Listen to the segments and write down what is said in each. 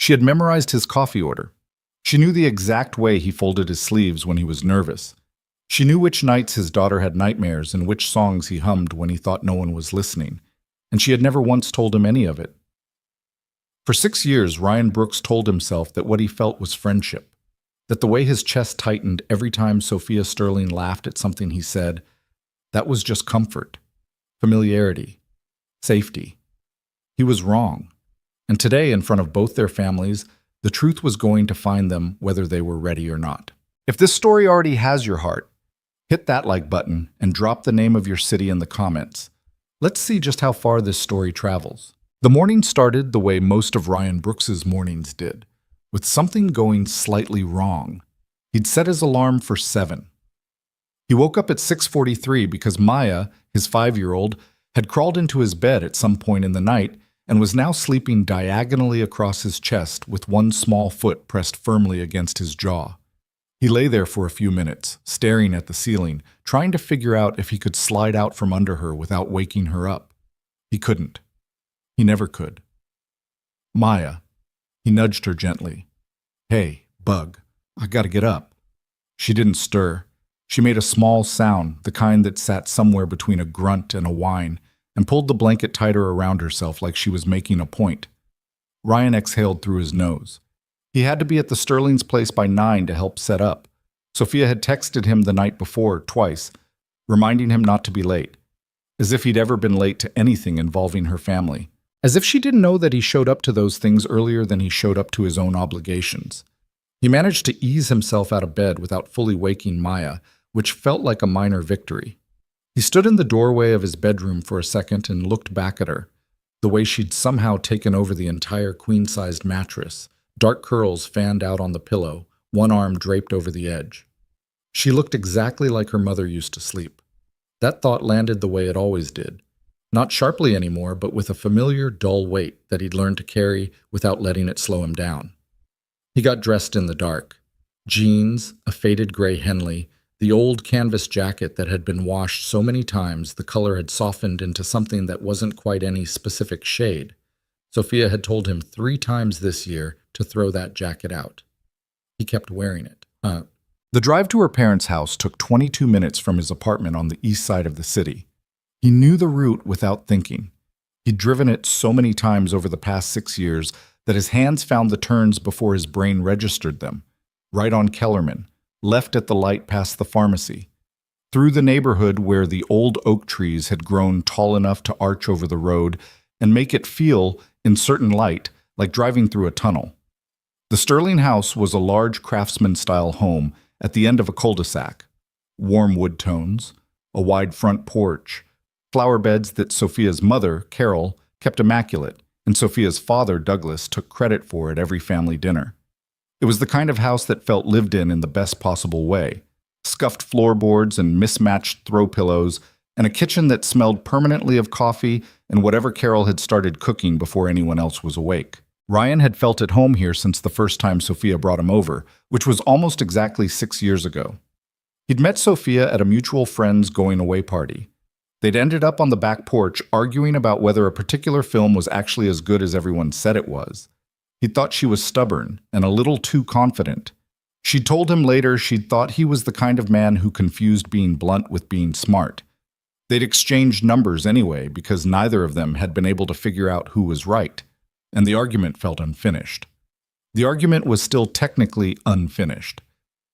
She had memorized his coffee order. She knew the exact way he folded his sleeves when he was nervous. She knew which nights his daughter had nightmares and which songs he hummed when he thought no one was listening, and she had never once told him any of it. For 6 years, Ryan Brooks told himself that what he felt was friendship, that the way his chest tightened every time Sophia Sterling laughed at something he said, that was just comfort, familiarity, safety. He was wrong, and today, in front of both their families, the truth was going to find them whether they were ready or not. If this story already has your heart, hit that like button and drop the name of your city in the comments. Let's see just how far this story travels. The morning started the way most of Ryan Brooks's mornings did, with something going slightly wrong. He'd set his alarm for 7. He woke up at 6:43 because Maya, his 5-year-old, had crawled into his bed at some point in the night and was now sleeping diagonally across his chest with one small foot pressed firmly against his jaw. He lay there for a few minutes, staring at the ceiling, trying to figure out if he could slide out from under her without waking her up. He couldn't. He never could. Maya. He nudged her gently. Hey, Bug, I gotta get up. She didn't stir. She made a small sound, the kind that sat somewhere between a grunt and a whine, and pulled the blanket tighter around herself like she was making a point. Ryan exhaled through his nose. He had to be at the Sterling's place by 9 to help set up. Sophia had texted him the night before, twice, reminding him not to be late, as if he'd ever been late to anything involving her family, as if she didn't know that he showed up to those things earlier than he showed up to his own obligations. He managed to ease himself out of bed without fully waking Maya, which felt like a minor victory. He stood in the doorway of his bedroom for a second and looked back at her, the way she'd somehow taken over the entire queen-sized mattress, dark curls fanned out on the pillow, one arm draped over the edge. She looked exactly like her mother used to sleep. That thought landed the way it always did. Not sharply anymore, but with a familiar, dull weight that he'd learned to carry without letting it slow him down. He got dressed in the dark. Jeans, a faded gray Henley, the old canvas jacket that had been washed so many times the color had softened into something that wasn't quite any specific shade. Sophia had told him 3 times this year to throw that jacket out. He kept wearing it. The drive to her parents' house took 22 minutes from his apartment on the east side of the city. He knew the route without thinking. He'd driven it so many times over the past 6 years that his hands found the turns before his brain registered them. Right on Kellerman, left at the light past the pharmacy, through the neighborhood where the old oak trees had grown tall enough to arch over the road and make it feel, in certain light, like driving through a tunnel. The Sterling house was a large craftsman-style home at the end of a cul-de-sac. Warm wood tones, a wide front porch, flower beds that Sophia's mother, Carol, kept immaculate, and Sophia's father, Douglas, took credit for at every family dinner. It was the kind of house that felt lived in the best possible way. Scuffed floorboards and mismatched throw pillows, and a kitchen that smelled permanently of coffee and whatever Carol had started cooking before anyone else was awake. Ryan had felt at home here since the first time Sophia brought him over, which was almost exactly 6 years ago. He'd met Sophia at a mutual friend's going-away party. They'd ended up on the back porch arguing about whether a particular film was actually as good as everyone said it was. He thought she was stubborn and a little too confident. She told him later she'd thought he was the kind of man who confused being blunt with being smart. They'd exchanged numbers anyway because neither of them had been able to figure out who was right, and the argument felt unfinished. The argument was still technically unfinished.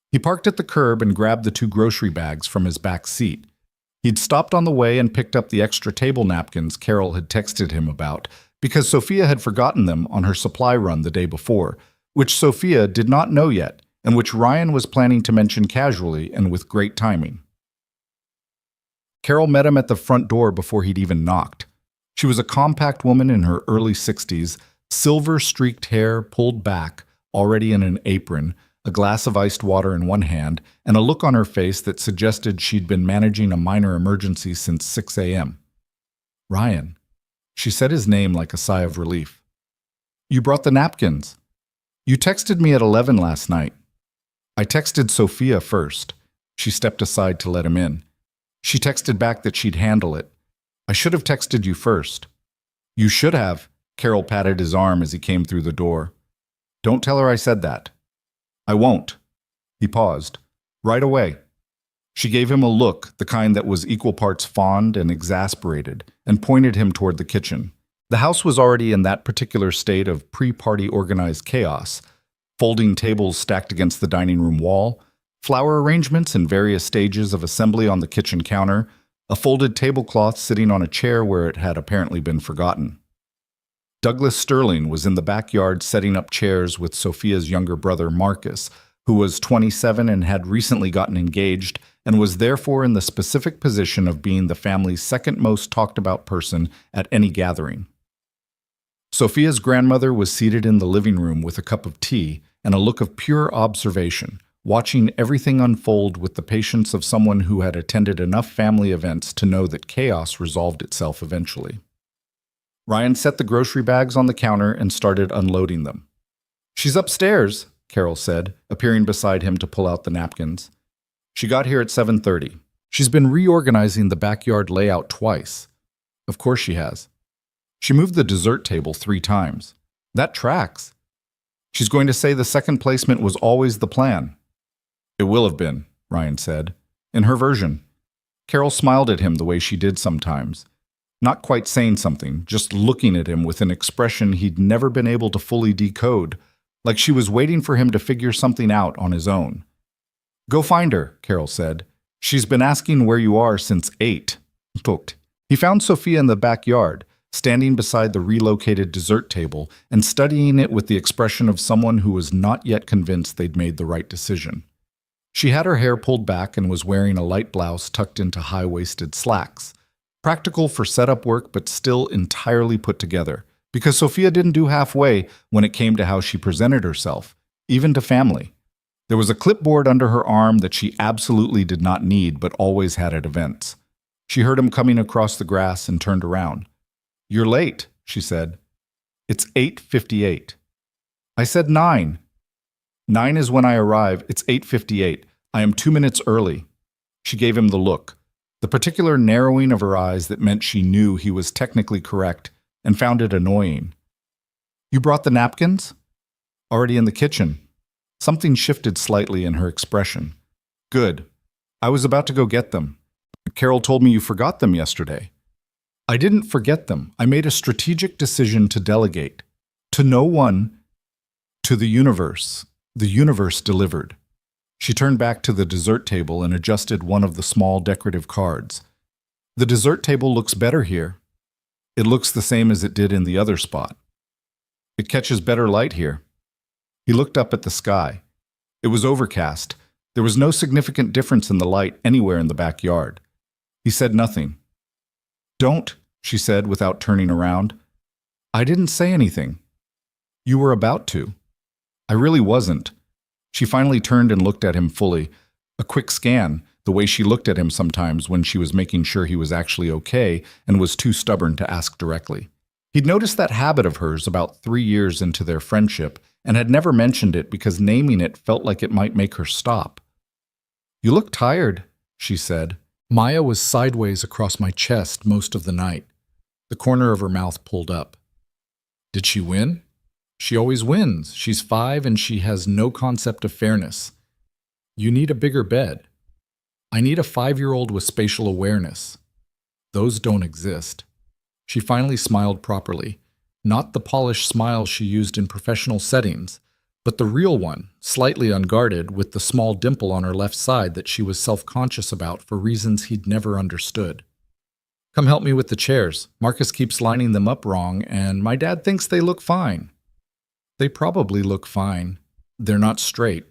He parked at the curb and grabbed the 2 grocery bags from his back seat. He'd stopped on the way and picked up the extra table napkins Carol had texted him about, because Sophia had forgotten them on her supply run the day before, which Sophia did not know yet, and which Ryan was planning to mention casually and with great timing. Carol met him at the front door before he'd even knocked. She was a compact woman in her early 60s, silver-streaked hair pulled back, already in an apron, a glass of iced water in one hand, and a look on her face that suggested she'd been managing a minor emergency since 6 a.m. Ryan. She said his name like a sigh of relief. You brought the napkins. You texted me at 11 last night. I texted Sophia first. She stepped aside to let him in. She texted back that she'd handle it. I should have texted you first. You should have. Carol patted his arm as he came through the door. Don't tell her I said that. I won't. He paused. Right away. She gave him a look, the kind that was equal parts fond and exasperated, and pointed him toward the kitchen. The house was already in that particular state of pre-party organized chaos. Folding tables stacked against the dining room wall, flower arrangements in various stages of assembly on the kitchen counter, a folded tablecloth sitting on a chair where it had apparently been forgotten. Douglas Sterling was in the backyard setting up chairs with Sophia's younger brother Marcus, who was 27 and had recently gotten engaged and was therefore in the specific position of being the family's second most talked about person at any gathering. Sophia's grandmother was seated in the living room with a cup of tea and a look of pure observation, watching everything unfold with the patience of someone who had attended enough family events to know that chaos resolved itself eventually. Ryan set the grocery bags on the counter and started unloading them. "She's upstairs," Carol said, appearing beside him to pull out the napkins. "She got here at 7:30. She's been reorganizing the backyard layout twice." "Of course she has." "She moved the dessert table 3 times. That tracks." "She's going to say the second placement was always the plan." "It will have been," Ryan said. "In her version." Carol smiled at him the way she did sometimes. Not quite saying something, just looking at him with an expression he'd never been able to fully decode, like she was waiting for him to figure something out on his own. "Go find her," Carol said. "She's been asking where you are since 8. He found Sophia in the backyard, standing beside the relocated dessert table and studying it with the expression of someone who was not yet convinced they'd made the right decision. She had her hair pulled back and was wearing a light blouse tucked into high-waisted slacks. Practical for setup work, but still entirely put together, because Sophia didn't do halfway when it came to how she presented herself, even to family. There was a clipboard under her arm that she absolutely did not need, but always had at events. She heard him coming across the grass and turned around. "You're late," she said. "It's 8:58. "I said 9. 9 is when I arrive. It's 8:58. I am 2 minutes early." She gave him the look, the particular narrowing of her eyes that meant she knew he was technically correct and found it annoying. "You brought the napkins?" "Already in the kitchen." Something shifted slightly in her expression. "Good. I was about to go get them. Carol told me you forgot them yesterday." "I didn't forget them. I made a strategic decision to delegate. To no one. To the universe. The universe delivered." She turned back to the dessert table and adjusted one of the small decorative cards. "The dessert table looks better here." "It looks the same as it did in the other spot." "It catches better light here." He looked up at the sky. It was overcast. There was no significant difference in the light anywhere in the backyard. He said nothing. "Don't," she said without turning around. "I didn't say anything." "You were about to." "I really wasn't." She finally turned and looked at him fully. A quick scan, the way she looked at him sometimes when she was making sure he was actually okay and was too stubborn to ask directly. He'd noticed that habit of hers about 3 years into their friendship and had never mentioned it because naming it felt like it might make her stop. "You look tired," she said. Maya was sideways across my chest most of the night, the corner of her mouth pulled up. "Did she win?" "She always wins. She's 5 and she has no concept of fairness." "You need a bigger bed." "I need a 5-year-old with spatial awareness." "Those don't exist." She finally smiled properly, not the polished smile she used in professional settings, but the real one, slightly unguarded, with the small dimple on her left side that she was self-conscious about for reasons he'd never understood. "Come help me with the chairs. Marcus keeps lining them up wrong, and my dad thinks they look fine." "They probably look fine. They're not straight."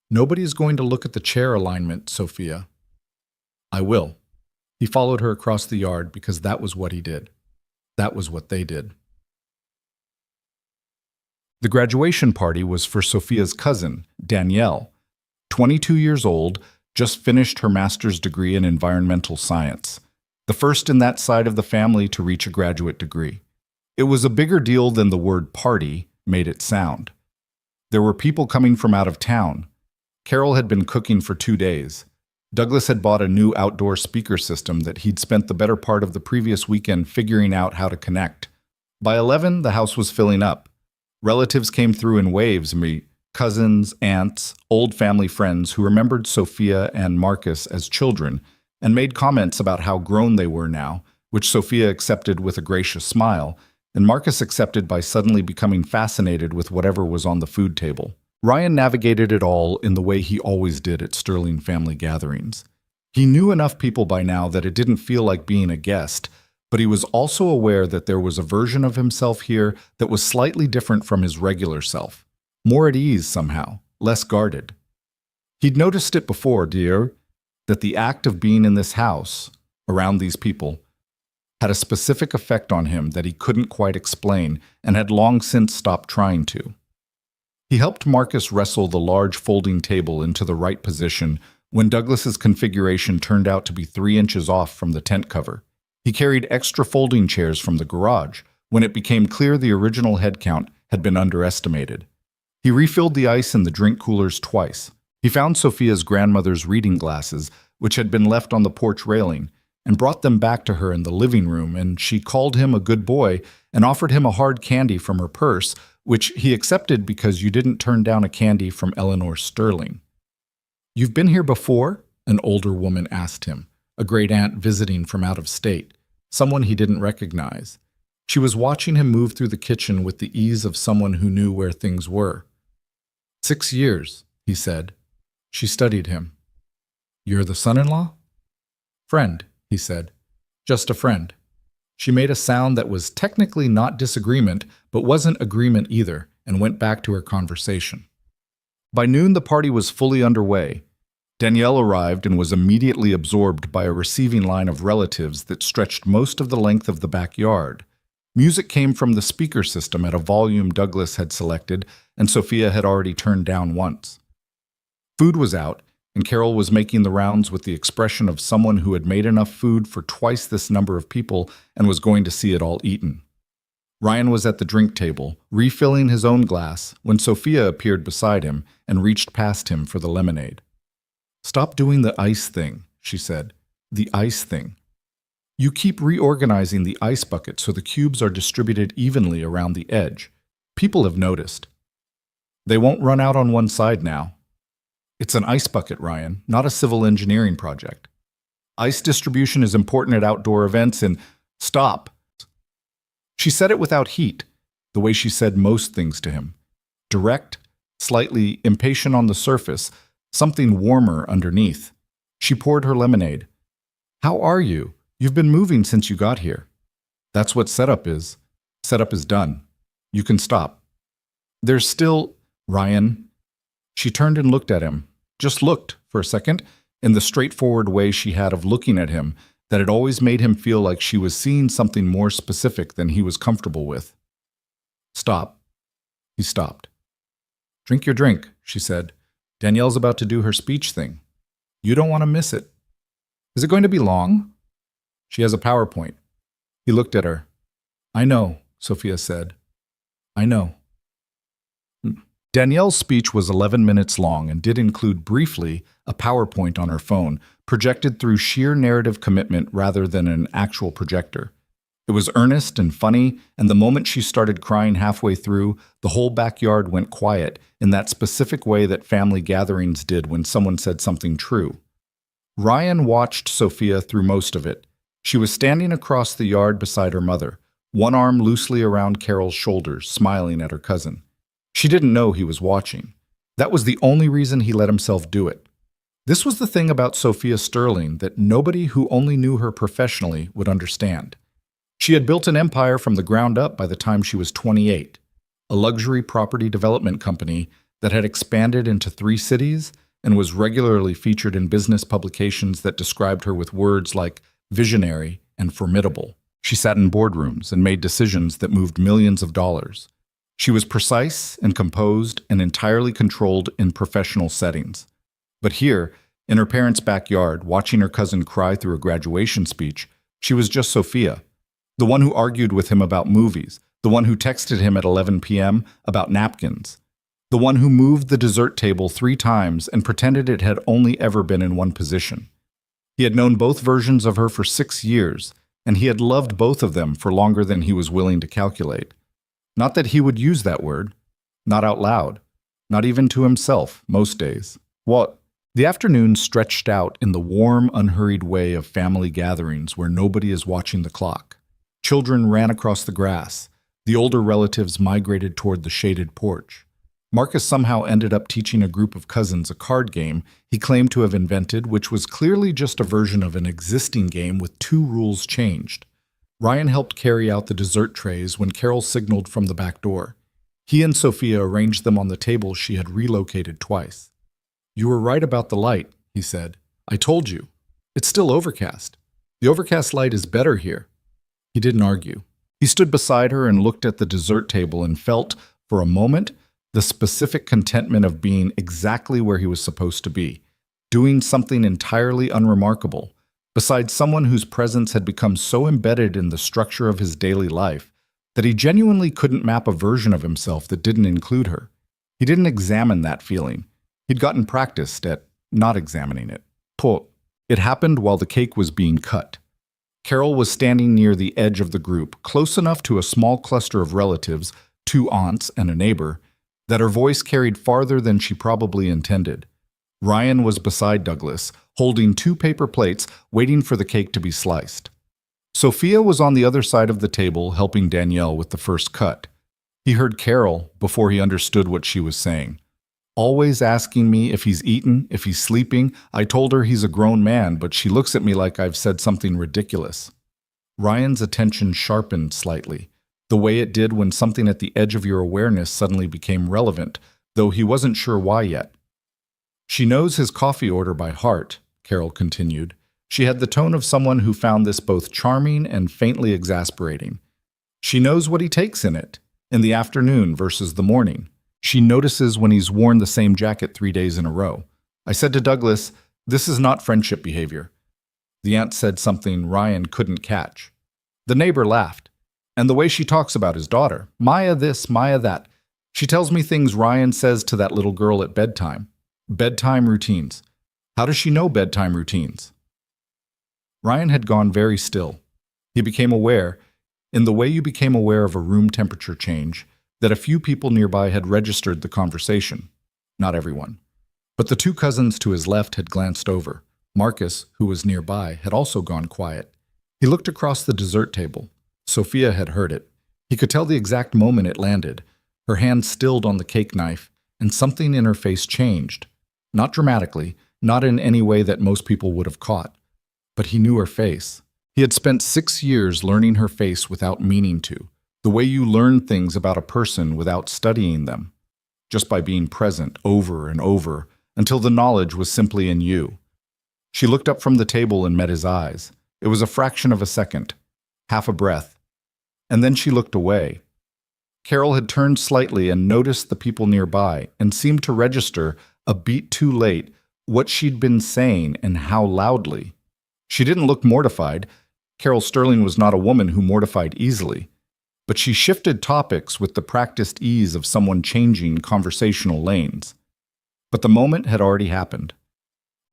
"Nobody's going to look at the chair alignment, Sophia." "I will." He followed her across the yard because that was what he did. That was what they did. The graduation party was for Sophia's cousin, Danielle, 22 years old, just finished her master's degree in environmental science, the first in that side of the family to reach a graduate degree. It was a bigger deal than the word party made it sound. There were people coming from out of town. Carol had been cooking for 2 days. Douglas had bought a new outdoor speaker system that he'd spent the better part of the previous weekend figuring out how to connect. By 11, the house was filling up. Relatives came through in waves, cousins, aunts, old family friends who remembered Sophia and Marcus as children and made comments about how grown they were now, which Sophia accepted with a gracious smile, and Marcus accepted by suddenly becoming fascinated with whatever was on the food table. Ryan navigated it all in the way he always did at Sterling family gatherings. He knew enough people by now that it didn't feel like being a guest, but he was also aware that there was a version of himself here that was slightly different from his regular self. More at ease somehow, less guarded. He'd noticed it before, dear, that the act of being in this house, around these people, had a specific effect on him that he couldn't quite explain and had long since stopped trying to. He helped Marcus wrestle the large folding table into the right position when Douglas's configuration turned out to be 3 inches off from the tent cover. He carried extra folding chairs from the garage when it became clear the original head count had been underestimated. He refilled the ice in the drink coolers twice. He found Sophia's grandmother's reading glasses, which had been left on the porch railing, and brought them back to her in the living room, and she called him a good boy and offered him a hard candy from her purse, which he accepted because you didn't turn down a candy from Eleanor Sterling. "You've been here before?" an older woman asked him, a great-aunt visiting from out of state, someone he didn't recognize. She was watching him move through the kitchen with the ease of someone who knew where things were. 6 years, he said. She studied him. "You're the son-in-law?" "Friend," he said. "Just a friend." She made a sound that was technically not disagreement, but wasn't agreement either, and went back to her conversation. By noon, the party was fully underway. Danielle arrived and was immediately absorbed by a receiving line of relatives that stretched most of the length of the backyard. Music came from the speaker system at a volume Douglas had selected, and Sophia had already turned down once. Food was out, and Carol was making the rounds with the expression of someone who had made enough food for twice this number of people and was going to see it all eaten. Ryan was at the drink table, refilling his own glass, when Sophia appeared beside him and reached past him for the lemonade. "Stop doing the ice thing," she said. "The ice thing. You keep reorganizing the ice bucket so the cubes are distributed evenly around the edge. People have noticed. They won't run out on one side now. It's an ice bucket, Ryan, not a civil engineering project. Ice distribution is important at outdoor events and stop." She said it without heat, the way she said most things to him. Direct, slightly impatient on the surface, something warmer underneath. She poured her lemonade. "How are you? You've been moving since you got here." "That's what setup is. Setup is done. You can stop." "There's still, Ryan." She turned and looked at him, just looked for a second, in the straightforward way she had of looking at him that had always made him feel like she was seeing something more specific than he was comfortable with. "Stop." He stopped. "Drink your drink," she said. "Danielle's about to do her speech thing. You don't want to miss it." "Is it going to be long?" "She has a PowerPoint." He looked at her. "I know," Sophia said. "I know." Danielle's speech was 11 minutes long and did include briefly a PowerPoint on her phone, projected through sheer narrative commitment rather than an actual projector. It was earnest and funny, and the moment she started crying halfway through, the whole backyard went quiet in that specific way that family gatherings did when someone said something true. Ryan watched Sophia through most of it. She was standing across the yard beside her mother, one arm loosely around Carol's shoulders, smiling at her cousin. She didn't know he was watching. That was the only reason he let himself do it. This was the thing about Sophia Sterling that nobody who only knew her professionally would understand. She had built an empire from the ground up by the time she was 28, a luxury property development company that had expanded into 3 cities and was regularly featured in business publications that described her with words like visionary and formidable. She sat in boardrooms and made decisions that moved millions of dollars. She was precise and composed and entirely controlled in professional settings. But here, in her parents' backyard, watching her cousin cry through a graduation speech, she was just Sophia, the one who argued with him about movies, the one who texted him at 11 p.m. about napkins, the one who moved the dessert table 3 times and pretended it had only ever been in one position. He had known both versions of her for 6 years, and he had loved both of them for longer than he was willing to calculate. Not that he would use that word. Not out loud. Not even to himself, most days. What? The afternoon stretched out in the warm, unhurried way of family gatherings where nobody is watching the clock. Children ran across the grass. The older relatives migrated toward the shaded porch. Marcus somehow ended up teaching a group of cousins a card game he claimed to have invented, which was clearly just a version of an existing game with 2 rules changed. Ryan helped carry out the dessert trays when Carol signaled from the back door. He and Sophia arranged them on the table she had relocated twice. "You were right about the light," he said. "I told you. It's still overcast. The overcast light is better here." He didn't argue. He stood beside her and looked at the dessert table and felt, for a moment, the specific contentment of being exactly where he was supposed to be, doing something entirely unremarkable, beside someone whose presence had become so embedded in the structure of his daily life that he genuinely couldn't map a version of himself that didn't include her. He didn't examine that feeling. He'd gotten practiced at not examining it. It happened while the cake was being cut. Carol was standing near the edge of the group, close enough to a small cluster of relatives, 2 aunts and a neighbor, that her voice carried farther than she probably intended. Ryan was beside Douglas, holding 2 paper plates, waiting for the cake to be sliced. Sophia was on the other side of the table, helping Danielle with the first cut. He heard Carol before he understood what she was saying. "Always asking me if he's eaten, if he's sleeping. I told her he's a grown man, but she looks at me like I've said something ridiculous." Ryan's attention sharpened slightly, the way it did when something at the edge of your awareness suddenly became relevant, though he wasn't sure why yet. "She knows his coffee order by heart," Carol continued. She had the tone of someone who found this both charming and faintly exasperating. "She knows what he takes in it, in the afternoon versus the morning. She notices when he's worn the same jacket 3 days in a row. I said to Douglas, this is not friendship behavior." The aunt said something Ryan couldn't catch. The neighbor laughed. "And the way she talks about his daughter. Maya this, Maya that. She tells me things Ryan says to that little girl at bedtime. Bedtime routines. How does she know bedtime routines?" Ryan had gone very still. He became aware, in the way you became aware of a room temperature change, that a few people nearby had registered the conversation. Not everyone. But the 2 cousins to his left had glanced over. Marcus, who was nearby, had also gone quiet. He looked across the dessert table. Sophia had heard it. He could tell the exact moment it landed. Her hand stilled on the cake knife, and something in her face changed. Not dramatically, not in any way that most people would have caught. But he knew her face. He had spent 6 years learning her face without meaning to. The way you learn things about a person without studying them, just by being present over and over until the knowledge was simply in you. She looked up from the table and met his eyes. It was a fraction of a second, half a breath, and then she looked away. Carol had turned slightly and noticed the people nearby and seemed to register, a beat too late, what she'd been saying and how loudly. She didn't look mortified. Carol Sterling was not a woman who mortified easily. But she shifted topics with the practiced ease of someone changing conversational lanes. But the moment had already happened.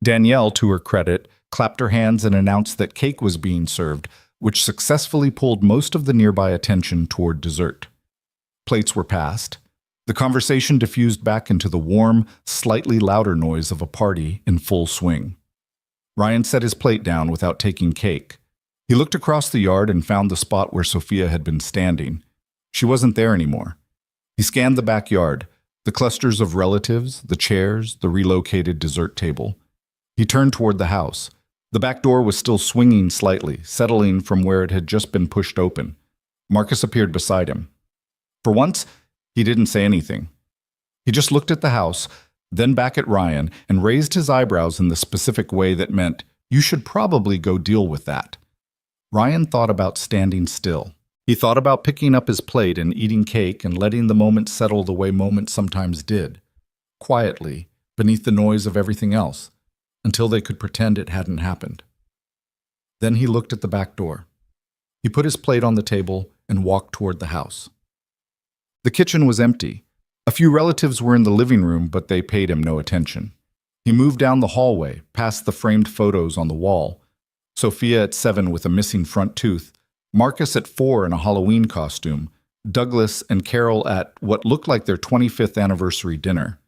Danielle, to her credit, clapped her hands and announced that cake was being served, which successfully pulled most of the nearby attention toward dessert. Plates were passed. The conversation diffused back into the warm, slightly louder noise of a party in full swing. Ryan set his plate down without taking cake. He looked across the yard and found the spot where Sophia had been standing. She wasn't there anymore. He scanned the backyard, the clusters of relatives, the chairs, the relocated dessert table. He turned toward the house. The back door was still swinging slightly, settling from where it had just been pushed open. Marcus appeared beside him. For once, he didn't say anything. He just looked at the house, then back at Ryan, and raised his eyebrows in the specific way that meant, "You should probably go deal with that." Ryan thought about standing still. He thought about picking up his plate and eating cake and letting the moment settle the way moments sometimes did, quietly, beneath the noise of everything else, until they could pretend it hadn't happened. Then he looked at the back door. He put his plate on the table and walked toward the house. The kitchen was empty. A few relatives were in the living room, but they paid him no attention. He moved down the hallway, past the framed photos on the wall. Sophia at 7 with a missing front tooth, Marcus at 4 in a Halloween costume, Douglas and Carol at what looked like their 25th anniversary dinner.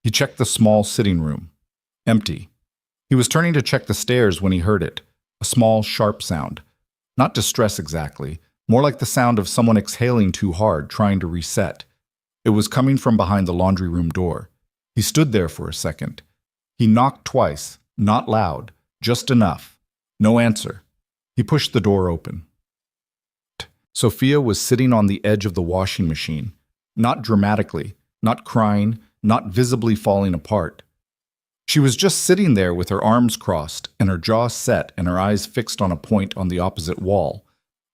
He checked the small sitting room. Empty. He was turning to check the stairs when he heard it, a small, sharp sound. Not distress exactly, more like the sound of someone exhaling too hard, trying to reset. It was coming from behind the laundry room door. He stood there for a second. He knocked twice, not loud, just enough. No answer. He pushed the door open. Sophia was sitting on the edge of the washing machine, not dramatically, not crying, not visibly falling apart. She was just sitting there with her arms crossed and her jaw set and her eyes fixed on a point on the opposite wall,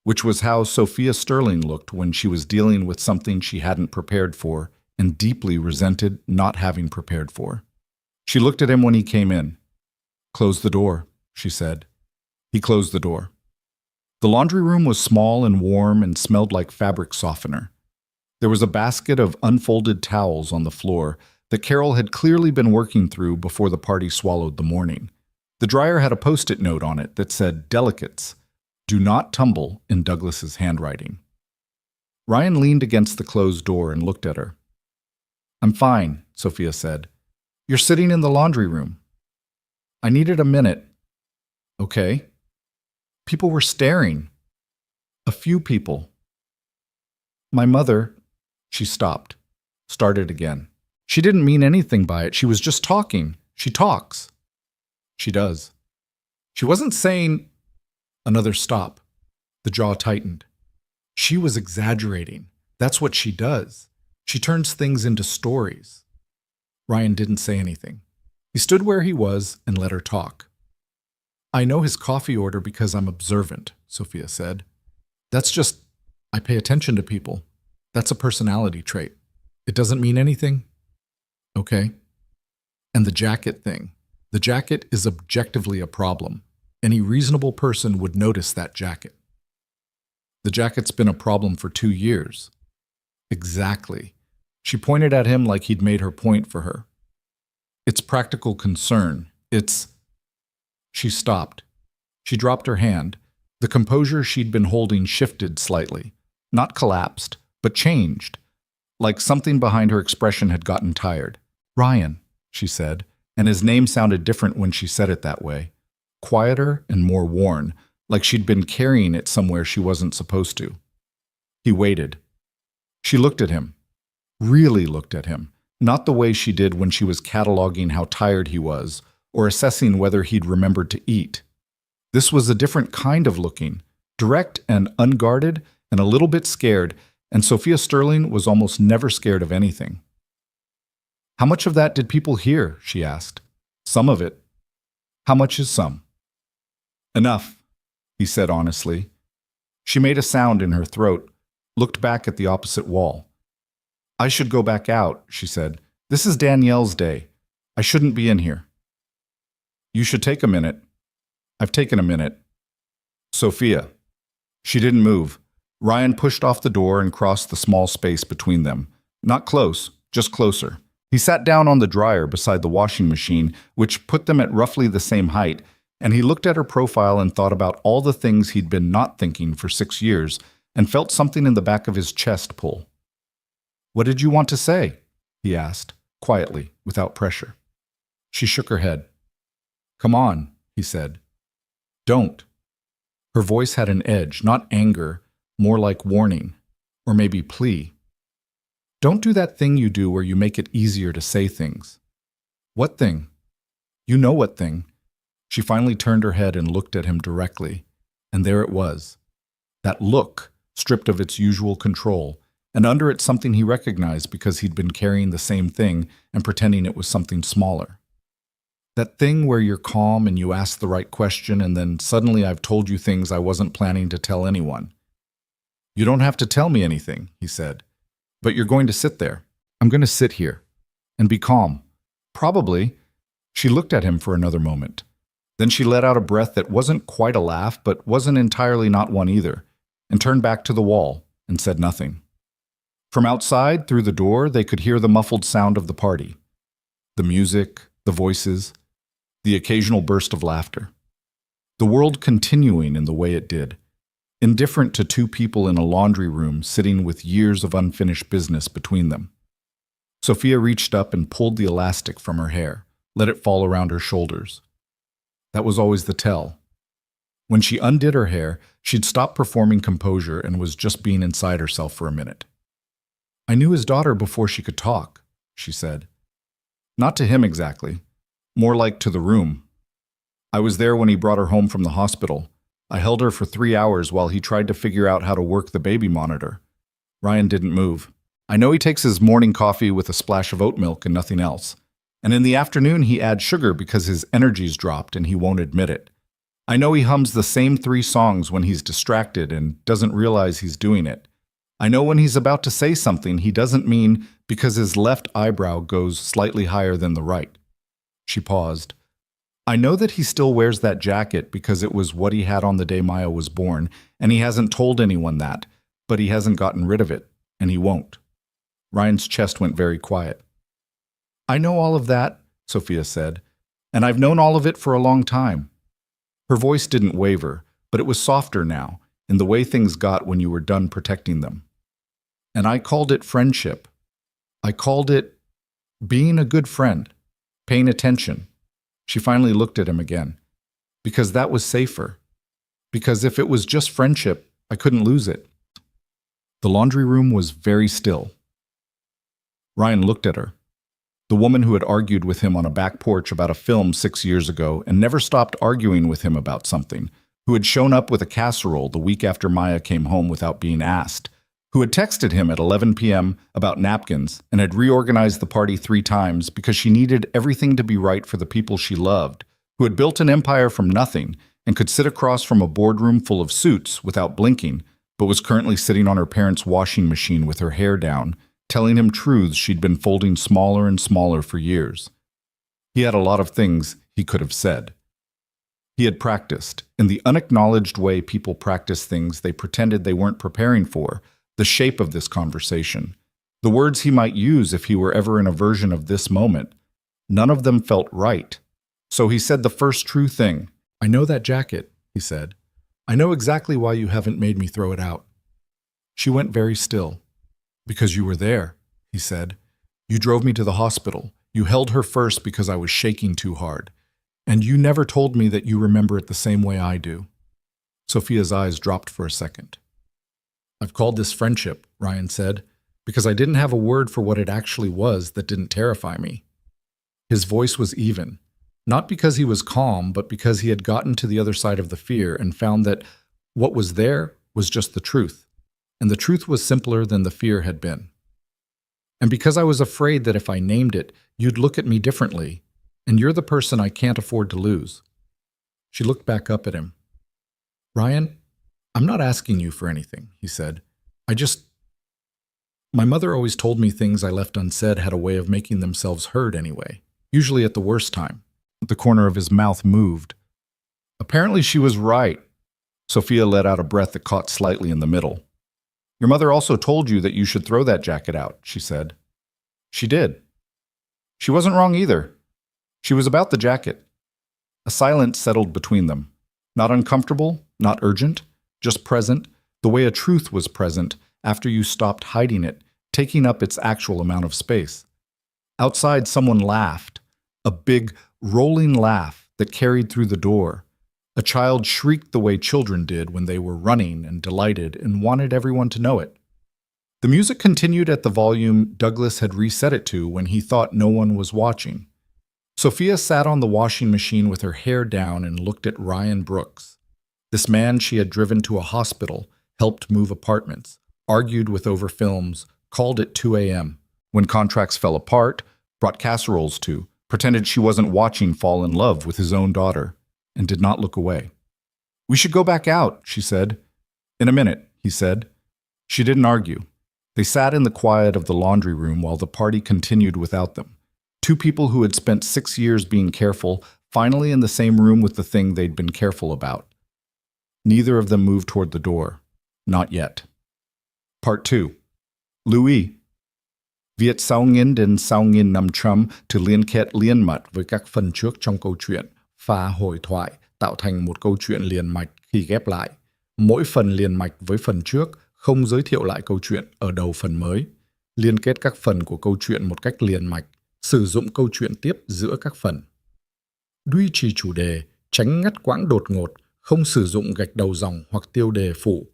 which was how Sophia Sterling looked when she was dealing with something she hadn't prepared for and deeply resented not having prepared for. She looked at him when he came in. "Close the door," she said. He closed the door. The laundry room was small and warm and smelled like fabric softener. There was a basket of unfolded towels on the floor that Carol had clearly been working through before the party swallowed the morning. The dryer had a post-it note on it that said, "Delicates. Do not tumble," in Douglas's handwriting. Ryan leaned against the closed door and looked at her. "I'm fine," Sophia said. "You're sitting in the laundry room." "I needed a minute." "Okay." People were staring. A few people. "My mother—" She stopped. Started again. She didn't mean anything by it. She was just talking. She talks. She does. She wasn't saying... Another stop. The jaw tightened. She was exaggerating. That's what she does. She turns things into stories. Ryan didn't say anything. He stood where he was and let her talk. "I know his coffee order because I'm observant," Sophia said. "That's just... I pay attention to people. That's a personality trait. It doesn't mean anything?" "Okay." "And the jacket thing. The jacket is objectively a problem. Any reasonable person would notice that jacket." "The jacket's been a problem for 2 years." "Exactly." She pointed at him like he'd made her point for her. "It's practical concern. It's..." She stopped. She dropped her hand. The composure she'd been holding shifted slightly. Not collapsed, but changed. Like something behind her expression had gotten tired. "Ryan," she said, and his name sounded different when she said it that way. Quieter and more worn, like she'd been carrying it somewhere she wasn't supposed to. He waited. She looked at him. Really looked at him. Not the way she did when she was cataloging how tired he was, or assessing whether he'd remembered to eat. This was a different kind of looking, direct and unguarded and a little bit scared, and Sophia Sterling was almost never scared of anything. "How much of that did people hear?" she asked. "Some of it." "How much is some?" "Enough," he said honestly. She made a sound in her throat, looked back at the opposite wall. "I should go back out," she said. "This is Danielle's day. I shouldn't be in here." "You should take a minute." "I've taken a minute." "Sophia." She didn't move. Ryan pushed off the door and crossed the small space between them. Not close, just closer. He sat down on the dryer beside the washing machine, which put them at roughly the same height, and he looked at her profile and thought about all the things he'd been not thinking for 6 years and felt something in the back of his chest pull. "What did you want to say?" he asked, quietly, without pressure. She shook her head. "Come on," he said. "Don't." Her voice had an edge, not anger, more like warning, or maybe plea. "Don't do that thing you do where you make it easier to say things." "What thing?" "You know what thing." She finally turned her head and looked at him directly, and there it was. That look, stripped of its usual control, and under it something he recognized because he'd been carrying the same thing and pretending it was something smaller. That thing where you're calm and you ask the right question and then suddenly I've told you things I wasn't planning to tell anyone. "You don't have to tell me anything," he said. "But you're going to sit there. I'm going to sit here. And be calm. Probably." She looked at him for another moment. Then she let out a breath that wasn't quite a laugh, but wasn't entirely not one either, and turned back to the wall and said nothing. From outside, through the door, they could hear the muffled sound of the party. The music, the voices, the occasional burst of laughter. The world continuing in the way it did. indifferent to two people in a laundry room sitting with years of unfinished business between them. Sophia reached up and pulled the elastic from her hair, let it fall around her shoulders. That was always the tell. When she undid her hair, she'd stopped performing composure and was just being inside herself for a minute. "I knew his daughter before she could talk," she said. "Not to him exactly. More like to the room. I was there when he brought her home from the hospital. I held her for 3 hours while he tried to figure out how to work the baby monitor." Ryan didn't move. "I know he takes his morning coffee with a splash of oat milk and nothing else. And in the afternoon he adds sugar because his energy's dropped and he won't admit it. I know he hums the same 3 songs when he's distracted and doesn't realize he's doing it. I know when he's about to say something he doesn't mean because his left eyebrow goes slightly higher than the right." She paused. "I know that he still wears that jacket because it was what he had on the day Maya was born, and he hasn't told anyone that, but he hasn't gotten rid of it, and he won't." Ryan's chest went very quiet. "I know all of that," Sophia said, "and I've known all of it for a long time." Her voice didn't waver, but it was softer now, in the way things got when you were done protecting them. "And I called it friendship. I called it being a good friend, paying attention." She finally looked at him again. "Because that was safer. Because if it was just friendship, I couldn't lose it." The laundry room was very still. Ryan looked at her. The woman who had argued with him on a back porch about a film 6 years ago and never stopped arguing with him about something, who had shown up with a casserole the week after Maya came home without being asked, who had texted him at 11 p.m. about napkins and had reorganized the party 3 times because she needed everything to be right for the people she loved, who had built an empire from nothing and could sit across from a boardroom full of suits without blinking, but was currently sitting on her parents' washing machine with her hair down, telling him truths she'd been folding smaller and smaller for years. He had a lot of things he could have said. He had practiced, in the unacknowledged way people practice things they pretended they weren't preparing for, the shape of this conversation, the words he might use if he were ever in a version of this moment. None of them felt right. So he said the first true thing. "I know that jacket," he said. "I know exactly why you haven't made me throw it out." She went very still. "Because you were there," he said. "You drove me to the hospital. You held her first because I was shaking too hard. And you never told me that you remember it the same way I do." Sophia's eyes dropped for a second. "I've called this friendship," Ryan said, "because I didn't have a word for what it actually was that didn't terrify me." His voice was even, not because he was calm, but because he had gotten to the other side of the fear and found that what was there was just the truth. And the truth was simpler than the fear had been. "And because I was afraid that if I named it, you'd look at me differently, and you're the person I can't afford to lose." She looked back up at him. "Ryan, I'm not asking you for anything," he said. My mother always told me things I left unsaid had a way of making themselves heard anyway, usually at the worst time." The corner of his mouth moved. "Apparently she was right." Sophia let out a breath that caught slightly in the middle. "Your mother also told you that you should throw that jacket out," she said. "She did. She wasn't wrong either. She was about the jacket." A silence settled between them. Not uncomfortable, not urgent, just present, the way a truth was present after you stopped hiding it, taking up its actual amount of space. Outside, someone laughed, a big, rolling laugh that carried through the door. A child shrieked the way children did when they were running and delighted and wanted everyone to know it. The music continued at the volume Douglas had reset it to when he thought no one was watching. Sophia sat on the washing machine with her hair down and looked at Ryan Brooks. This man she had driven to a hospital, helped move apartments, argued with over films, called at 2 a.m., when contracts fell apart, brought casseroles to, pretended she wasn't watching fall in love with his own daughter, and did not look away. "We should go back out," she said. "In a minute," he said. She didn't argue. They sat in the quiet of the laundry room while the party continued without them. 2 people who had spent 6 years being careful, finally in the same room with the thing they'd been careful about. Neither of them moved toward the door. Not yet. Part 2. Louis. Viet sao nghiên đến sao nghiên năm trăm từ liên kết liên mạch với các phần trước trong câu chuyện, pha hồi thoại tạo thành một câu chuyện liền mạch khi ghép lại. Mỗi phần liền mạch với phần trước, không giới thiệu lại câu chuyện ở đầu phần mới. Liên kết các phần của câu chuyện một cách liền mạch, sử dụng câu chuyện tiếp giữa các phần. Duy trì chủ đề, tránh ngắt quãng đột ngột, không sử dụng gạch đầu dòng hoặc tiêu đề phụ.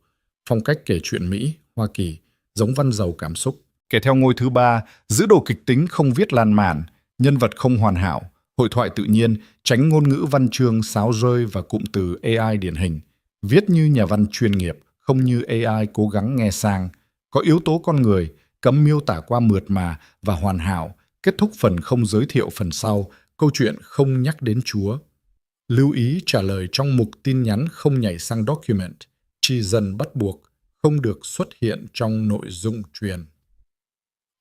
Phong cách kể chuyện Mỹ, Hoa Kỳ, giống văn giàu cảm xúc. Kể theo ngôi thứ 3, giữ đồ kịch tính không viết lan man, nhân vật không hoàn hảo, hội thoại tự nhiên, tránh ngôn ngữ văn chương sáo rơi và cụm từ AI điển hình. Viết như nhà văn chuyên nghiệp, không như AI cố gắng nghe sang. Có yếu tố con người, cấm miêu tả qua mượt mà và hoàn hảo, kết thúc phần không giới thiệu phần sau, câu chuyện không nhắc đến Chúa. Lưu ý trả lời trong mục tin nhắn không nhảy sang document, chỉ dần bắt buộc, không được xuất hiện trong nội dung truyền.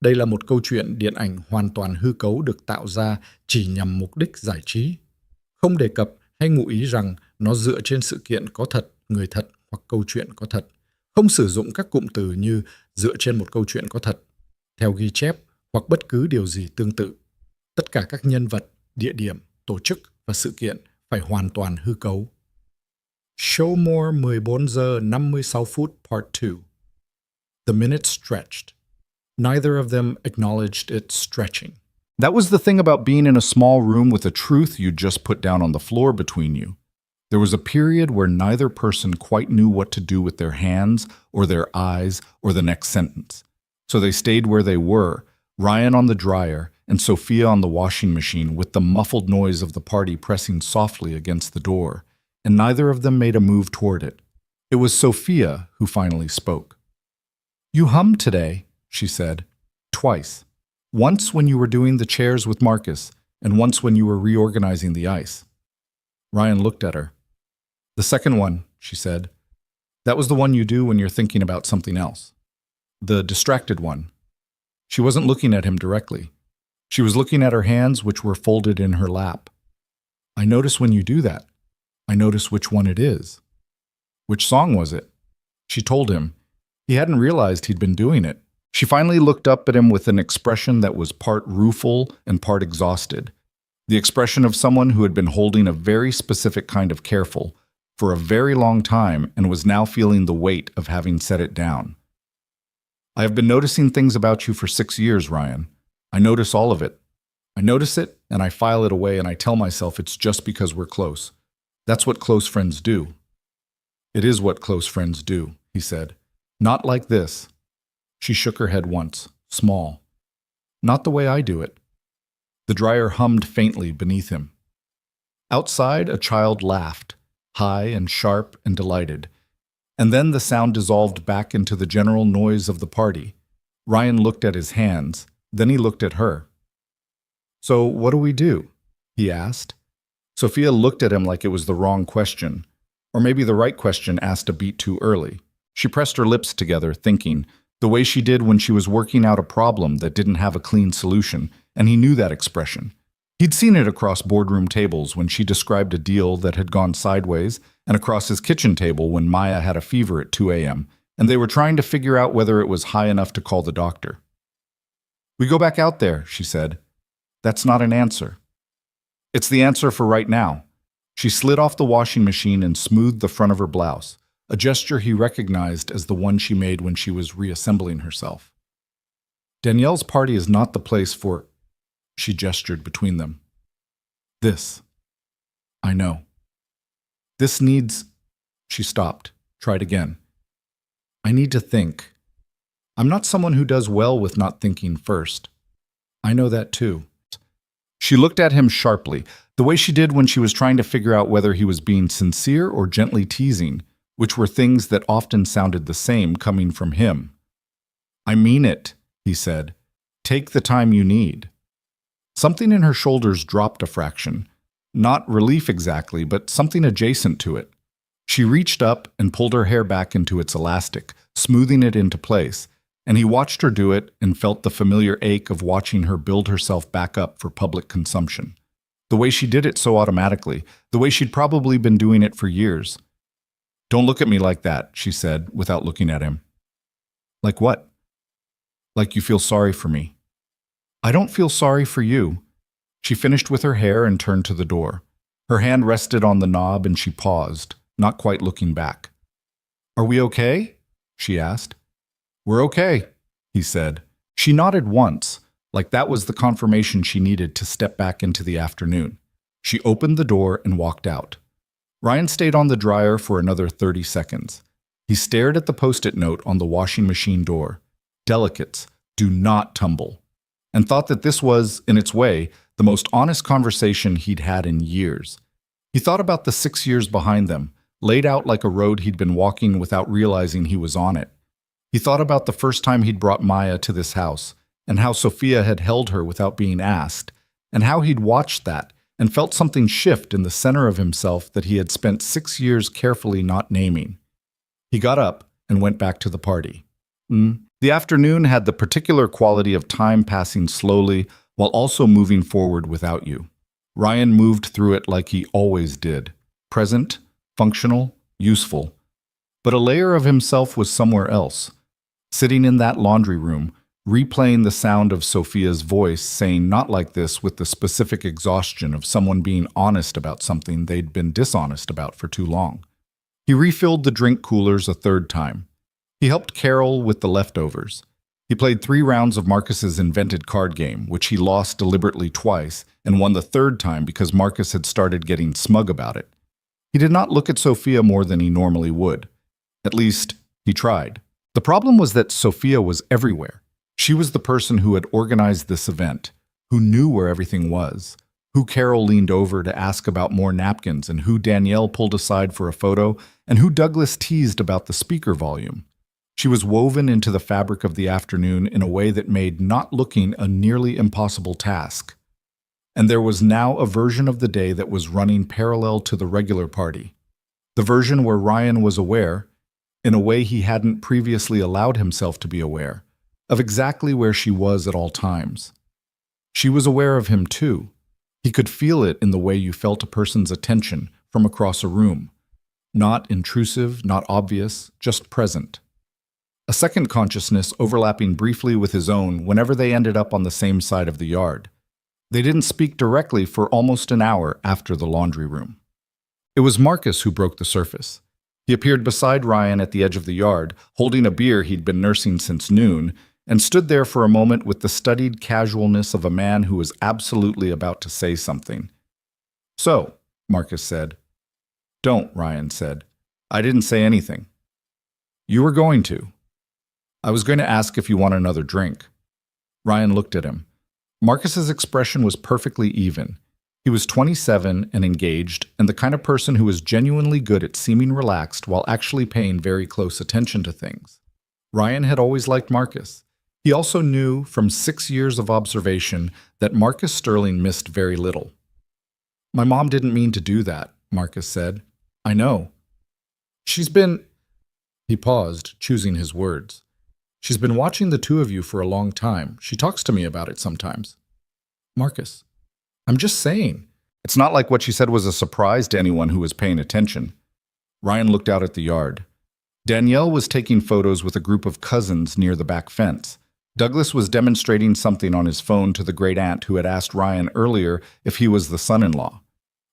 Đây là một câu chuyện điện ảnh hoàn toàn hư cấu được tạo ra chỉ nhằm mục đích giải trí. Không đề cập hay ngụ ý rằng nó dựa trên sự kiện có thật, người thật hoặc câu chuyện có thật. Không sử dụng các cụm từ như dựa trên một câu chuyện có thật, theo ghi chép hoặc bất cứ điều gì tương tự. Tất cả các nhân vật, địa điểm, tổ chức và sự kiện phải hoàn toàn hư cấu. Show more 14 giờ 56 phút Part 2. The minute stretched. Neither of them acknowledged its stretching. That was the thing about being in a small room with a truth you'd just put down on the floor between you. There was a period where neither person quite knew what to do with their hands or their eyes or the next sentence. So they stayed where they were, Ryan on the dryer and Sophia on the washing machine with the muffled noise of the party pressing softly against the door, and neither of them made a move toward it. It was Sophia who finally spoke. "You hummed today," she said, twice. Once when you were doing the chairs with Marcus, and once when you were reorganizing the ice. Ryan looked at her. "The second one," she said. "That was the one you do when you're thinking about something else. The distracted one." She wasn't looking at him directly. She was looking at her hands, which were folded in her lap. "I notice when you do that. I notice which one it is." Which song was it? She told him. He hadn't realized he'd been doing it. She finally looked up at him with an expression that was part rueful and part exhausted. The expression of someone who had been holding a very specific kind of careful for a very long time and was now feeling the weight of having set it down. "I have been noticing things about you for 6 years, Ryan. I notice all of it. I notice it, and I file it away, and I tell myself it's just because we're close. That's what close friends do." "It is what close friends do," he said. "Not like this." She shook her head once, small. "Not the way I do it." The dryer hummed faintly beneath him. Outside, a child laughed, high and sharp and delighted. And then the sound dissolved back into the general noise of the party. Ryan looked at his hands, then he looked at her. "So what do we do?" he asked. Sophia looked at him like it was the wrong question, or maybe the right question asked a beat too early. She pressed her lips together, thinking, the way she did when she was working out a problem that didn't have a clean solution, and he knew that expression. He'd seen it across boardroom tables when she described a deal that had gone sideways, and across his kitchen table when Maya had a fever at 2 a.m., and they were trying to figure out whether it was high enough to call the doctor. "We go back out there," she said. "That's not an answer." "It's the answer for right now." She slid off the washing machine and smoothed the front of her blouse, a gesture he recognized as the one she made when she was reassembling herself. "Danielle's party is not the place for—" She gestured between them. "This. I know. This needs—" She stopped, tried again. "I need to think. I'm not someone who does well with not thinking first. I know that too." She looked at him sharply, the way she did when she was trying to figure out whether he was being sincere or gently teasing, which were things that often sounded the same coming from him. "I mean it," he said. "Take the time you need." Something in her shoulders dropped a fraction. Not relief exactly, but something adjacent to it. She reached up and pulled her hair back into its elastic, smoothing it into place, and he watched her do it and felt the familiar ache of watching her build herself back up for public consumption. The way she did it so automatically, the way she'd probably been doing it for years. "Don't look at me like that," she said, without looking at him. "Like what?" "Like you feel sorry for me." "I don't feel sorry for you." She finished with her hair and turned to the door. Her hand rested on the knob and she paused, not quite looking back. Are we okay? She asked. We're okay, he said. She nodded once, like that was the confirmation she needed to step back into the afternoon. She opened the door and walked out. Ryan stayed on the dryer for another 30 seconds. He stared at the post-it note on the washing machine door. Delicates, do not tumble. And thought that this was, in its way, the most honest conversation he'd had in years. He thought about the 6 years behind them, laid out like a road he'd been walking without realizing he was on it. He thought about the first time he'd brought Maya to this house, and how Sophia had held her without being asked, and how he'd watched that and felt something shift in the center of himself that he had spent 6 years carefully not naming. He got up and went back to the party. The afternoon had the particular quality of time passing slowly while also moving forward without you. Ryan moved through it like he always did, present, functional, useful. But a layer of himself was somewhere else, sitting in that laundry room, replaying the sound of Sophia's voice saying not like this with the specific exhaustion of someone being honest about something they'd been dishonest about for too long. He refilled the drink coolers a third time. He helped Carol with the leftovers. He played 3 rounds of Marcus's invented card game, which he lost deliberately twice and won the third time because Marcus had started getting smug about it. He did not look at Sophia more than he normally would. At least, he tried. The problem was that Sophia was everywhere. She was the person who had organized this event, who knew where everything was, who Carol leaned over to ask about more napkins, and who Danielle pulled aside for a photo, and who Douglas teased about the speaker volume. She was woven into the fabric of the afternoon in a way that made not looking a nearly impossible task. And there was now a version of the day that was running parallel to the regular party. The version where Ryan was aware, in a way he hadn't previously allowed himself to be aware, of exactly where she was at all times. She was aware of him too. He could feel it in the way you felt a person's attention from across a room. Not intrusive, not obvious, just present. A second consciousness overlapping briefly with his own whenever they ended up on the same side of the yard. They didn't speak directly for almost an hour after the laundry room. It was Marcus who broke the surface. He appeared beside Ryan at the edge of the yard, holding a beer he'd been nursing since noon, and stood there for a moment with the studied casualness of a man who was absolutely about to say something. "So," Marcus said. "Don't," Ryan said. "I didn't say anything." "You were going to." "I was going to ask if you want another drink." Ryan looked at him. Marcus's expression was perfectly even. He was 27 and engaged, and the kind of person who was genuinely good at seeming relaxed while actually paying very close attention to things. Ryan had always liked Marcus. He also knew from 6 years of observation that Marcus Sterling missed very little. "My mom didn't mean to do that," Marcus said. "I know. She's been—" He paused, choosing his words. "She's been watching the two of you for a long time. She talks to me about it sometimes." "Marcus, I'm just saying." It's not like what she said was a surprise to anyone who was paying attention. Ryan looked out at the yard. Danielle was taking photos with a group of cousins near the back fence. Douglas was demonstrating something on his phone to the great-aunt who had asked Ryan earlier if he was the son-in-law.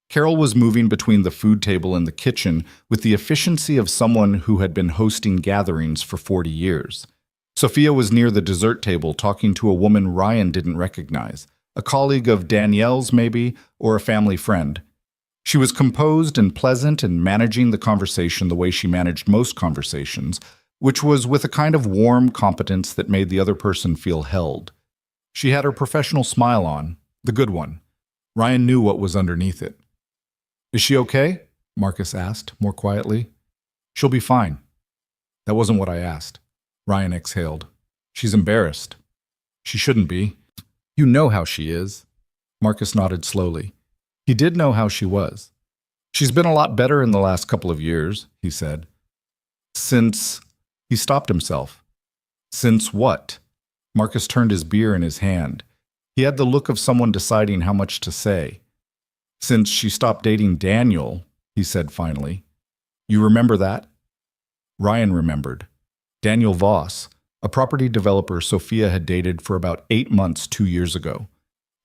Carol was moving between the food table and the kitchen with the efficiency of someone who had been hosting gatherings for 40 years. Sophia was near the dessert table talking to a woman Ryan didn't recognize, a colleague of Danielle's maybe, or a family friend. She was composed and pleasant and managing the conversation the way she managed most conversations, which was with a kind of warm competence that made the other person feel held. She had her professional smile on, the good one. Ryan knew what was underneath it. "Is she okay?" Marcus asked, more quietly. "She'll be fine." "That wasn't what I asked." Ryan exhaled. "She's embarrassed." "She shouldn't be. You know how she is." Marcus nodded slowly. He did know how she was. "She's been a lot better in the last couple of years," he said. "Since—" He stopped himself. "Since what?" Marcus turned his beer in his hand. He had the look of someone deciding how much to say. "Since she stopped dating Daniel," he said finally. "You remember that?" Ryan remembered. Daniel Voss, a property developer Sophia had dated for about 8 months 2 years ago.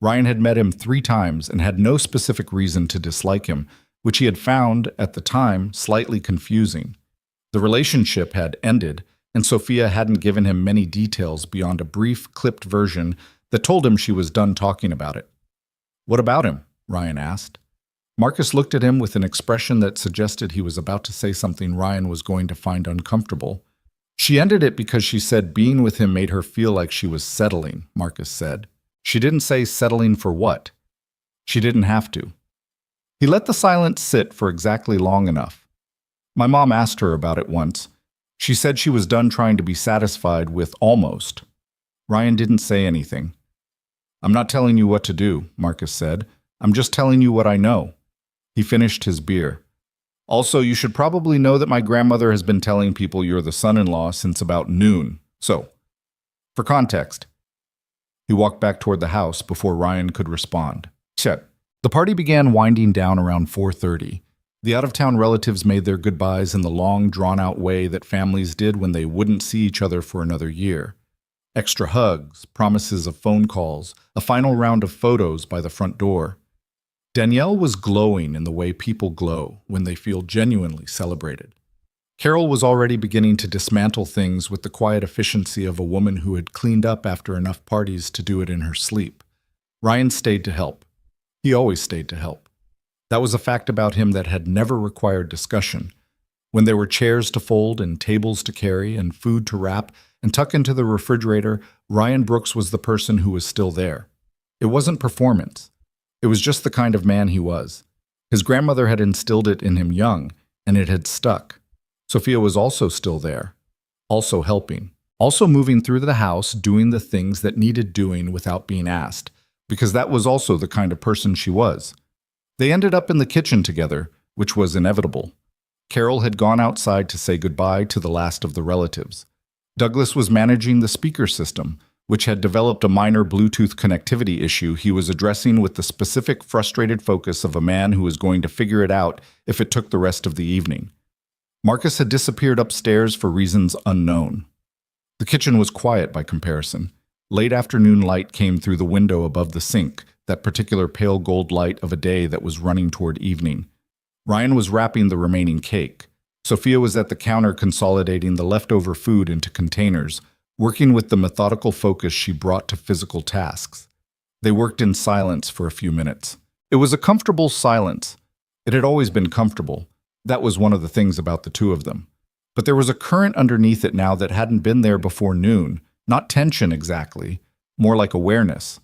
Ryan had met him 3 times and had no specific reason to dislike him, which he had found, at the time, slightly confusing. The relationship had ended, and Sophia hadn't given him many details beyond a brief, clipped version that told him she was done talking about it. "What about him?" Ryan asked. Marcus looked at him with an expression that suggested he was about to say something Ryan was going to find uncomfortable. "She ended it because she said being with him made her feel like she was settling," Marcus said. "She didn't say settling for what. She didn't have to." He let the silence sit for exactly long enough. "My mom asked her about it once. She said she was done trying to be satisfied with almost." Ryan didn't say anything. "I'm not telling you what to do," Marcus said. "I'm just telling you what I know." He finished his beer. "Also, you should probably know that my grandmother has been telling people you're the son-in-law since about noon. So, for context." He walked back toward the house before Ryan could respond. Shit. The party began winding down around 4:30. The out-of-town relatives made their goodbyes in the long, drawn-out way that families did when they wouldn't see each other for another year. Extra hugs, promises of phone calls, a final round of photos by the front door. Danielle was glowing in the way people glow when they feel genuinely celebrated. Carol was already beginning to dismantle things with the quiet efficiency of a woman who had cleaned up after enough parties to do it in her sleep. Ryan stayed to help. He always stayed to help. That was a fact about him that had never required discussion. When there were chairs to fold and tables to carry and food to wrap and tuck into the refrigerator, Ryan Brooks was the person who was still there. It wasn't performance. It was just the kind of man he was. His grandmother had instilled it in him young, and it had stuck. Sophia was also still there, also helping, also moving through the house, doing the things that needed doing without being asked, because that was also the kind of person she was. They ended up in the kitchen together, which was inevitable. Carol had gone outside to say goodbye to the last of the relatives. Douglas was managing the speaker system, which had developed a minor Bluetooth connectivity issue he was addressing with the specific frustrated focus of a man who was going to figure it out if it took the rest of the evening. Marcus had disappeared upstairs for reasons unknown. The kitchen was quiet by comparison. Late afternoon light came through the window above the sink, that particular pale gold light of a day that was running toward evening. Ryan was wrapping the remaining cake. Sophia was at the counter consolidating the leftover food into containers, working with the methodical focus she brought to physical tasks. They worked in silence for a few minutes. It was a comfortable silence. It had always been comfortable. That was one of the things about the two of them. But there was a current underneath it now that hadn't been there before noon. Not tension exactly, more like awareness.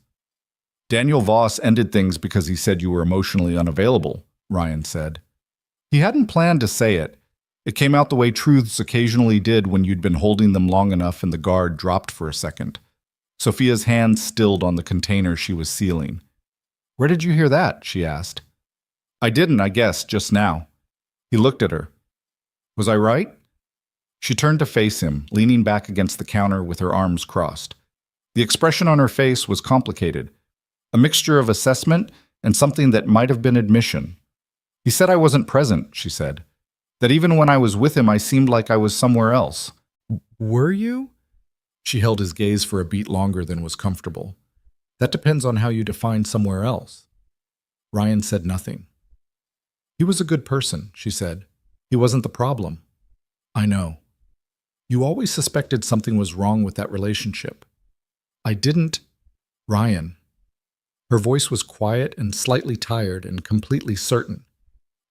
"Daniel Voss ended things because he said you were emotionally unavailable," Ryan said. He hadn't planned to say it. It came out the way truths occasionally did when you'd been holding them long enough and the guard dropped for a second. Sophia's hand stilled on the container she was sealing. "Where did you hear that?" she asked. "I didn't, I guess, just now." He looked at her. "Was I right?" She turned to face him, leaning back against the counter with her arms crossed. The expression on her face was complicated, a mixture of assessment and something that might have been admission. "He said I wasn't present," she said. "That even when I was with him, I seemed like I was somewhere else." "Were you?" She held his gaze for a beat longer than was comfortable. "That depends on how you define somewhere else." Ryan said nothing. "He was a good person," she said. "He wasn't the problem." "I know. You always suspected something was wrong with that relationship." "I didn't." "Ryan." Her voice was quiet and slightly tired and completely certain.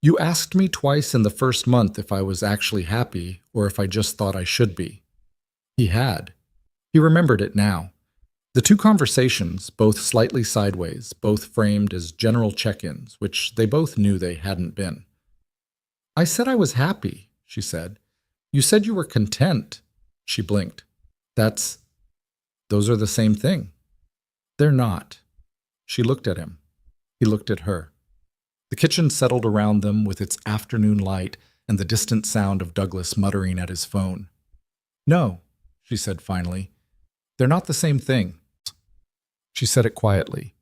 "You asked me twice in the first month if I was actually happy or if I just thought I should be." He had. He remembered it now. The two conversations, both slightly sideways, both framed as general check-ins, which they both knew they hadn't been. "I said I was happy," she said. "You said you were content." She blinked. Those are the same thing." "They're not." She looked at him. He looked at her. The kitchen settled around them with its afternoon light and the distant sound of Douglas muttering at his phone. "No," she said finally. "They're not the same thing." She said it quietly,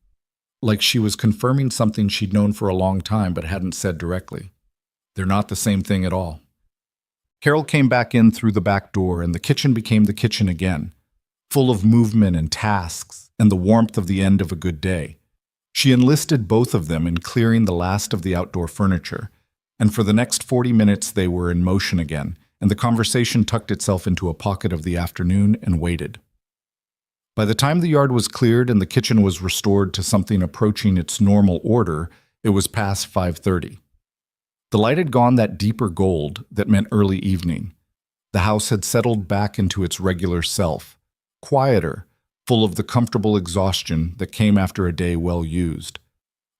like she was confirming something she'd known for a long time but hadn't said directly. "They're not the same thing at all." Carol came back in through the back door, and the kitchen became the kitchen again, full of movement and tasks and the warmth of the end of a good day. She enlisted both of them in clearing the last of the outdoor furniture, and for the next 40 minutes they were in motion again, and the conversation tucked itself into a pocket of the afternoon and waited. By the time the yard was cleared and the kitchen was restored to something approaching its normal order, it was past 5:30. The light had gone that deeper gold that meant early evening. The house had settled back into its regular self, quieter, full of the comfortable exhaustion that came after a day well used.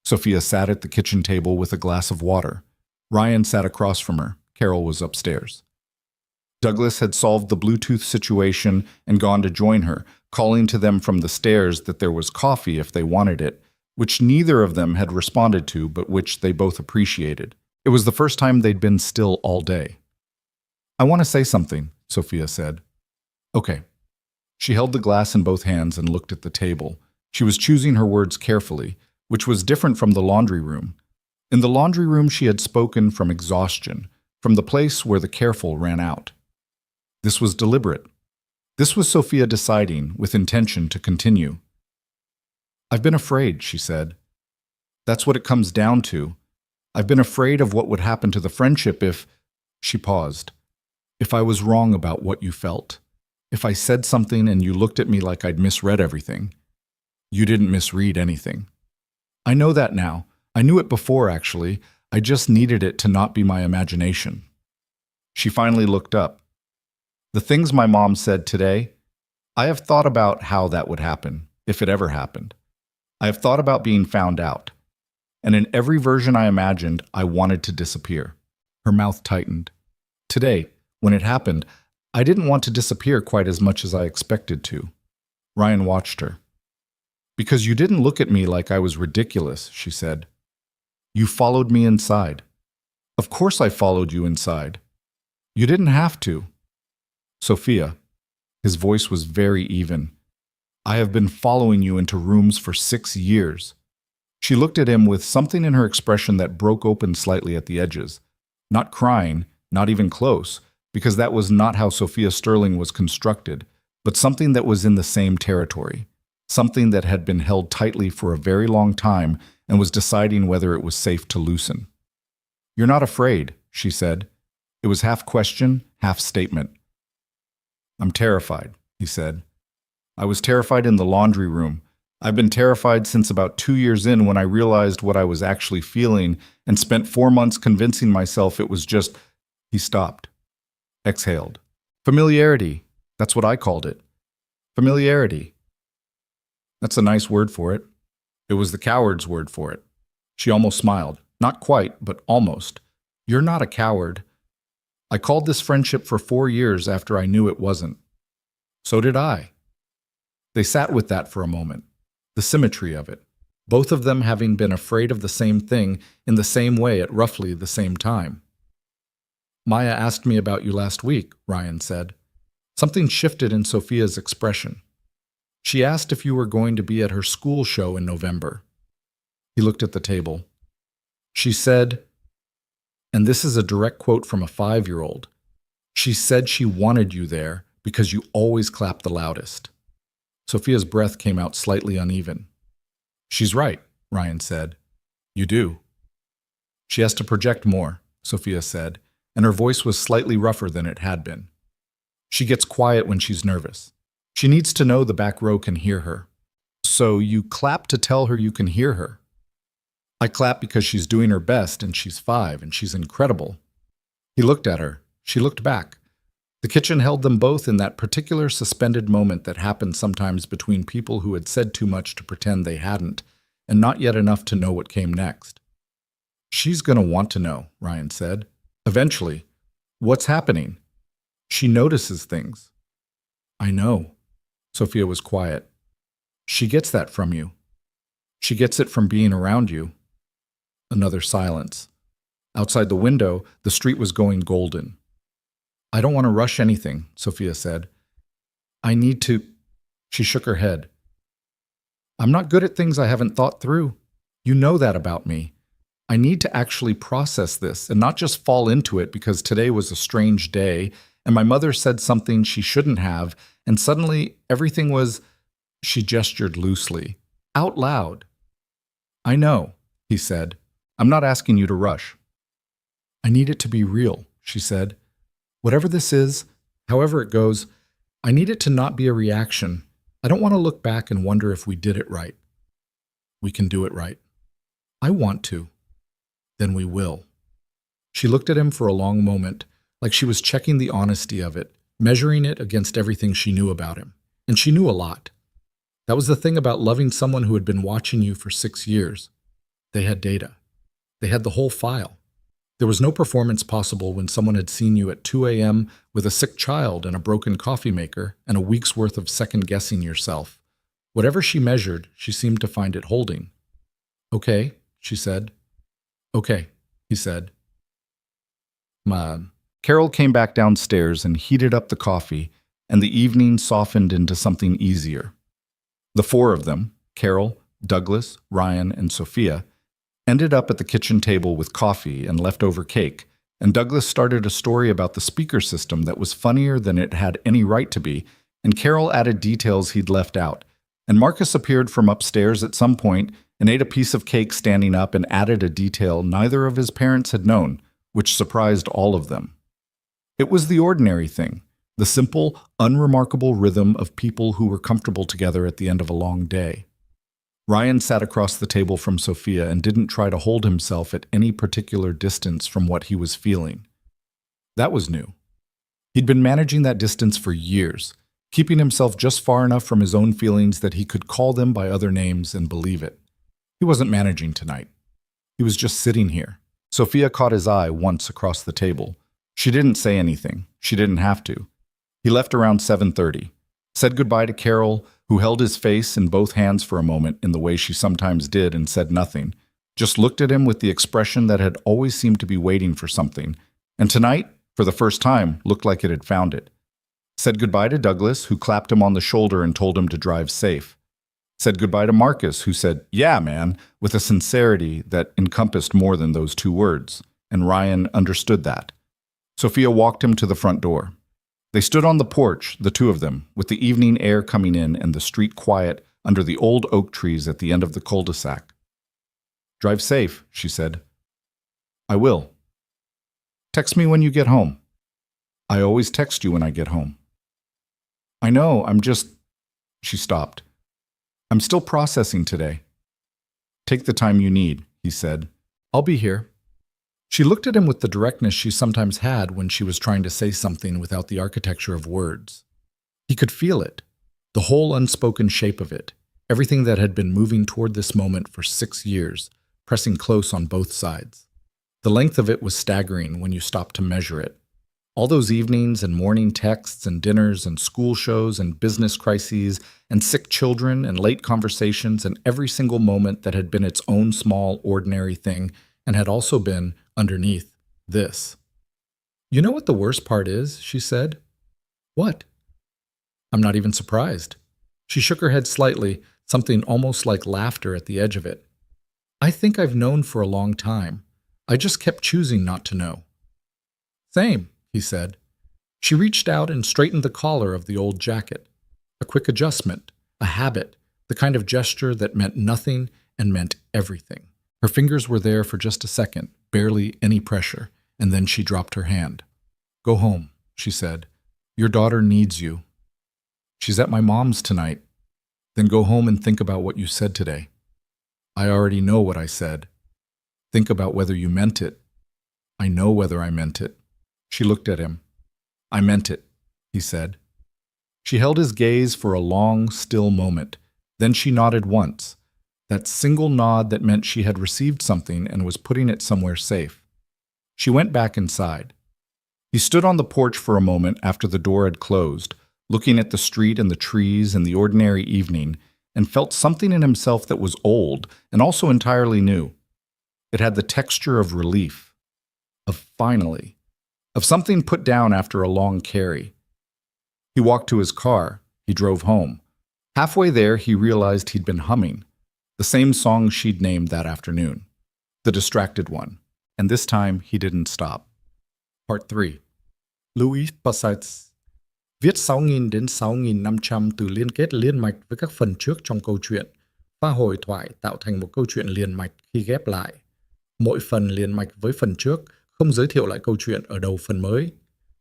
Sophia sat at the kitchen table with a glass of water. Ryan sat across from her. Carol was upstairs. Douglas had solved the Bluetooth situation and gone to join her, calling to them from the stairs that there was coffee if they wanted it, which neither of them had responded to but which they both appreciated. It was the first time they'd been still all day. "I want to say something," Sophia said. "Okay." She held the glass in both hands and looked at the table. She was choosing her words carefully, which was different from the laundry room. In the laundry room she had spoken from exhaustion, from the place where the careful ran out. This was deliberate. This was Sophia deciding, with intention, to continue. "I've been afraid," she said. "That's what it comes down to. I've been afraid of what would happen to the friendship if—" She paused. "If I was wrong about what you felt. If I said something and you looked at me like I'd misread everything. You didn't misread anything. I know that now. I knew it before, actually. I just needed it to not be my imagination." She finally looked up. "The things my mom said today, I have thought about how that would happen, if it ever happened. I have thought about being found out. And in every version I imagined, I wanted to disappear." Her mouth tightened. "Today, when it happened, I didn't want to disappear quite as much as I expected to." Ryan watched her. "Because you didn't look at me like I was ridiculous," she said. "You followed me inside. Of course I followed you inside. You didn't have to." "Sophia," his voice was very even, "I have been following you into rooms for 6 years. She looked at him with something in her expression that broke open slightly at the edges. Not crying, not even close, because that was not how Sophia Sterling was constructed, but something that was in the same territory, something that had been held tightly for a very long time and was deciding whether it was safe to loosen. "You're not afraid," she said. It was half question, half statement. "I'm terrified," he said. "I was terrified in the laundry room. I've been terrified since about 2 years in when I realized what I was actually feeling and spent 4 months convincing myself it was just—" He stopped. Exhaled. "Familiarity. That's what I called it. Familiarity. That's a nice word for it. It was the coward's word for it." She almost smiled. "Not quite, but almost. You're not a coward. I called this friendship for 4 years after I knew it wasn't. So did I." They sat with that for a moment, the symmetry of it, both of them having been afraid of the same thing in the same way at roughly the same time. "Maya asked me about you last week," Ryan said. Something shifted in Sophia's expression. "She asked if you were going to be at her school show in November." He looked at the table. "She said," and this is a direct quote from a 5-year-old, "she said she wanted you there because you always clap the loudest." Sophia's breath came out slightly uneven. "She's right," Ryan said. "You do." "She has to project more," Sophia said, and her voice was slightly rougher than it had been. "She gets quiet when she's nervous. She needs to know the back row can hear her." "So you clap to tell her you can hear her?" "I clap because she's doing her best and she's 5 and she's incredible." He looked at her. She looked back. The kitchen held them both in that particular suspended moment that happened sometimes between people who had said too much to pretend they hadn't, and not yet enough to know what came next. "She's going to want to know," Ryan said. "Eventually. What's happening? She notices things." "I know." Sophia was quiet. "She gets that from you. She gets it from being around you." Another silence. Outside the window, the street was going golden. "I don't want to rush anything," Sophia said. "I need to—" She shook her head. "I'm not good at things I haven't thought through. You know that about me. I need to actually process this and not just fall into it because today was a strange day and my mother said something she shouldn't have, and suddenly everything was—" She gestured loosely. "Out loud." "I know," he said. "I'm not asking you to rush." "I need it to be real," she said. Whatever this is, however it goes, I need it to not be a reaction. I don't want to look back and wonder if we did it right. We can do it right. I want to. Then we will. She looked at him for a long moment, like she was checking the honesty of it, measuring it against everything she knew about him. And she knew a lot. That was the thing about loving someone who had been watching you for 6 years. They had data. They had the whole file. There was no performance possible when someone had seen you at 2 a.m. with a sick child and a broken coffee maker and a week's worth of second-guessing yourself. Whatever she measured, she seemed to find it holding. Okay, she said. Okay, he said. Carol came back downstairs and heated up the coffee, and the evening softened into something easier. The four of them, Carol, Douglas, Ryan, and Sophia, ended up at the kitchen table with coffee and leftover cake, and Douglas started a story about the speaker system that was funnier than it had any right to be, and Carol added details he'd left out, and Marcus appeared from upstairs at some point and ate a piece of cake standing up and added a detail neither of his parents had known, which surprised all of them. It was the ordinary thing, the simple, unremarkable rhythm of people who were comfortable together at the end of a long day. Ryan sat across the table from Sophia and didn't try to hold himself at any particular distance from what he was feeling. That was new. He'd been managing that distance for years, keeping himself just far enough from his own feelings that he could call them by other names and believe it. He wasn't managing tonight. He was just sitting here. Sophia caught his eye once across the table. She didn't say anything. She didn't have to. He left around 7:30, said goodbye to Carol, who held his face in both hands for a moment in the way she sometimes did and said nothing, just looked at him with the expression that had always seemed to be waiting for something, and tonight, for the first time, looked like it had found it. Said goodbye to Douglas, who clapped him on the shoulder and told him to drive safe. Said goodbye to Marcus, who said, "Yeah, man," with a sincerity that encompassed more than those two words, and Ryan understood that. Sophia walked him to the front door. They stood on the porch, the two of them, with the evening air coming in and the street quiet under the old oak trees at the end of the cul-de-sac. "Drive safe," she said. "I will. Text me when you get home." "I always text you when I get home." "I know, I'm just—" She stopped. "I'm still processing today." "Take the time you need," he said. "I'll be here." She looked at him with the directness she sometimes had when she was trying to say something without the architecture of words. He could feel it, the whole unspoken shape of it, everything that had been moving toward this moment for 6 years, pressing close on both sides. The length of it was staggering when you stopped to measure it. All those evenings and morning texts and dinners and school shows and business crises and sick children and late conversations and every single moment that had been its own small, ordinary thing and had also been, underneath, this. "You know what the worst part is?" she said. "What?" "I'm not even surprised." She shook her head slightly, something almost like laughter at the edge of it. "I think I've known for a long time. I just kept choosing not to know." "Same," he said. She reached out and straightened the collar of the old jacket. A quick adjustment, a habit, the kind of gesture that meant nothing and meant everything. Her fingers were there for just a second, barely any pressure, and then she dropped her hand. "Go home," she said. "Your daughter needs you." "She's at my mom's tonight." "Then go home and think about what you said today." "I already know what I said." "Think about whether you meant it." "I know whether I meant it." She looked at him. "I meant it," he said. She held his gaze for a long, still moment. Then she nodded once. That single nod that meant she had received something and was putting it somewhere safe. She went back inside. He stood on the porch for a moment after the door had closed, looking at the street and the trees and the ordinary evening, and felt something in himself that was old and also entirely new. It had the texture of relief, of finally, of something put down after a long carry. He walked to his car. He drove home. Halfway there, he realized he'd been humming. The same song she'd named that afternoon. The distracted one. And this time, he didn't stop. Part 3. Louis Passages viết 6.000 đến 6.500 từ liên kết liên mạch với các phần trước trong câu chuyện. Pha hồi thoại tạo thành một câu chuyện liền mạch khi ghép lại. Mỗi phần liền mạch với phần trước, không giới thiệu lại câu chuyện ở đầu phần mới.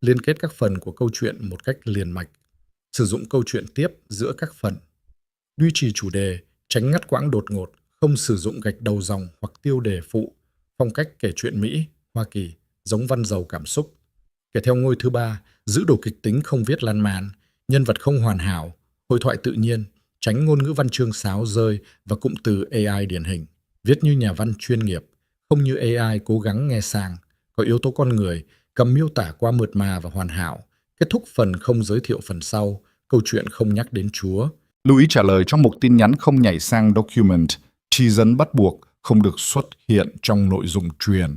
Liên kết các phần của câu chuyện một cách liền mạch. Sử dụng câu chuyện tiếp giữa các phần. Duy trì chủ đề, tránh ngắt quãng đột ngột, không sử dụng gạch đầu dòng hoặc tiêu đề phụ. Phong cách kể chuyện Mỹ, Hoa Kỳ, giống văn giàu cảm xúc. Kể theo ngôi thứ ba, giữ đồ kịch tính không viết lan man, nhân vật không hoàn hảo, hội thoại tự nhiên, tránh ngôn ngữ văn chương sáo rơi và cụm từ AI điển hình. Viết như nhà văn chuyên nghiệp, không như AI cố gắng nghe sang, có yếu tố con người, cầm miêu tả qua mượt mà và hoàn hảo, kết thúc phần không giới thiệu phần sau, câu chuyện không nhắc đến Chúa. Louis trả lời trong một tin nhắn không nhảy sang document, chỉ dẫn bắt buộc không được xuất hiện trong nội dung truyền.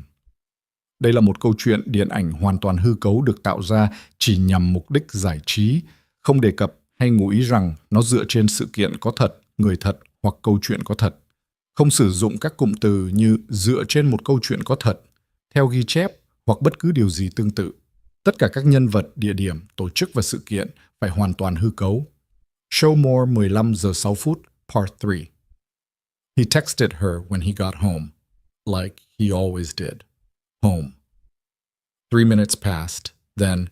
Đây là một câu chuyện điện ảnh hoàn toàn hư cấu được tạo ra chỉ nhằm mục đích giải trí, không đề cập hay ngụ ý rằng nó dựa trên sự kiện có thật, người thật hoặc câu chuyện có thật. Không sử dụng các cụm từ như dựa trên một câu chuyện có thật, theo ghi chép hoặc bất cứ điều gì tương tự. Tất cả các nhân vật, địa điểm, tổ chức và sự kiện phải hoàn toàn hư cấu. Show more 15 giờ 6 phút, part 3. He texted her when he got home, like he always did. Home. 3 minutes passed, then,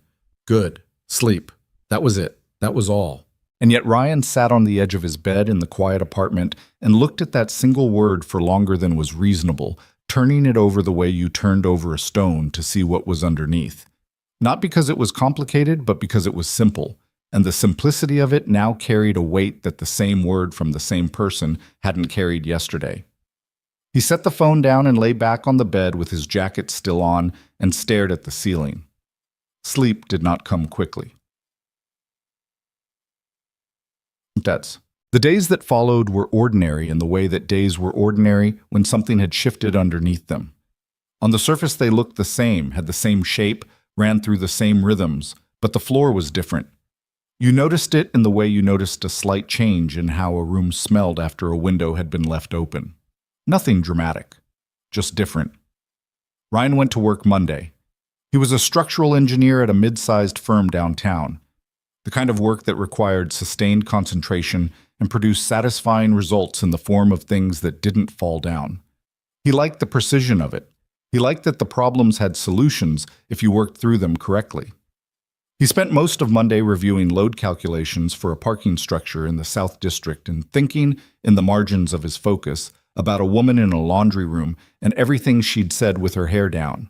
good, sleep. That was it. That was all. And yet Ryan sat on the edge of his bed in the quiet apartment and looked at that single word for longer than was reasonable, turning it over the way you turned over a stone to see what was underneath. Not because it was complicated, but because it was simple, and the simplicity of it now carried a weight that the same word from the same person hadn't carried yesterday. He set the phone down and lay back on the bed with his jacket still on and stared at the ceiling. Sleep did not come quickly. The days that followed were ordinary in the way that days were ordinary when something had shifted underneath them. On the surface they looked the same, had the same shape, ran through the same rhythms, but the floor was different. You noticed it in the way you noticed a slight change in how a room smelled after a window had been left open. Nothing dramatic, just different. Ryan went to work Monday. He was a structural engineer at a mid-sized firm downtown, the kind of work that required sustained concentration and produced satisfying results in the form of things that didn't fall down. He liked the precision of it. He liked that the problems had solutions if you worked through them correctly. He spent most of Monday reviewing load calculations for a parking structure in the South District and thinking, in the margins of his focus, about a woman in a laundry room and everything she'd said with her hair down.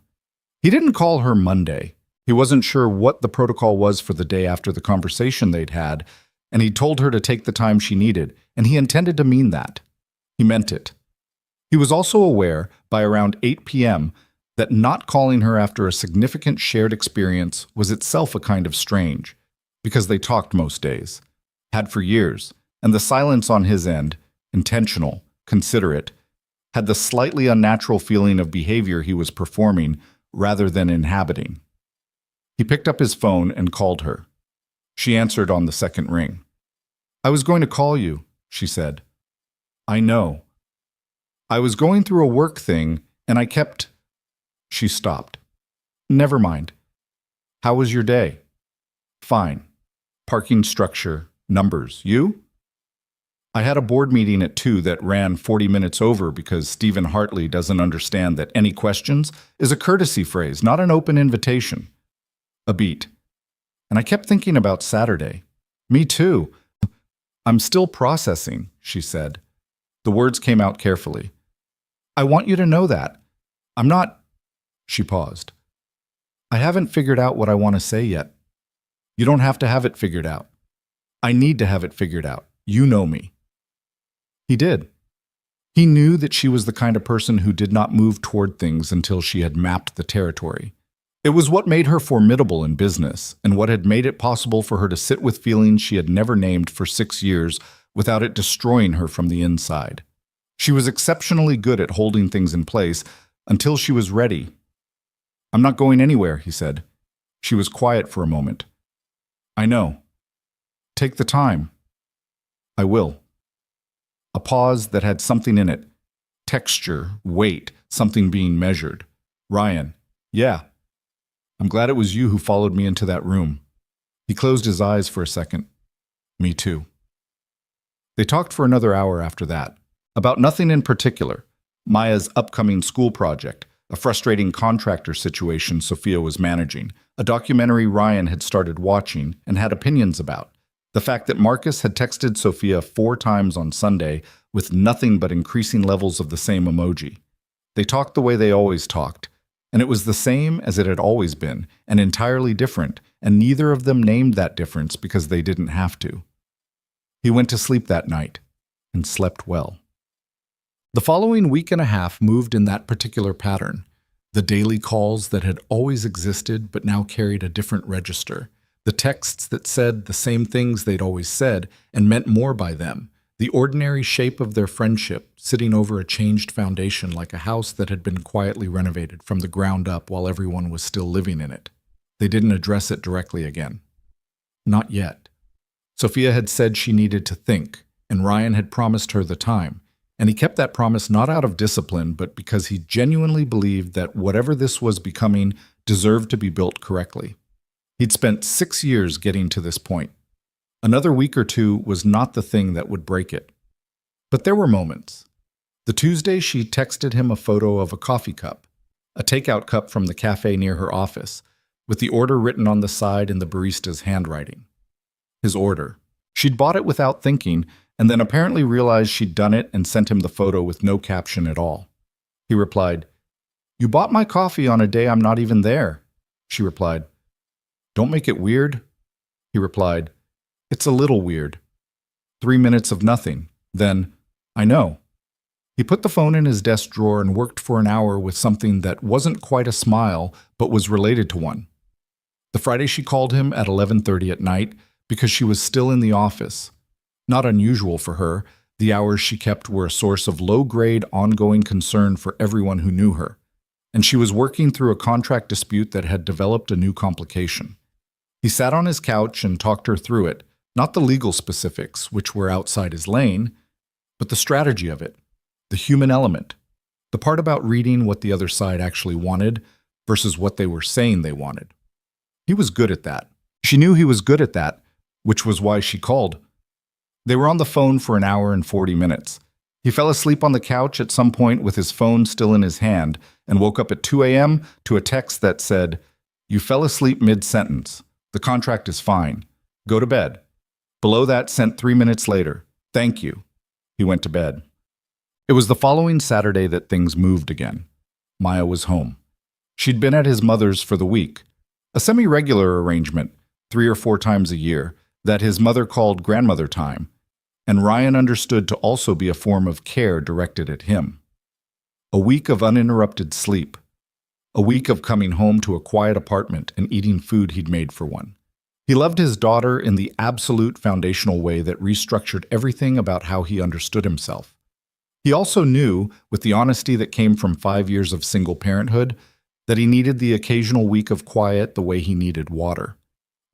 He didn't call her Monday. He wasn't sure what the protocol was for the day after the conversation they'd had, and he told her to take the time she needed, and he intended to mean that. He meant it. He was also aware, by around 8 p.m., that not calling her after a significant shared experience was itself a kind of strange, because they talked most days, had for years, and the silence on his end, intentional, considerate, had the slightly unnatural feeling of behavior he was performing rather than inhabiting. He picked up his phone and called her. She answered on the second ring. "I was going to call you," she said. "I know. I was going through a work thing, and I kept..." She stopped. "Never mind. How was your day?" "Fine. Parking structure, numbers. You?" "I had a board meeting at 2 that ran 40 minutes over because Stephen Hartley doesn't understand that any questions is a courtesy phrase, not an open invitation." A beat. "And I kept thinking about Saturday." "Me too. I'm still processing," she said. The words came out carefully. "I want you to know that. I'm not..." She paused. "I haven't figured out what I want to say yet." "You don't have to have it figured out." "I need to have it figured out. You know me." He did. He knew that she was the kind of person who did not move toward things until she had mapped the territory. It was what made her formidable in business, and what had made it possible for her to sit with feelings she had never named for 6 years without it destroying her from the inside. She was exceptionally good at holding things in place until she was ready. "I'm not going anywhere," he said. She was quiet for a moment. "I know. Take the time." "I will." A pause that had something in it. Texture, weight, something being measured. "Ryan, yeah. I'm glad it was you who followed me into that room." He closed his eyes for a second. "Me too." They talked for another hour after that, about nothing in particular. Maya's upcoming school project, a frustrating contractor situation Sophia was managing, a documentary Ryan had started watching and had opinions about. The fact that Marcus had texted Sophia 4 times on Sunday with nothing but increasing levels of the same emoji. They talked the way they always talked, and it was the same as it had always been, and entirely different, and neither of them named that difference because they didn't have to. He went to sleep that night and slept well. The following week and a half moved in that particular pattern. The daily calls that had always existed but now carried a different register. The texts that said the same things they'd always said and meant more by them. The ordinary shape of their friendship sitting over a changed foundation like a house that had been quietly renovated from the ground up while everyone was still living in it. They didn't address it directly again. Not yet. Sophia had said she needed to think, and Ryan had promised her the time. And he kept that promise not out of discipline, but because he genuinely believed that whatever this was becoming deserved to be built correctly. He'd spent 6 years getting to this point. Another week or two was not the thing that would break it. But there were moments. The Tuesday she texted him a photo of a coffee cup, a takeout cup from the cafe near her office, with the order written on the side in the barista's handwriting. His order. She'd bought it without thinking, and then apparently realized she'd done it and sent him the photo with no caption at all. He replied, "You bought my coffee on a day I'm not even there." She replied, "Don't make it weird." He replied, "It's a little weird." 3 minutes of nothing. Then, "I know." He put the phone in his desk drawer and worked for an hour with something that wasn't quite a smile, but was related to one. The Friday she called him at 11:30 at night because she was still in the office. Not unusual for her, the hours she kept were a source of low-grade, ongoing concern for everyone who knew her, and she was working through a contract dispute that had developed a new complication. He sat on his couch and talked her through it, not the legal specifics, which were outside his lane, but the strategy of it, the human element, the part about reading what the other side actually wanted versus what they were saying they wanted. He was good at that. She knew he was good at that, which was why she called. They were on the phone for an hour and 40 minutes. He fell asleep on the couch at some point with his phone still in his hand and woke up at 2 a.m. to a text that said, "You fell asleep mid-sentence. The contract is fine. Go to bed." Below that, sent 3 minutes later, "Thank you." He went to bed. It was the following Saturday that things moved again. Maya was home. She'd been at his mother's for the week, a semi-regular arrangement, 3 or 4 times a year, that his mother called grandmother time, and Ryan understood to also be a form of care directed at him. A week of uninterrupted sleep. A week of coming home to a quiet apartment and eating food he'd made for one. He loved his daughter in the absolute foundational way that restructured everything about how he understood himself. He also knew, with the honesty that came from 5 years of single parenthood, that he needed the occasional week of quiet the way he needed water.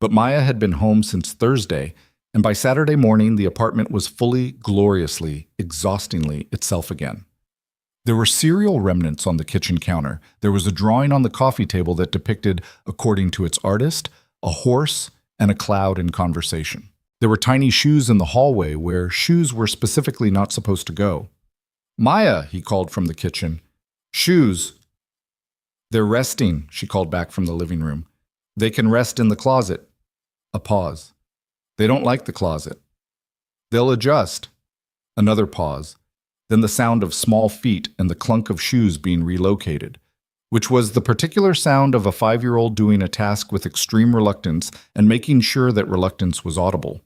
But Maya had been home since Thursday, and by Saturday morning the apartment was fully, gloriously, exhaustingly itself again. There were cereal remnants on the kitchen counter. There was a drawing on the coffee table that depicted, according to its artist, a horse and a cloud in conversation. There were tiny shoes in the hallway where shoes were specifically not supposed to go. "Maya," he called from the kitchen. "Shoes." "They're resting," she called back from the living room. "They can rest in the closet." A pause. "They don't like the closet." "They'll adjust." Another pause. Then the sound of small feet and the clunk of shoes being relocated, which was the particular sound of a 5-year-old doing a task with extreme reluctance and making sure that reluctance was audible.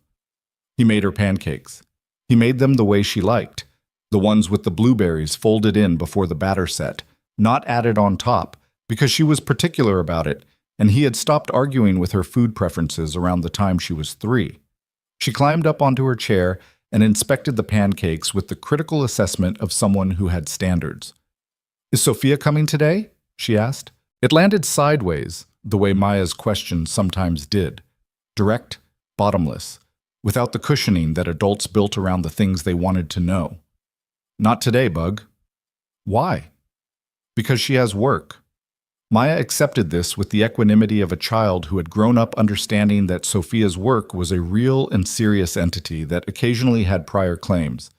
He made her pancakes. He made them the way she liked, the ones with the blueberries folded in before the batter set, not added on top, because she was particular about it, and he had stopped arguing with her food preferences around the time she was 3. She climbed up onto her chair and inspected the pancakes with the critical assessment of someone who had standards. "Is Sophia coming today?" she asked. It landed sideways, the way Maya's questions sometimes did. Direct, bottomless, without the cushioning that adults built around the things they wanted to know. "Not today, Bug." "Why?" "Because she has work." Maya accepted this with the equanimity of a child who had grown up understanding that Sophia's work was a real and serious entity that occasionally had prior claims.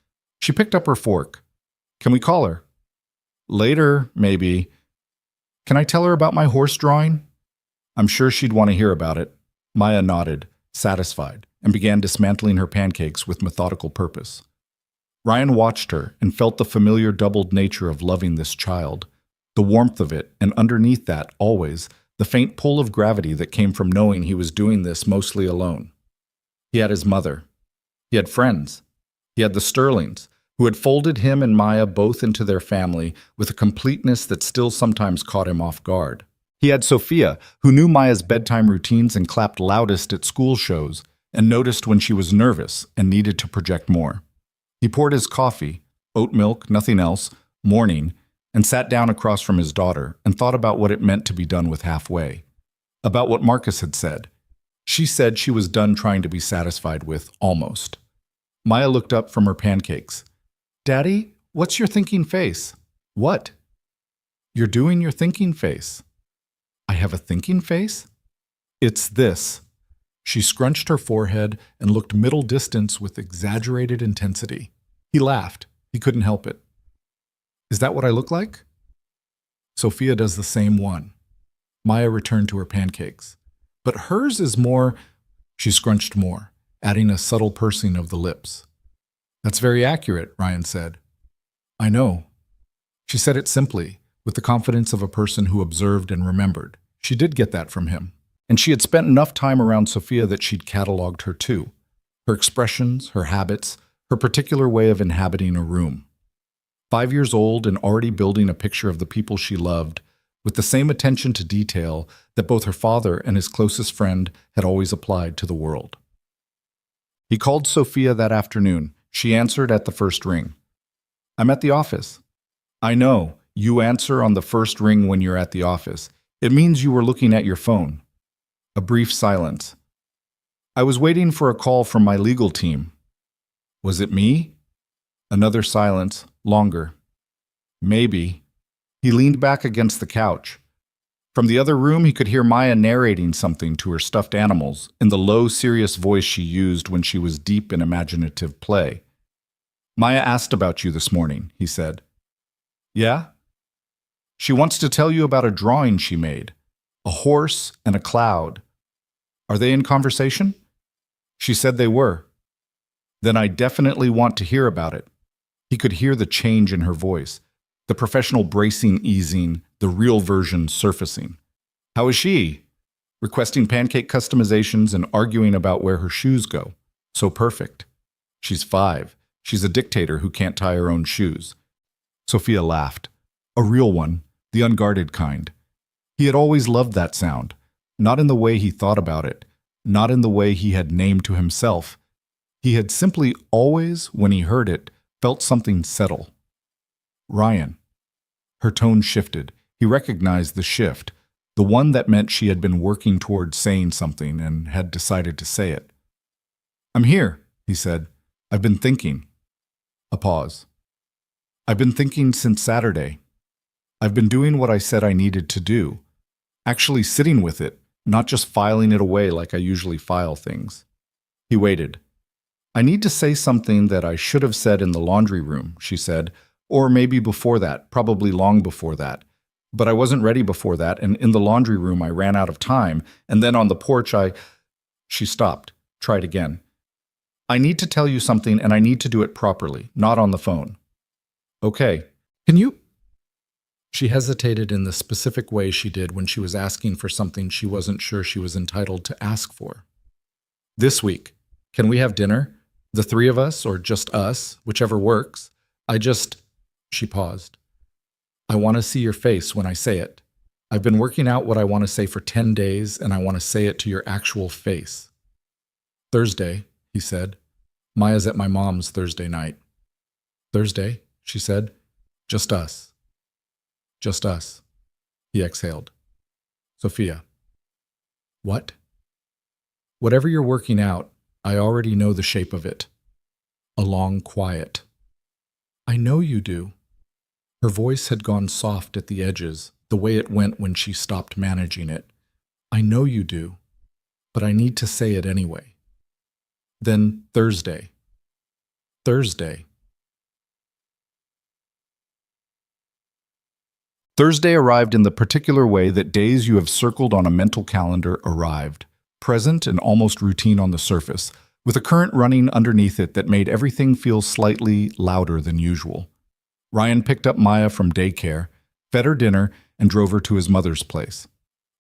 She picked up her fork. "Can we call her?" "Later, maybe." "Can I tell her about my horse drawing?" I'm sure she'd want to hear about it. Maya nodded, satisfied, and began dismantling her pancakes with methodical purpose. Ryan watched her and felt the familiar doubled nature of loving this child, the warmth of it, and underneath that, always, the faint pull of gravity that came from knowing he was doing this mostly alone. He had his mother. He had friends. He had the Sterlings, who had folded him and Maya both into their family with a completeness that still sometimes caught him off guard. He had Sophia, who knew Maya's bedtime routines and clapped loudest at school shows, and noticed when she was nervous and needed to project more. He poured his coffee, oat milk, nothing else, morning, and sat down across from his daughter and thought about what it meant to be done with halfway. About what Marcus had said. She said she was done trying to be satisfied with almost. Maya looked up from her pancakes. Daddy, what's your thinking face? What? You're doing your thinking face. I have a thinking face? It's this. She scrunched her forehead and looked middle distance with exaggerated intensity. He laughed. He couldn't help it. Is that what I look like? Sophia does the same one. Maya returned to her pancakes. But hers is more. She scrunched more, adding a subtle pursing of the lips. That's very accurate, Ryan said. I know. She said it simply, with the confidence of a person who observed and remembered. She did get that from him. And she had spent enough time around Sophia that she'd cataloged her too. Her expressions, her habits, her particular way of inhabiting a room. 5 years old and already building a picture of the people she loved, with the same attention to detail that both her father and his closest friend had always applied to the world. He called Sophia that afternoon. She answered at the first ring. I'm at the office. I know, you answer on the first ring when you're at the office. It means you were looking at your phone. A brief silence. I was waiting for a call from my legal team. Was it me? Another silence, longer. Maybe. He leaned back against the couch. From the other room, he could hear Maya narrating something to her stuffed animals in the low, serious voice she used when she was deep in imaginative play. Maya asked about you this morning, he said. Yeah? She wants to tell you about a drawing she made. A horse and a cloud. Are they in conversation? She said they were. Then I definitely want to hear about it. He could hear the change in her voice, the professional bracing easing, the real version surfacing. How is she? Requesting pancake customizations and arguing about where her shoes go. So perfect. She's 5. She's a dictator who can't tie her own shoes. Sophia laughed. A real one, the unguarded kind. He had always loved that sound, not in the way he thought about it, not in the way he had named to himself. He had simply always, when he heard it, felt something settle. Ryan. Her tone shifted. He recognized the shift, the one that meant she had been working toward saying something and had decided to say it. I'm here, he said. I've been thinking. A pause. I've been thinking since Saturday. I've been doing what I said I needed to do. Actually sitting with it, not just filing it away like I usually file things. He waited. I need to say something that I should have said in the laundry room, she said, or maybe before that, probably long before that. But I wasn't ready before that, and in the laundry room I ran out of time, and then on the porch She stopped, tried again. I need to tell you something, and I need to do it properly, not on the phone. Okay. Can you? She hesitated in the specific way she did when she was asking for something she wasn't sure she was entitled to ask for. This week, can we have dinner? The 3 of us, or just us, whichever works. She paused. I want to see your face when I say it. I've been working out what I want to say for 10 days, and I want to say it to your actual face. Thursday, he said. Maya's at my mom's Thursday night. Thursday, she said. Just us. Just us. He exhaled. Sophia. What? Whatever you're working out, I already know the shape of it. A long quiet. I know you do. Her voice had gone soft at the edges, the way it went when she stopped managing it. I know you do, but I need to say it anyway. Then Thursday. Thursday. Thursday arrived in the particular way that days you have circled on a mental calendar arrived, present and almost routine on the surface, with a current running underneath it that made everything feel slightly louder than usual. Ryan picked up Maya from daycare, fed her dinner, and drove her to his mother's place.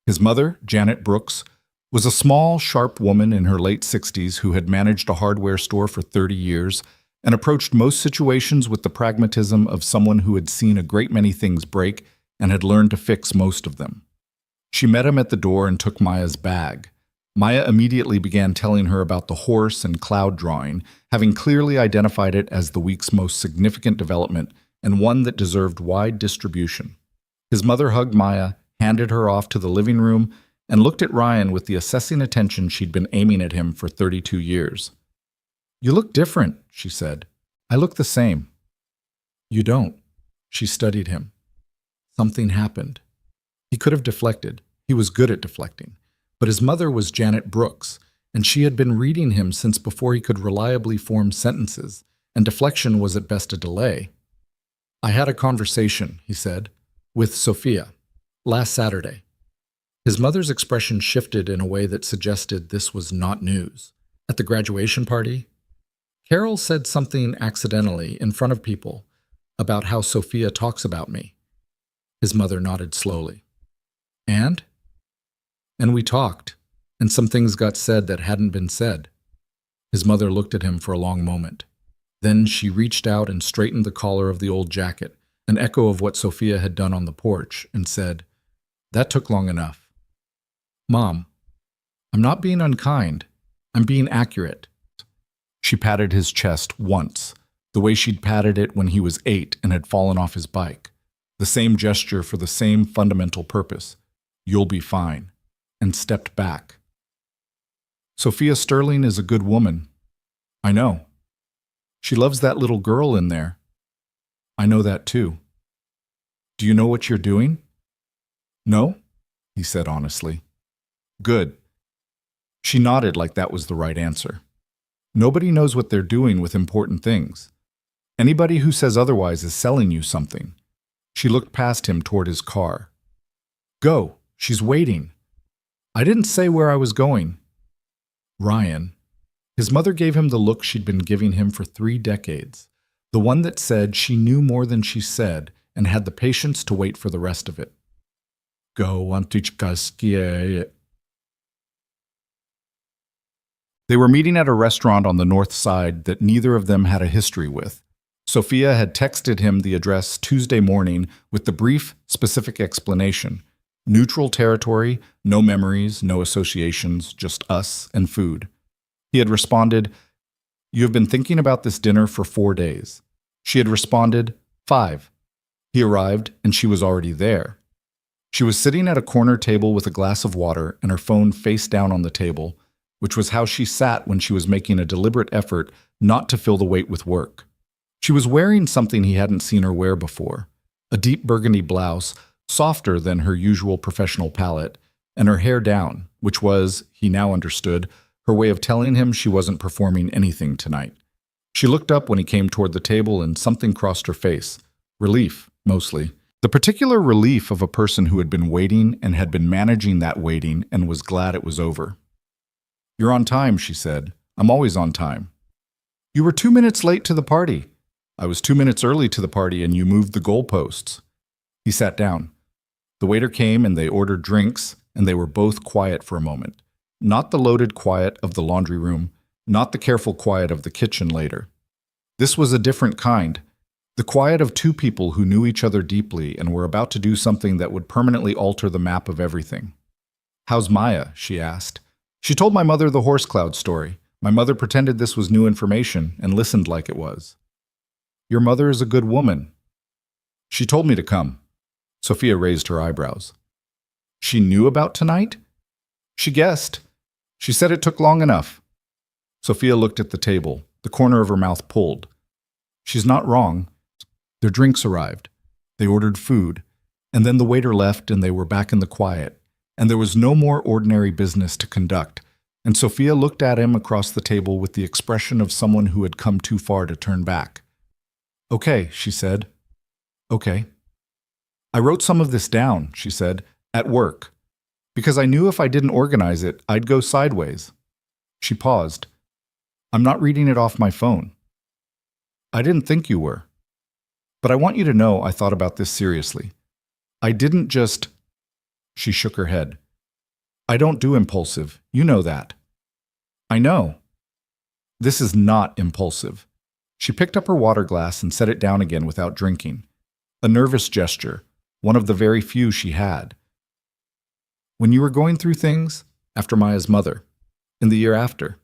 His mother, Janet Brooks, was a small, sharp woman in her late 60s who had managed a hardware store for 30 years and approached most situations with the pragmatism of someone who had seen a great many things break and had learned to fix most of them. She met him at the door and took Maya's bag. Maya immediately began telling her about the horse and cloud drawing, having clearly identified it as the week's most significant development and one that deserved wide distribution. His mother hugged Maya, handed her off to the living room, and looked at Ryan with the assessing attention she'd been aiming at him for 32 years. "You look different," she said. "I look the same." "You don't." She studied him. Something happened. He could have deflected. He was good at deflecting. But his mother was Janet Brooks, and she had been reading him since before he could reliably form sentences, and deflection was at best a delay. "I had a conversation," he said, "with Sophia last Saturday." His mother's expression shifted in a way that suggested this was not news. At the graduation party, Carol said something accidentally in front of people about how Sophia talks about me. His mother nodded slowly. "And?" "And we talked, and some things got said that hadn't been said." His mother looked at him for a long moment. Then she reached out and straightened the collar of the old jacket, an echo of what Sophia had done on the porch, and said, "That took long enough. Mom, I'm not being unkind. I'm being accurate." She patted his chest once, the way she'd patted it when he was 8 and had fallen off his bike. The same gesture for the same fundamental purpose. "You'll be fine," and stepped back. "Sophia Sterling is a good woman. I know. She loves that little girl in there. I know that too. Do you know what you're doing?" "No," he said honestly. "Good." She nodded like that was the right answer. Nobody knows what they're doing with important things. Anybody who says otherwise is selling you something. She looked past him toward his car. "Go, she's waiting." "I didn't say where I was going." Ryan. His mother gave him the look she'd been giving him for 3 decades, the one that said she knew more than she said and had the patience to wait for the rest of it. "Go, Antichkaskie." They were meeting at a restaurant on the north side that neither of them had a history with. Sophia had texted him the address Tuesday morning with the brief, specific explanation. Neutral territory, no memories, no associations, just us and food. He had responded, "You have been thinking about this dinner for 4 days." She had responded, 5. He arrived, and she was already there. She was sitting at a corner table with a glass of water and her phone face down on the table, which was how she sat when she was making a deliberate effort not to fill the weight with work. She was wearing something he hadn't seen her wear before, a deep burgundy blouse, softer than her usual professional palette, and her hair down, which was, he now understood, her way of telling him she wasn't performing anything tonight. She looked up when he came toward the table and something crossed her face. Relief, mostly. The particular relief of a person who had been waiting and had been managing that waiting and was glad it was over. "You're on time," she said. "I'm always on time." "You were 2 minutes late to the party." "I was 2 minutes early to the party and you moved the goalposts." He sat down. The waiter came and they ordered drinks, and they were both quiet for a moment. Not the loaded quiet of the laundry room, not the careful quiet of the kitchen later. This was a different kind. The quiet of 2 people who knew each other deeply and were about to do something that would permanently alter the map of everything. "How's Maya?" she asked. "She told my mother the horse cloud story. My mother pretended this was new information and listened like it was." "Your mother is a good woman." "She told me to come." Sophia raised her eyebrows. "She knew about tonight?" "She guessed. She said it took long enough." Sophia looked at the table, the corner of her mouth pulled. "She's not wrong." Their drinks arrived. They ordered food, and then the waiter left and they were back in the quiet, and there was no more ordinary business to conduct, and Sophia looked at him across the table with the expression of someone who had come too far to turn back. "Okay," she said. "Okay." I wrote some of this down, she said, at work, because I knew if I didn't organize it, I'd go sideways. She paused. I'm not reading it off my phone. I didn't think you were. But I want you to know I thought about this seriously. I didn't just... She shook her head. I don't do impulsive. You know that. I know. This is not impulsive. She picked up her water glass and set it down again without drinking. A nervous gesture, one of the very few she had. When you were going through things, after Maya's mother, in the year after,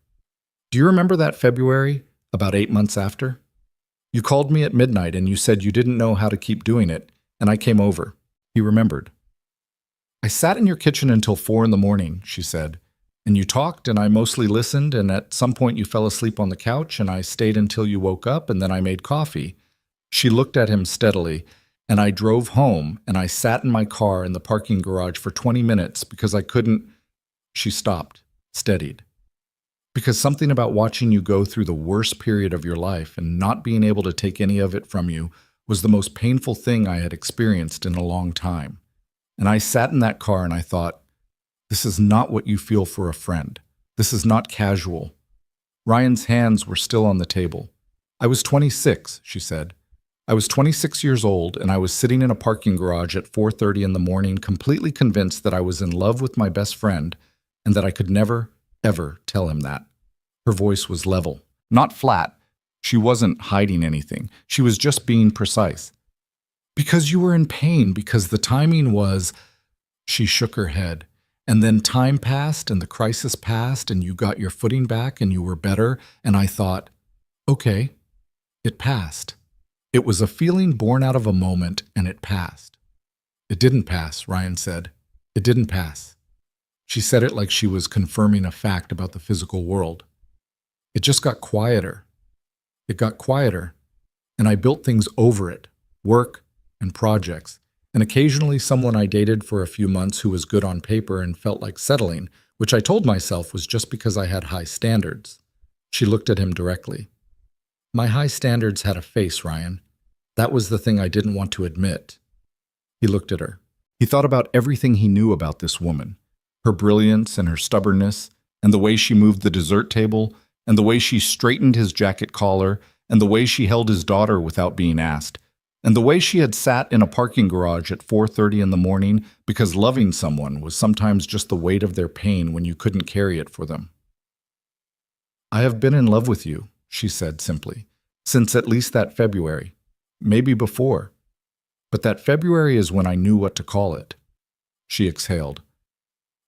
do you remember that February, about 8 months after? You called me at midnight and you said you didn't know how to keep doing it, and I came over. He remembered. I sat in your kitchen until 4 a.m, she said, and you talked and I mostly listened, and at some point you fell asleep on the couch and I stayed until you woke up, and then I made coffee. She looked at him steadily, and I drove home and I sat in my car in the parking garage for 20 minutes because I couldn't... She stopped, steadied. Because something about watching you go through the worst period of your life and not being able to take any of it from you was the most painful thing I had experienced in a long time. And I sat in that car and I thought, this is not what you feel for a friend. This is not casual. Ryan's hands were still on the table. I was 26, she said. I was 26 years old and I was sitting in a parking garage at 4:30 in the morning, completely convinced that I was in love with my best friend and that I could never, ever tell him that. Her voice was level, not flat. She wasn't hiding anything. She was just being precise. Because you were in pain, because the timing was... She shook her head. And then time passed and the crisis passed and you got your footing back and you were better, and I thought, okay, it passed. It was a feeling born out of a moment, and it passed. It didn't pass, Ryan said. It didn't pass. She said it like she was confirming a fact about the physical world. It just got quieter. It got quieter, and I built things over it, work and projects, and occasionally someone I dated for a few months who was good on paper and felt like settling, which I told myself was just because I had high standards. She looked at him directly. My high standards had a face, Ryan. That was the thing I didn't want to admit. He looked at her. He thought about everything he knew about this woman, her brilliance and her stubbornness, and the way she moved the dessert table, and the way she straightened his jacket collar, and the way she held his daughter without being asked, and the way she had sat in a parking garage at 4:30 in the morning because loving someone was sometimes just the weight of their pain when you couldn't carry it for them. I have been in love with you, she said simply, since at least that February, maybe before. But that February is when I knew what to call it. She exhaled.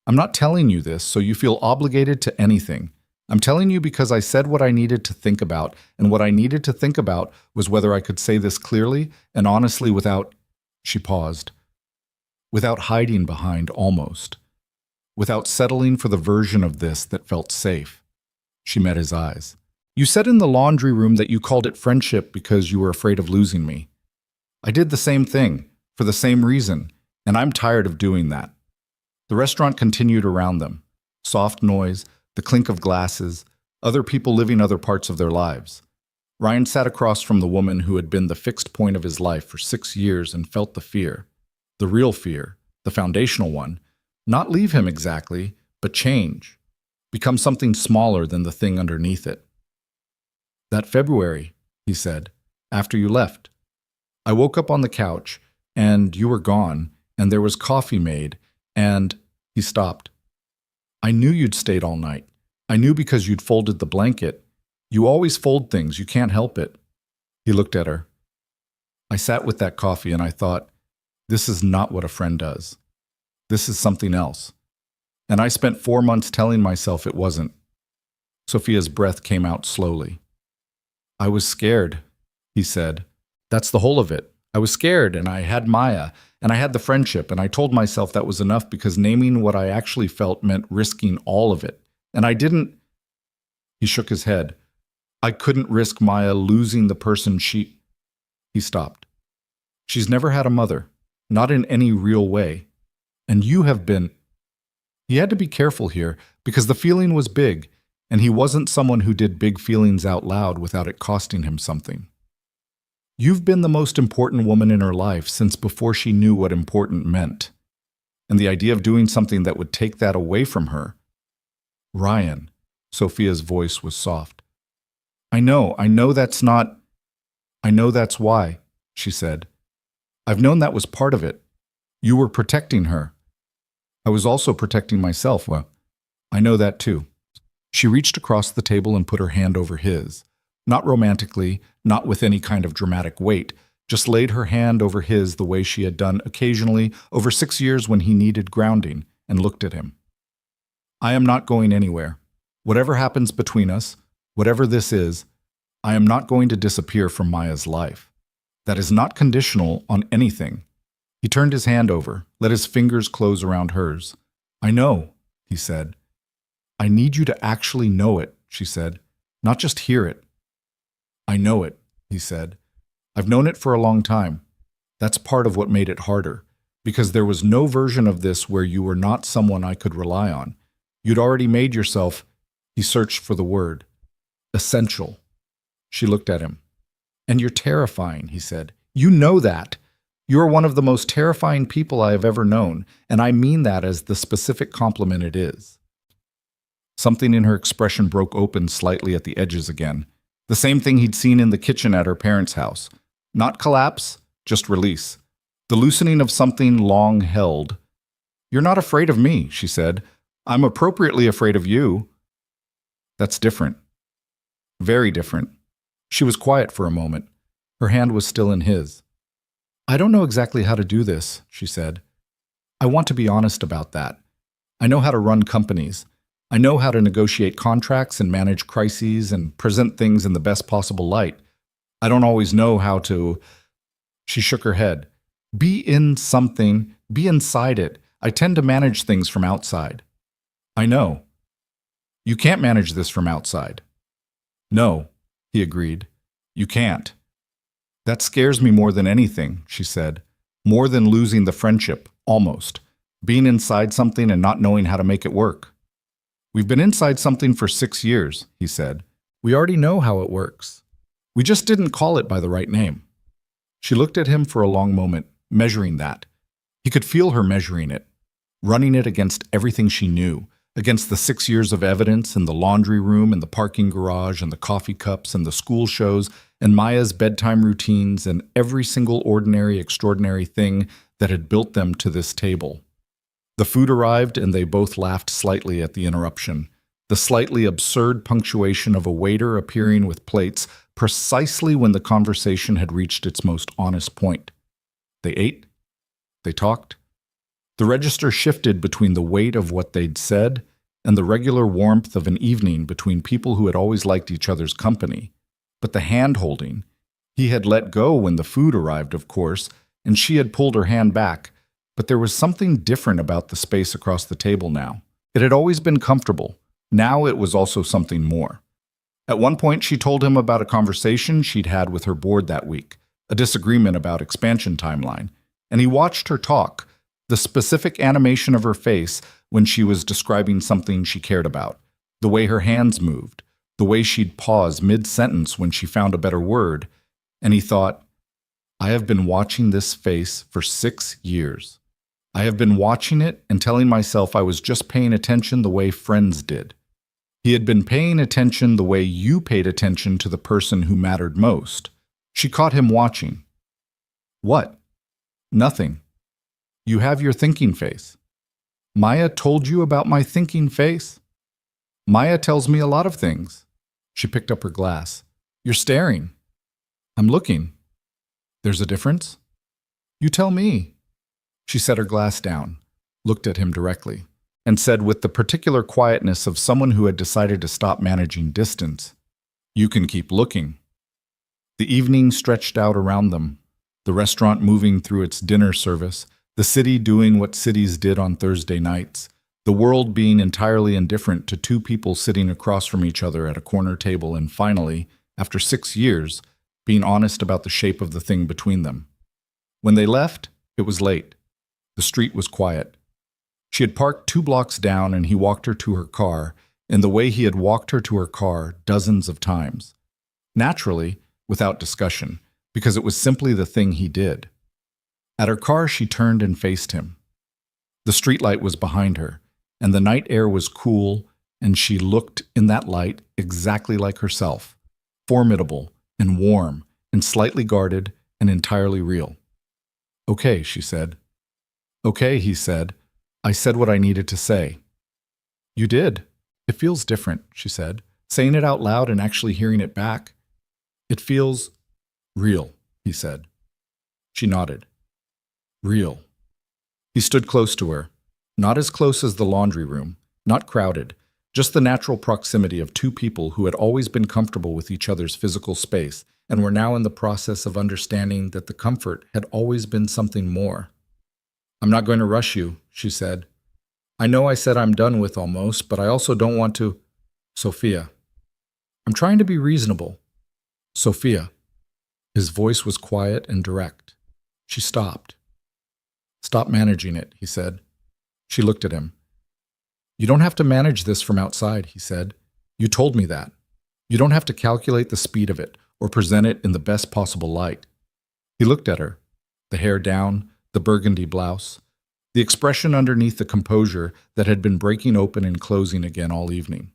I'm not telling you this so you feel obligated to anything. I'm telling you because I said what I needed to think about, and what I needed to think about was whether I could say this clearly and honestly without... She paused. Without hiding behind almost. Without settling for the version of this that felt safe. She met his eyes. You said in the laundry room that you called it friendship because you were afraid of losing me. I did the same thing, for the same reason, and I'm tired of doing that. The restaurant continued around them. Soft noise, the clink of glasses, other people living other parts of their lives. Ryan sat across from the woman who had been the fixed point of his life for 6 years and felt the fear, the real fear, the foundational one, not leave him exactly, but change, become something smaller than the thing underneath it. That February, he said, after you left, I woke up on the couch, and you were gone, and there was coffee made, and... He stopped. I knew you'd stayed all night. I knew because you'd folded the blanket. You always fold things, you can't help it. He looked at her. I sat with that coffee and I thought, this is not what a friend does. This is something else. And I spent 4 months telling myself it wasn't. Sophia's breath came out slowly. I was scared, he said. That's the whole of it. I was scared, and I had Maya, and I had the friendship, and I told myself that was enough because naming what I actually felt meant risking all of it. And I didn't... He shook his head. I couldn't risk Maya losing the person she... He stopped. She's never had a mother, not in any real way. And you have been... He had to be careful here because the feeling was big, and he wasn't someone who did big feelings out loud without it costing him something. You've been the most important woman in her life since before she knew what important meant. And the idea of doing something that would take that away from her. Ryan, Sophia's voice was soft. I know that's not. I know that's why, she said. I've known that was part of it. You were protecting her. I was also protecting myself. Well, I know that too. She reached across the table and put her hand over his. Not romantically, not with any kind of dramatic weight, just laid her hand over his the way she had done occasionally over 6 years when he needed grounding, and looked at him. I am not going anywhere. Whatever happens between us, whatever this is, I am not going to disappear from Maya's life. That is not conditional on anything. He turned his hand over, let his fingers close around hers. I know, he said. I need you to actually know it, she said, not just hear it. I know it, he said. I've known it for a long time. That's part of what made it harder, because there was no version of this where you were not someone I could rely on. You'd already made yourself, he searched for the word, essential. She looked at him. And you're terrifying, he said. You know that. You're one of the most terrifying people I have ever known, and I mean that as the specific compliment it is. Something in her expression broke open slightly at the edges again. The same thing he'd seen in the kitchen at her parents' house. Not collapse, just release. The loosening of something long held. You're not afraid of me, she said. I'm appropriately afraid of you. That's different. Very different. She was quiet for a moment. Her hand was still in his. I don't know exactly how to do this, she said. I want to be honest about that. I know how to run companies. I know how to negotiate contracts and manage crises and present things in the best possible light. I don't always know how to. She shook her head. Be in something, be inside it. I tend to manage things from outside. I know. You can't manage this from outside. No, he agreed. You can't. That scares me more than anything, she said. More than losing the friendship, almost. Being inside something and not knowing how to make it work. We've been inside something for 6 years, he said. We already know how it works. We just didn't call it by the right name. She looked at him for a long moment, measuring that. He could feel her measuring it, running it against everything she knew, against the 6 years of evidence in the laundry room and the parking garage and the coffee cups and the school shows and Maya's bedtime routines and every single ordinary, extraordinary thing that had built them to this table. The food arrived and they both laughed slightly at the interruption, the slightly absurd punctuation of a waiter appearing with plates precisely when the conversation had reached its most honest point. They ate. They talked. The register shifted between the weight of what they'd said and the regular warmth of an evening between people who had always liked each other's company. But the hand-holding, he had let go when the food arrived, of course, and she had pulled her hand back, but there was something different about the space across the table now. It had always been comfortable. Now it was also something more. At one point, she told him about a conversation she'd had with her board that week, a disagreement about expansion timeline, and he watched her talk, the specific animation of her face when she was describing something she cared about, the way her hands moved, the way she'd pause mid-sentence when she found a better word, and he thought, I have been watching this face for 6 years. I have been watching it and telling myself I was just paying attention the way friends did. He had been paying attention the way you paid attention to the person who mattered most. She caught him watching. What? Nothing. You have your thinking face. Maya told you about my thinking face? Maya tells me a lot of things. She picked up her glass. You're staring. I'm looking. There's a difference? You tell me. She set her glass down, looked at him directly, and said with the particular quietness of someone who had decided to stop managing distance, You can keep looking. The evening stretched out around them, the restaurant moving through its dinner service, the city doing what cities did on Thursday nights, the world being entirely indifferent to two people sitting across from each other at a corner table and finally, after 6 years, being honest about the shape of the thing between them. When they left, it was late. The street was quiet. She had parked 2 blocks down and he walked her to her car in the way he had walked her to her car dozens of times. Naturally, without discussion, because it was simply the thing he did. At her car, she turned and faced him. The streetlight was behind her, and the night air was cool, and she looked in that light exactly like herself, formidable and warm and slightly guarded and entirely real. "Okay," she said. "Okay," he said. "I said what I needed to say." "You did. It feels different," she said, saying it out loud and actually hearing it back. "It feels real," he said. She nodded. Real. He stood close to her, not as close as the laundry room, not crowded, just the natural proximity of two people who had always been comfortable with each other's physical space and were now in the process of understanding that the comfort had always been something more. "I'm not going to rush you," she said. "I know I said I'm done with almost, but I also don't want to—" "Sophia." "I'm trying to be reasonable." "Sophia." His voice was quiet and direct. She stopped. "Stop managing it," he said. She looked at him. "You don't have to manage this from outside," he said. "You told me that. You don't have to calculate the speed of it or present it in the best possible light." He looked at her, the hair down, the burgundy blouse, the expression underneath the composure that had been breaking open and closing again all evening.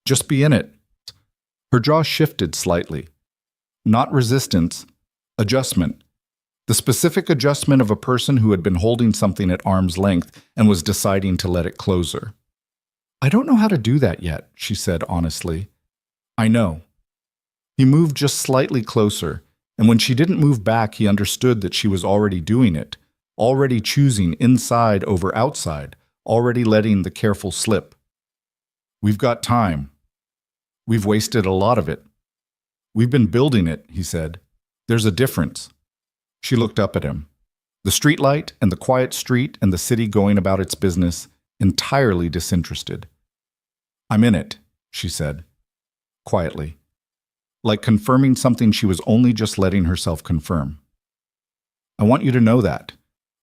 "Just be in it." Her jaw shifted slightly. Not resistance, adjustment. The specific adjustment of a person who had been holding something at arm's length and was deciding to let it close her. "I don't know how to do that yet," she said honestly. "I know." He moved just slightly closer, and when she didn't move back, he understood that she was already doing it, already choosing inside over outside, already letting the careful slip. "We've got time. We've wasted a lot of it. We've been building it," he said. "There's a difference." She looked up at him. The streetlight and the quiet street and the city going about its business, entirely disinterested. "I'm in it," she said, quietly, like confirming something she was only just letting herself confirm. "I want you to know that.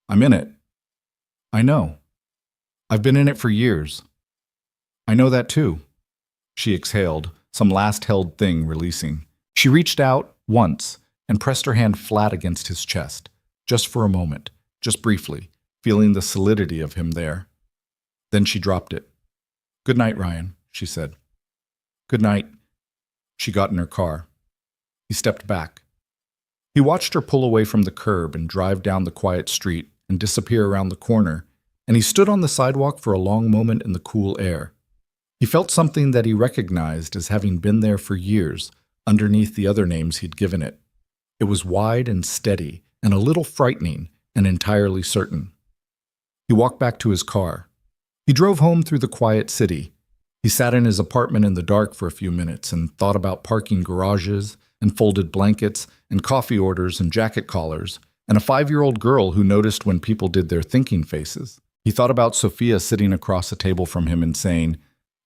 I'm in it. I know. I've been in it for years. I know that too." She exhaled, some last held thing releasing. She reached out once and pressed her hand flat against his chest, just for a moment, just briefly, feeling the solidity of him there. Then she dropped it. "Good night, Ryan," she said. "Good night." She got in her car. He stepped back. He watched her pull away from the curb and drive down the quiet street and disappear around the corner, and he stood on the sidewalk for a long moment in the cool air. He felt something that he recognized as having been there for years, underneath the other names he'd given it. It was wide and steady, and a little frightening, and entirely certain. He walked back to his car. He drove home through the quiet city. He sat in his apartment in the dark for a few minutes and thought about parking garages, and folded blankets, and coffee orders and jacket collars, and a 5-year-old girl who noticed when people did their thinking faces. He thought about Sophia sitting across a table from him and saying,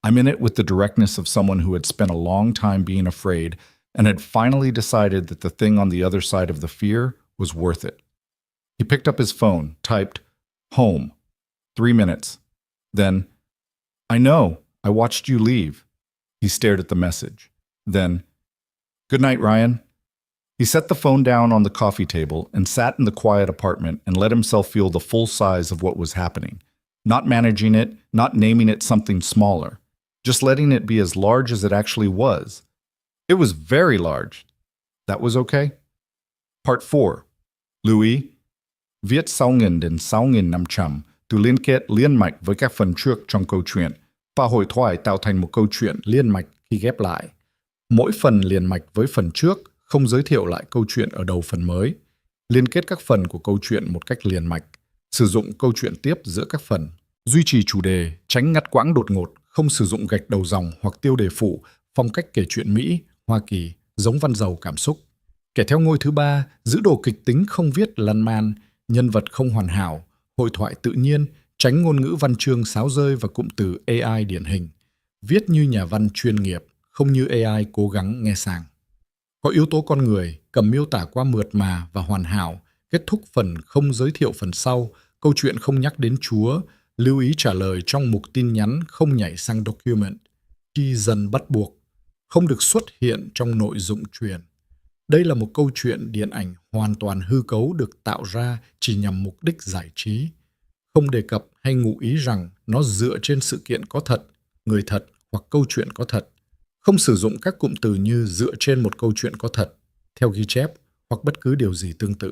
"I'm in it," with the directness of someone who had spent a long time being afraid and had finally decided that the thing on the other side of the fear was worth it. He picked up his phone, typed, "Home, 3 minutes." Then, "I know, I watched you leave." He stared at the message. Then, "Good night, Ryan." He set the phone down on the coffee table and sat in the quiet apartment and let himself feel the full size of what was happening, not managing it, not naming it something smaller, just letting it be as large as it actually was. It was very large. That was okay. Part 4. Lưu ý. Viết 6.000 đến 6.500 từ liên kết liên mạch với các phần trước trong câu chuyện và hội thoại tạo thành một câu chuyện liên mạch khi ghép lại. Mỗi phần liền mạch với phần trước không giới thiệu lại câu chuyện ở đầu phần mới. Liên kết các phần của câu chuyện một cách liền mạch. Sử dụng câu chuyện tiếp giữa các phần. Duy trì chủ đề, tránh ngắt quãng đột ngột, không sử dụng gạch đầu dòng hoặc tiêu đề phụ, phong cách kể chuyện Mỹ, Hoa Kỳ, giống văn giàu cảm xúc. Kể theo ngôi thứ 3, giữ đồ kịch tính không viết lan man, nhân vật không hoàn hảo, hội thoại tự nhiên, tránh ngôn ngữ văn chương sáo rơi và cụm từ AI điển hình. Viết như nhà văn chuyên nghiệp, không như AI cố gắng nghe sàng. Có yếu tố con người, cầm miêu tả qua mượt mà và hoàn hảo, kết thúc phần không giới thiệu phần sau, câu chuyện không nhắc đến Chúa, lưu ý trả lời trong mục tin nhắn không nhảy sang document, chi dần bắt buộc, không được xuất hiện trong nội dung truyền. Đây là một câu chuyện điện ảnh hoàn toàn hư cấu được tạo ra chỉ nhằm mục đích giải trí, không đề cập hay ngụ ý rằng nó dựa trên sự kiện có thật, người thật hoặc câu chuyện có thật, không sử dụng các cụm từ như dựa trên một câu chuyện có thật, theo ghi chép hoặc bất cứ điều gì tương tự.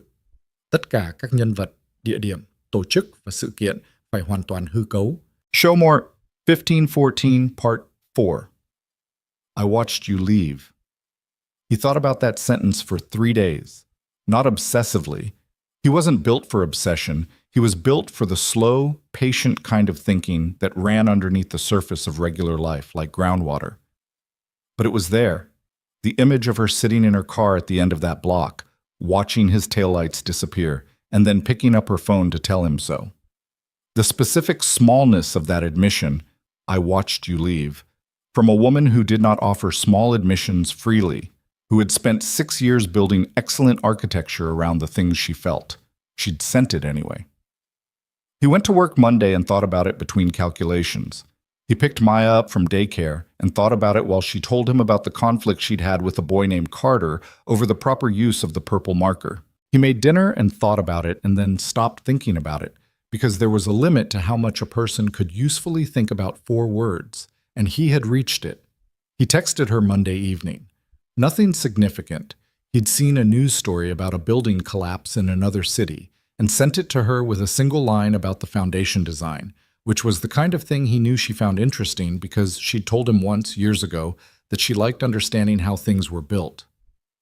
Tất cả các nhân vật, địa điểm, tổ chức và sự kiện phải hoàn toàn hư cấu. Show more 1514 Part 4. I watched you leave. He thought about that sentence for 3 days. Not obsessively. He wasn't built for obsession. He was built for the slow, patient kind of thinking that ran underneath the surface of regular life, like groundwater. But it was there, the image of her sitting in her car at the end of that block, watching his taillights disappear, and then picking up her phone to tell him so. The specific smallness of that admission, I watched you leave, from a woman who did not offer small admissions freely, who had spent 6 years building excellent architecture around the things she felt. She'd sent it anyway. He went to work Monday and thought about it between calculations. He picked Maya up from daycare and thought about it while she told him about the conflict she'd had with a boy named Carter over the proper use of the purple marker. He made dinner and thought about it and then stopped thinking about it, because there was a limit to how much a person could usefully think about 4 words, and he had reached it. He texted her Monday evening. Nothing significant. He'd seen a news story about a building collapse in another city and sent it to her with a single line about the foundation design, which was the kind of thing he knew she found interesting because she'd told him once, years ago, that she liked understanding how things were built.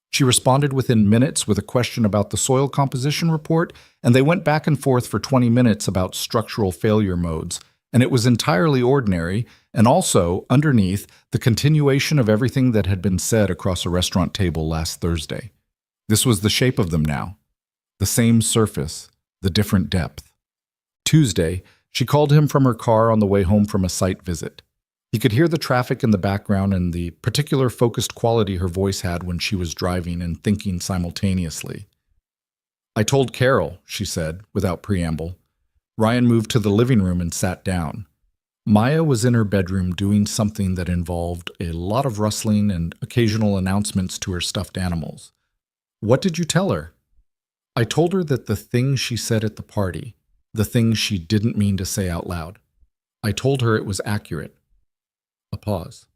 She responded within minutes with a question about the soil composition report, and they went back and forth for 20 minutes about structural failure modes, and it was entirely ordinary, and also, underneath, the continuation of everything that had been said across a restaurant table last Thursday. This was the shape of them now. The same surface, the different depth. Tuesday, she called him from her car on the way home from a site visit. He could hear the traffic in the background and the particular focused quality her voice had when she was driving and thinking simultaneously. I told Carol, she said, without preamble. Ryan moved to the living room and sat down. Maya was in her bedroom doing something that involved a lot of rustling and occasional announcements to her stuffed animals. What did you tell her? I told her that the thing she said at the party, the thing she didn't mean to say out loud. I told her it was accurate. A pause.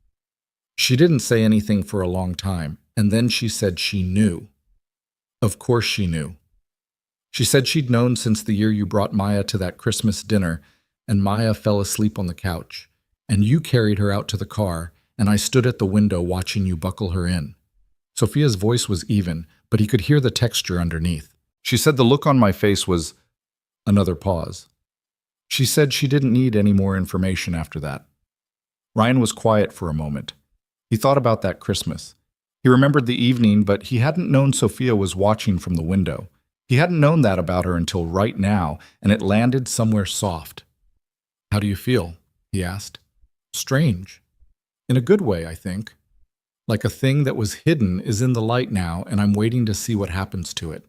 She didn't say anything for a long time, and then she said she knew. Of course she knew. She said she'd known since the year you brought Maya to that Christmas dinner, and Maya fell asleep on the couch, and you carried her out to the car, and I stood at the window watching you buckle her in. Sophia's voice was even, but he could hear the texture underneath. She said the look on my face was... Another pause. She said she didn't need any more information after that. Ryan was quiet for a moment. He thought about that Christmas. He remembered the evening, but he hadn't known Sophia was watching from the window. He hadn't known that about her until right now, and it landed somewhere soft. How do you feel? He asked. Strange. In a good way, I think. Like a thing that was hidden is in the light now, and I'm waiting to see what happens to it.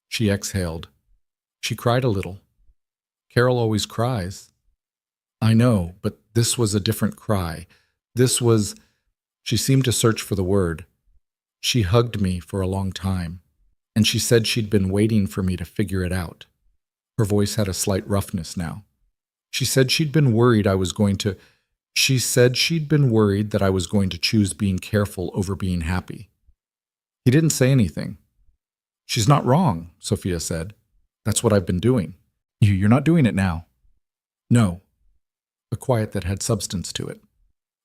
She exhaled. She cried a little. Carol always cries. I know, but this was a different cry. This was... She seemed to search for the word. She hugged me for a long time, and she said she'd been waiting for me to figure it out. Her voice had a slight roughness now. She said she'd been worried I was going to... She said she'd been worried that I was going to choose being careful over being happy. He didn't say anything. She's not wrong, Sophia said. That's what I've been doing. You're not doing it now. No. A quiet that had substance to it.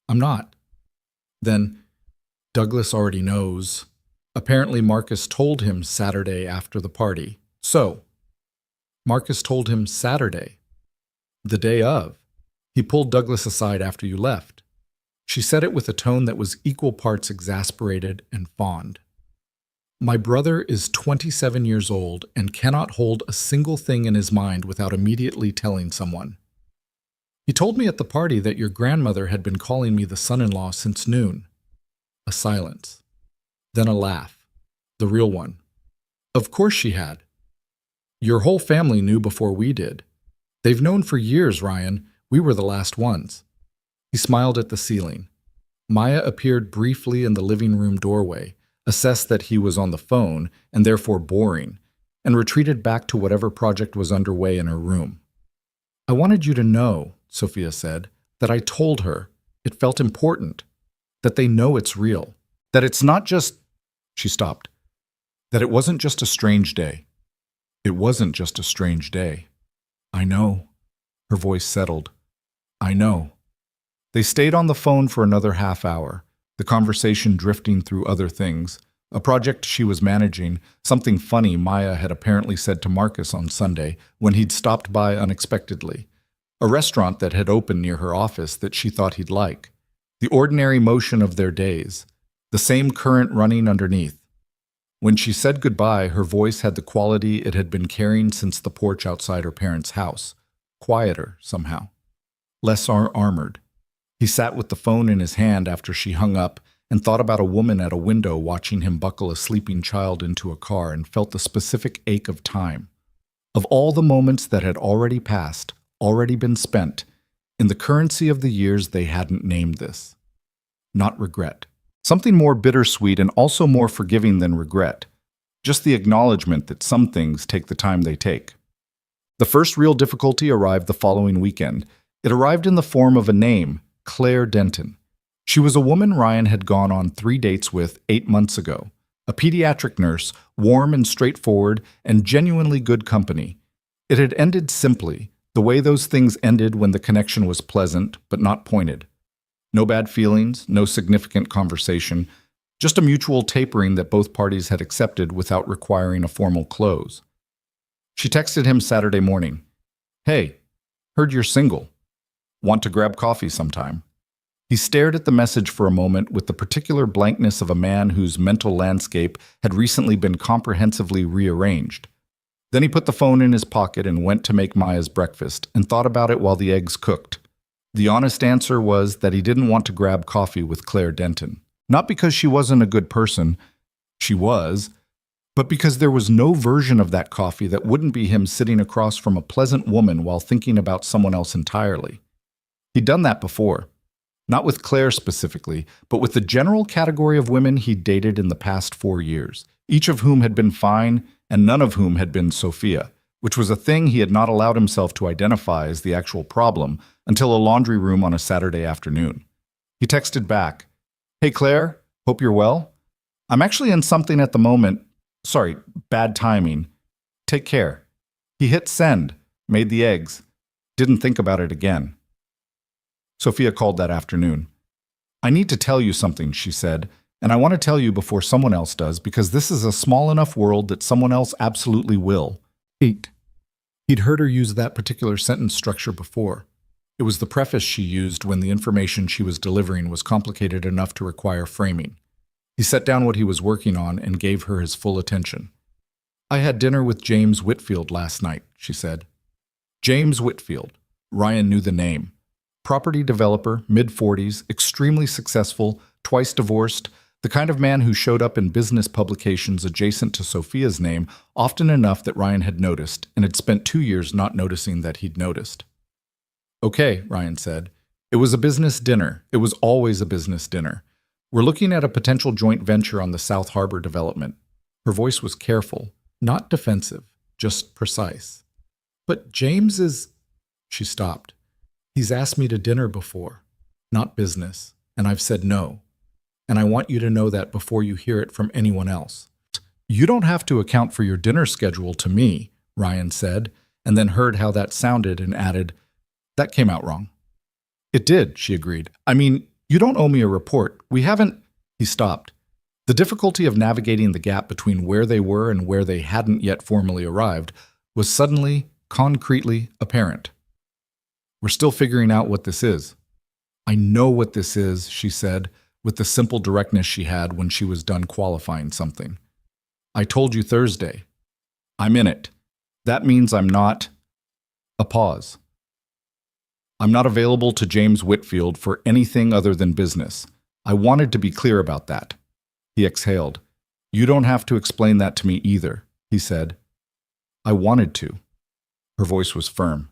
I'm not. Then, Douglas already knows. Apparently Marcus told him Saturday after the party. So, Marcus told him Saturday. The day of. He pulled Douglas aside after you left. She said it with a tone that was equal parts exasperated and fond. My brother is 27 years old and cannot hold a single thing in his mind without immediately telling someone. He told me at the party that your grandmother had been calling me the son-in-law since noon. A silence. Then a laugh. The real one. Of course she had. Your whole family knew before we did. They've known for years, Ryan. We were the last ones. He smiled at the ceiling. Maya appeared briefly in the living room doorway, assessed that he was on the phone and therefore boring, and retreated back to whatever project was underway in her room. I wanted you to know, Sophia said, that I told her it felt important, that they know it's real, that it's not just, she stopped, that it wasn't just a strange day. It wasn't just a strange day. I know. Her voice settled. I know. They stayed on the phone for another half hour, the conversation drifting through other things, a project she was managing, something funny Maya had apparently said to Marcus on Sunday when he'd stopped by unexpectedly, a restaurant that had opened near her office that she thought he'd like, the ordinary motion of their days, the same current running underneath. When she said goodbye, her voice had the quality it had been carrying since the porch outside her parents' house, quieter somehow, less armored. He sat with the phone in his hand after she hung up and thought about a woman at a window watching him buckle a sleeping child into a car and felt the specific ache of time, of all the moments that had already passed, already been spent, in the currency of the years they hadn't named this. Not regret. Something more bittersweet and also more forgiving than regret. Just the acknowledgement that some things take the time they take. The first real difficulty arrived the following weekend. It arrived in the form of a name, Claire Denton. She was a woman Ryan had gone on 3 dates with 8 months ago. A pediatric nurse, warm and straightforward, and genuinely good company. It had ended simply, the way those things ended when the connection was pleasant but not pointed. No bad feelings, no significant conversation, just a mutual tapering that both parties had accepted without requiring a formal close. She texted him Saturday morning. Hey, heard you're single. Want to grab coffee sometime? He stared at the message for a moment with the particular blankness of a man whose mental landscape had recently been comprehensively rearranged. Then he put the phone in his pocket and went to make Maya's breakfast and thought about it while the eggs cooked. The honest answer was that he didn't want to grab coffee with Claire Denton. Not because she wasn't a good person, she was, but because there was no version of that coffee that wouldn't be him sitting across from a pleasant woman while thinking about someone else entirely. He'd done that before. Not with Claire specifically, but with the general category of women he'd dated in the past 4 years, each of whom had been fine and none of whom had been Sophia, which was a thing he had not allowed himself to identify as the actual problem until a laundry room on a Saturday afternoon. He texted back, Hey Claire, hope you're well. I'm actually in something at the moment. Sorry, bad timing. Take care. He hit send, made the eggs, didn't think about it again. Sophia called that afternoon. I need to tell you something, she said, and I want to tell you before someone else does because this is a small enough world that someone else absolutely will. 8. He'd heard her use that particular sentence structure before. It was the preface she used when the information she was delivering was complicated enough to require framing. He set down what he was working on and gave her his full attention. I had dinner with James Whitfield last night, she said. James Whitfield. Ryan knew the name. Property developer, mid-40s, extremely successful, twice divorced, the kind of man who showed up in business publications adjacent to Sophia's name often enough that Ryan had noticed and had spent 2 years not noticing that he'd noticed. Okay, Ryan said. It was a business dinner. It was always a business dinner. We're looking at a potential joint venture on the South Harbor development. Her voice was careful, not defensive, just precise. But James is... She stopped. He's asked me to dinner before, not business, and I've said no. And I want you to know that before you hear it from anyone else. You don't have to account for your dinner schedule to me, Ryan said, and then heard how that sounded and added, That came out wrong. It did, she agreed. I mean, you don't owe me a report. We haven't... He stopped. The difficulty of navigating the gap between where they were and where they hadn't yet formally arrived was suddenly, concretely apparent. We're still figuring out what this is. I know what this is, she said, with the simple directness she had when she was done qualifying something. I told you Thursday. I'm in it. That means I'm not... A pause. I'm not available to James Whitfield for anything other than business. I wanted to be clear about that. He exhaled. You don't have to explain that to me either, he said. I wanted to. Her voice was firm.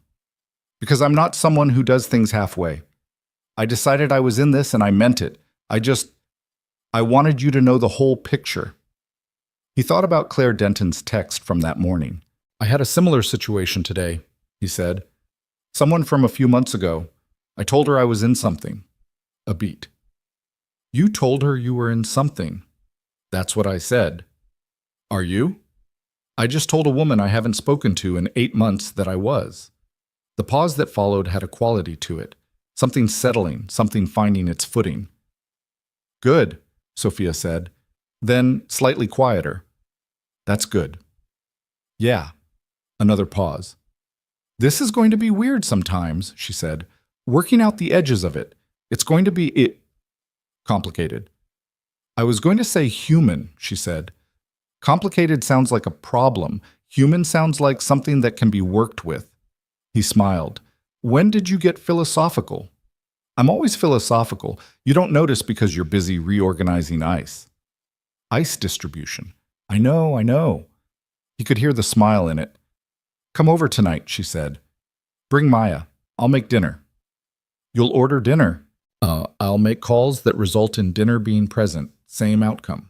Because I'm not someone who does things halfway. I decided I was in this and I meant it. I wanted you to know the whole picture. He thought about Claire Denton's text from that morning. I had a similar situation today, he said. Someone from a few months ago. I told her I was in something. A beat. You told her you were in something. That's what I said. Are you? I just told a woman I haven't spoken to in 8 months that I was. The pause that followed had a quality to it, something settling, something finding its footing. Good, Sophia said, then slightly quieter. That's good. Yeah. Another pause. This is going to be weird sometimes, she said, working out the edges of it. It's going to be complicated. I was going to say human, she said. Complicated sounds like a problem. Human sounds like something that can be worked with. He smiled. When did you get philosophical? I'm always philosophical. You don't notice because you're busy reorganizing ice. Ice distribution. I know. He could hear the smile in it. Come over tonight, she said. Bring Maya. I'll make dinner. You'll order dinner. I'll make calls that result in dinner being present. Same outcome.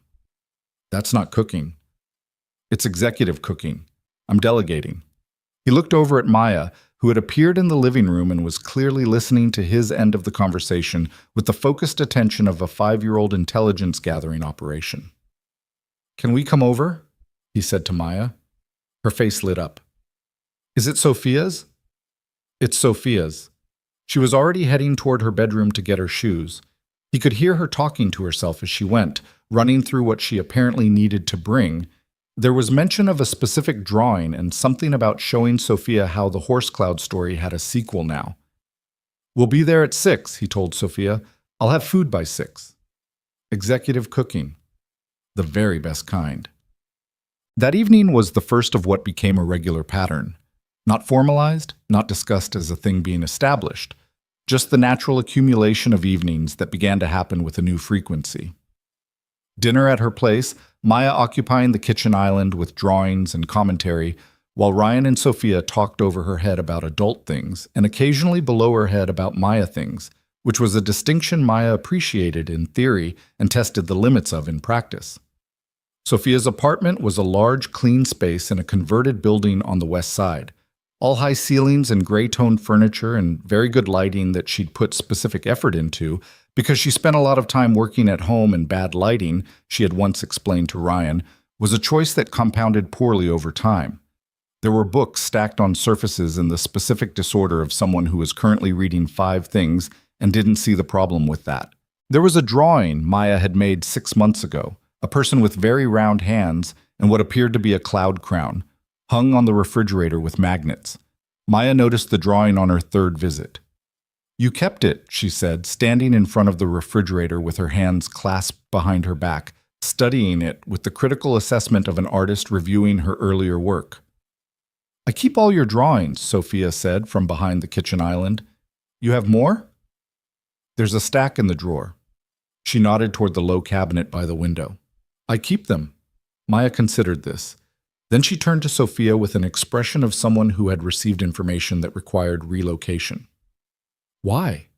That's not cooking. It's executive cooking. I'm delegating. He looked over at Maya, who had appeared in the living room and was clearly listening to his end of the conversation with the focused attention of a 5-year-old intelligence gathering operation. Can we come over? He said to Maya. Her face lit up. Is it Sophia's? It's Sophia's. She was already heading toward her bedroom to get her shoes. He could hear her talking to herself as she went, running through what she apparently needed to bring. There was mention of a specific drawing and something about showing Sophia how the horse cloud story had a sequel now. We'll be there at 6, he told Sophia. I'll have food by 6. Executive cooking. The very best kind. That evening was the first of what became a regular pattern. Not formalized, not discussed as a thing being established, just the natural accumulation of evenings that began to happen with a new frequency. Dinner at her place, Maya occupying the kitchen island with drawings and commentary, while Ryan and Sophia talked over her head about adult things and occasionally below her head about Maya things, which was a distinction Maya appreciated in theory and tested the limits of in practice. Sophia's apartment was a large, clean space in a converted building on the west side. All high ceilings and gray-toned furniture and very good lighting that she'd put specific effort into because she spent a lot of time working at home and bad lighting, she had once explained to Ryan, was a choice that compounded poorly over time. There were books stacked on surfaces in the specific disorder of someone who was currently reading 5 things and didn't see the problem with that. There was a drawing Maya had made 6 months ago, a person with very round hands and what appeared to be a cloud crown, hung on the refrigerator with magnets. Maya noticed the drawing on her 3rd visit. You kept it, she said, standing in front of the refrigerator with her hands clasped behind her back, studying it with the critical assessment of an artist reviewing her earlier work. I keep all your drawings, Sophia said from behind the kitchen island. You have more? There's a stack in the drawer. She nodded toward the low cabinet by the window. I keep them. Maya considered this. Then she turned to Sophia with an expression of someone who had received information that required relocation. Why?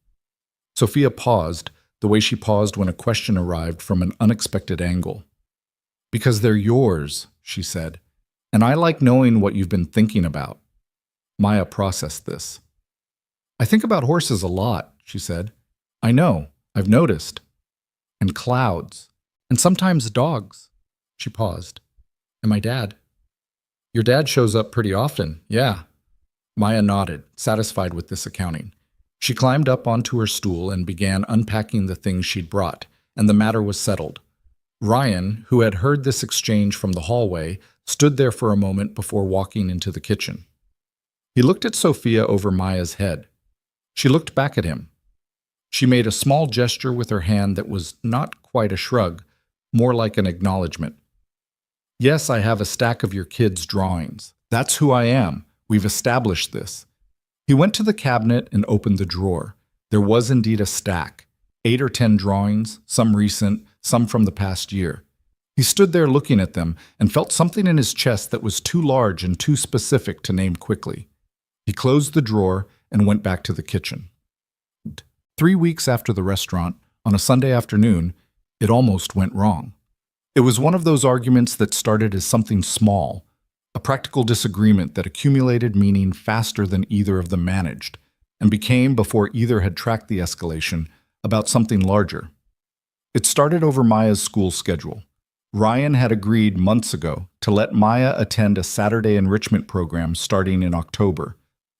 Sophia paused, the way she paused when a question arrived from an unexpected angle. Because they're yours, she said, and I like knowing what you've been thinking about. Maya processed this. I think about horses a lot, she said. I know, I've noticed. And clouds. And sometimes dogs. She paused. And my dad. Your dad shows up pretty often, yeah. Maya nodded, satisfied with this accounting. She climbed up onto her stool and began unpacking the things she'd brought, and the matter was settled. Ryan, who had heard this exchange from the hallway, stood there for a moment before walking into the kitchen. He looked at Sophia over Maya's head. She looked back at him. She made a small gesture with her hand that was not quite a shrug, more like an acknowledgement. Yes, I have a stack of your kids' drawings. That's who I am. We've established this. He went to the cabinet and opened the drawer. There was indeed a stack, 8 or 10 drawings, some recent, some from the past year. He stood there looking at them and felt something in his chest that was too large and too specific to name quickly. He closed the drawer and went back to the kitchen. 3 weeks after the restaurant, on a Sunday afternoon, It almost went wrong. It was one of those arguments that started as something small, a practical disagreement that accumulated meaning faster than either of them managed, and became, before either had tracked the escalation, about something larger. It started over Maya's school schedule. Ryan had agreed months ago to let Maya attend a Saturday enrichment program starting in October.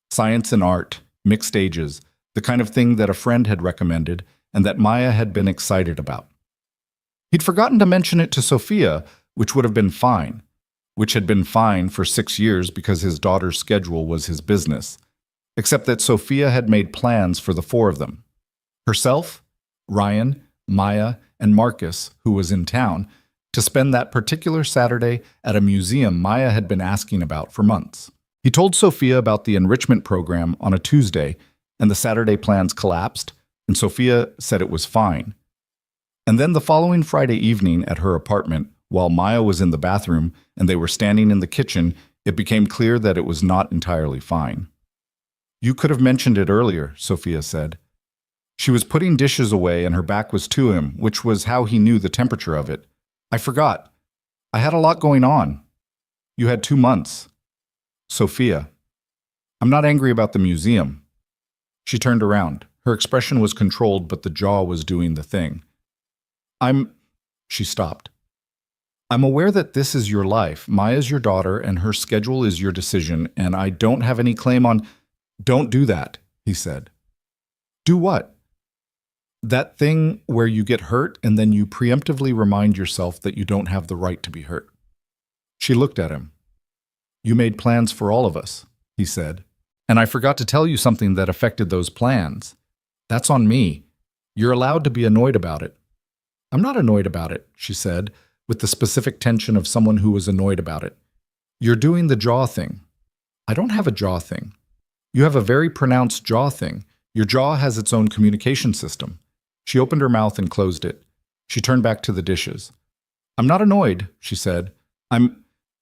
Science and art, mixed ages, the kind of thing that a friend had recommended and that Maya had been excited about. He'd forgotten to mention it to Sophia, which would have been fine, which had been fine for 6 years because his daughter's schedule was his business, except that Sophia had made plans for the four of them. Herself, Ryan, Maya, and Marcus, who was in town, to spend that particular Saturday at a museum Maya had been asking about for months. He told Sophia about the enrichment program on a Tuesday, and the Saturday plans collapsed, and Sophia said it was fine. And then the following Friday evening at her apartment, while Maya was in the bathroom and they were standing in the kitchen, it became clear that it was not entirely fine. "You could have mentioned it earlier," Sophia said. She was putting dishes away and her back was to him, which was how he knew the temperature of it. "I forgot. I had a lot going on. You had 2 months. Sophia, I'm not angry about the museum." She turned around. Her expression was controlled, but the jaw was doing the thing. She stopped. "I'm aware that this is your life. Maya's your daughter, and her schedule is your decision, and I don't have any claim on—" "Don't do that," he said. "Do what?" "That thing where you get hurt and then you preemptively remind yourself that you don't have the right to be hurt." She looked at him. "You made plans for all of us," he said, "and I forgot to tell you something that affected those plans. That's on me. You're allowed to be annoyed about it." "I'm not annoyed about it," she said, with the specific tension of someone who was annoyed about it. "You're doing the jaw thing." "I don't have a jaw thing." "You have a very pronounced jaw thing. Your jaw has its own communication system." She opened her mouth and closed it. She turned back to the dishes. "I'm not annoyed," she said.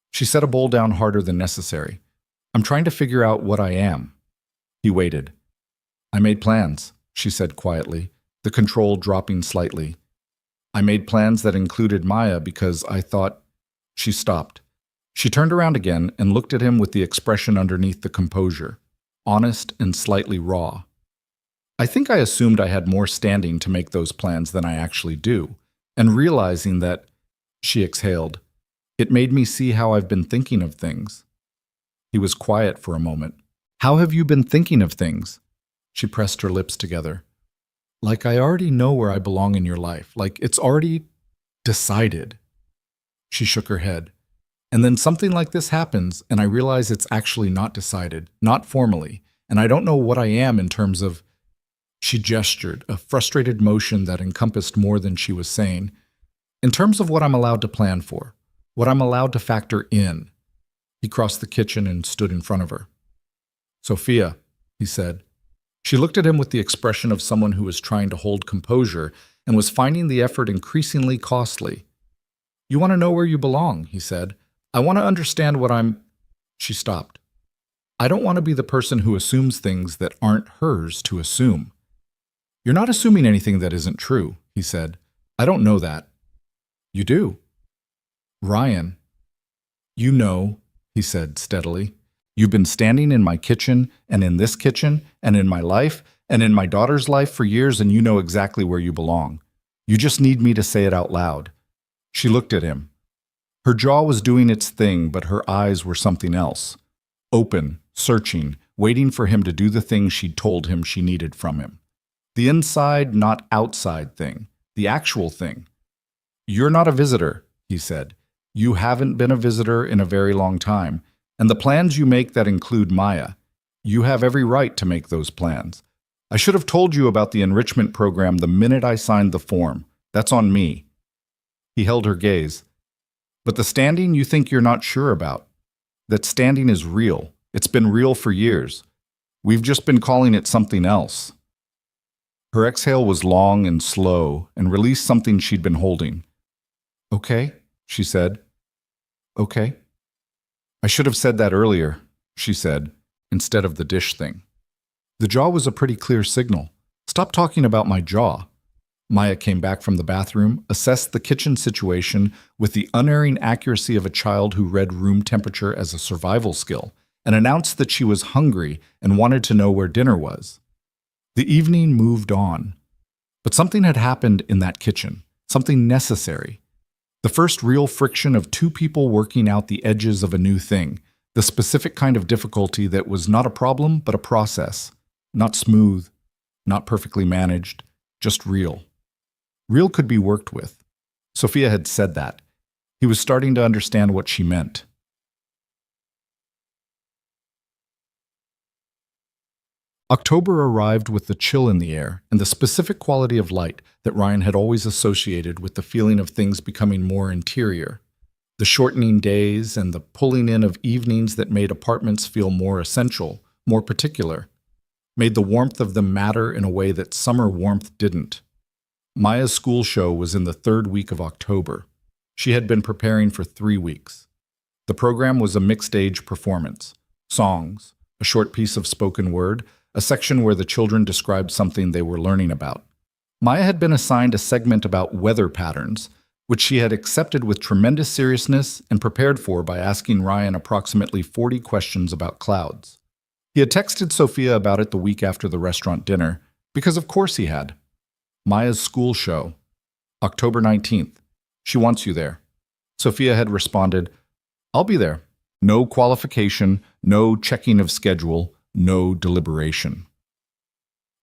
She set a bowl down harder than necessary. "I'm trying to figure out what I am." He waited. "I made plans," she said quietly, the control dropping slightly. "I made plans that included Maya because I thought—" She stopped. She turned around again and looked at him with the expression underneath the composure, honest and slightly raw. "I think I assumed I had more standing to make those plans than I actually do, and realizing that—" She exhaled. "It made me see how I've been thinking of things." He was quiet for a moment. "How have you been thinking of things?" She pressed her lips together. "Like I already know where I belong in your life, like it's already decided." She shook her head. "And then something like this happens, and I realize it's actually not decided, not formally, and I don't know what I am in terms of—" She gestured, a frustrated motion that encompassed more than she was saying. "In terms of what I'm allowed to plan for, what I'm allowed to factor in." He crossed the kitchen and stood in front of her. "Sophia," he said. She looked at him with the expression of someone who was trying to hold composure and was finding the effort increasingly costly. "You want to know where you belong," he said. "I want to understand what I'm—" She stopped. "I don't want to be the person who assumes things that aren't hers to assume." "You're not assuming anything that isn't true," he said. "I don't know that." "You do." "Ryan." "You know," he said steadily. "You've been standing in my kitchen, and in this kitchen, and in my life, and in my daughter's life for years, and you know exactly where you belong. You just need me to say it out loud." She looked at him. Her jaw was doing its thing, but her eyes were something else. Open, searching, waiting for him to do the thing she'd told him she needed from him. The inside, not outside thing. The actual thing. "You're not a visitor," he said. "You haven't been a visitor in a very long time. And the plans you make that include Maya, you have every right to make those plans. I should have told you about the enrichment program the minute I signed the form. That's on me." He held her gaze. "But the standing you think you're not sure about. That standing is real. It's been real for years. We've just been calling it something else." Her exhale was long and slow and released something she'd been holding. "Okay," she said. "Okay." "I should have said that earlier," she said, instead of the dish thing. "The jaw was a pretty clear signal. Stop talking about my jaw." Maya came back from the bathroom, assessed the kitchen situation with the unerring accuracy of a child who read room temperature as a survival skill, and announced that she was hungry and wanted to know where dinner was. The evening moved on, but something had happened in that kitchen, something necessary. The first real friction of two people working out the edges of a new thing, the specific kind of difficulty that was not a problem but a process, not smooth, not perfectly managed, just real. Real could be worked with. Sophia had said that. He was starting to understand what she meant. October arrived with the chill in the air and the specific quality of light that Ryan had always associated with the feeling of things becoming more interior. The shortening days and the pulling in of evenings that made apartments feel more essential, more particular, made the warmth of them matter in a way that summer warmth didn't. Maya's school show was in the third week of October. She had been preparing for 3 weeks. The program was a mixed-age performance. Songs, a short piece of spoken word, a section where the children described something they were learning about. Maya had been assigned a segment about weather patterns, which she had accepted with tremendous seriousness and prepared for by asking Ryan approximately 40 questions about clouds. He had texted Sophia about it the week after the restaurant dinner, because of course he had. Maya's school show, October 19th. She wants you there. Sophia had responded, I'll be there. No qualification, no checking of schedule, no deliberation.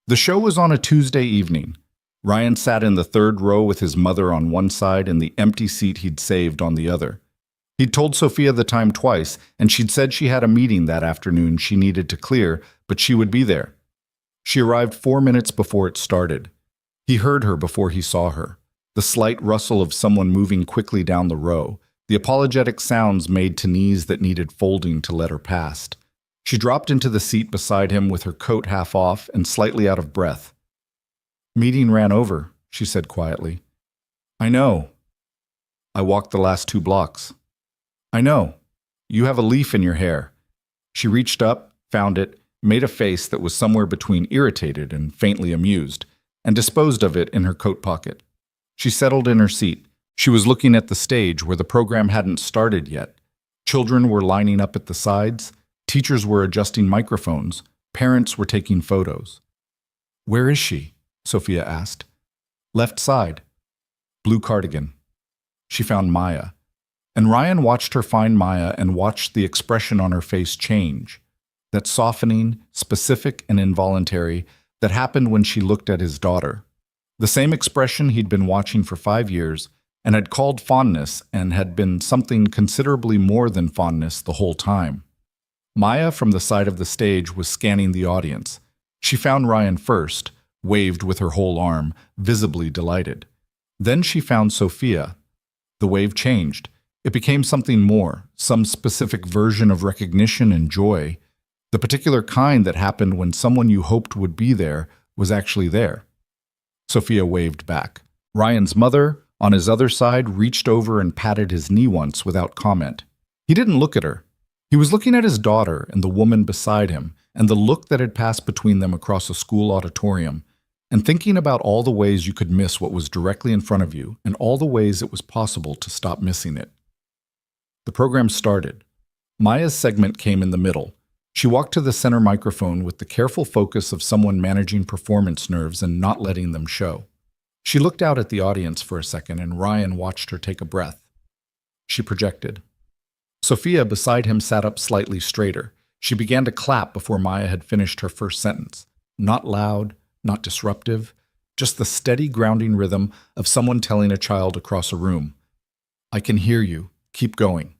The show was on a Tuesday evening. Ryan sat in the third row with his mother on one side and the empty seat he'd saved on the other. He'd told Sophia the time twice, and she'd said she had a meeting that afternoon she needed to clear, but she would be there. She arrived 4 minutes before it started. He heard her before he saw her. The slight rustle of someone moving quickly down the row, the apologetic sounds made to knees that needed folding to let her past. She dropped into the seat beside him with her coat half off and slightly out of breath. Meeting ran over, she said quietly. I know. I walked the last 2 blocks. I know. You have a leaf in your hair. She reached up, found it, made a face that was somewhere between irritated and faintly amused, and disposed of it in her coat pocket. She settled in her seat. She was looking at the stage where the program hadn't started yet. Children were lining up at the sides. Teachers were adjusting microphones. Parents were taking photos. Where is she? Sophia asked. Left side. Blue cardigan. She found Maya. And Ryan watched her find Maya and watched the expression on her face change. That softening, specific and involuntary, that happened when she looked at his daughter. The same expression he'd been watching for 5 years and had called fondness and had been something considerably more than fondness the whole time. Maya, from the side of the stage, was scanning the audience. She found Ryan first, waved with her whole arm, visibly delighted. Then she found Sophia. The wave changed. It became something more, some specific version of recognition and joy. The particular kind that happened when someone you hoped would be there was actually there. Sophia waved back. Ryan's mother, on his other side, reached over and patted his knee once without comment. He didn't look at her. He was looking at his daughter and the woman beside him, and the look that had passed between them across a school auditorium, and thinking about all the ways you could miss what was directly in front of you and all the ways it was possible to stop missing it. The program started. Maya's segment came in the middle. She walked to the center microphone with the careful focus of someone managing performance nerves and not letting them show. She looked out at the audience for a second, and Ryan watched her take a breath. She projected. Sophia beside him sat up slightly straighter. She began to clap before Maya had finished her first sentence. Not loud, not disruptive, just the steady grounding rhythm of someone telling a child across a room. I can hear you. Keep going.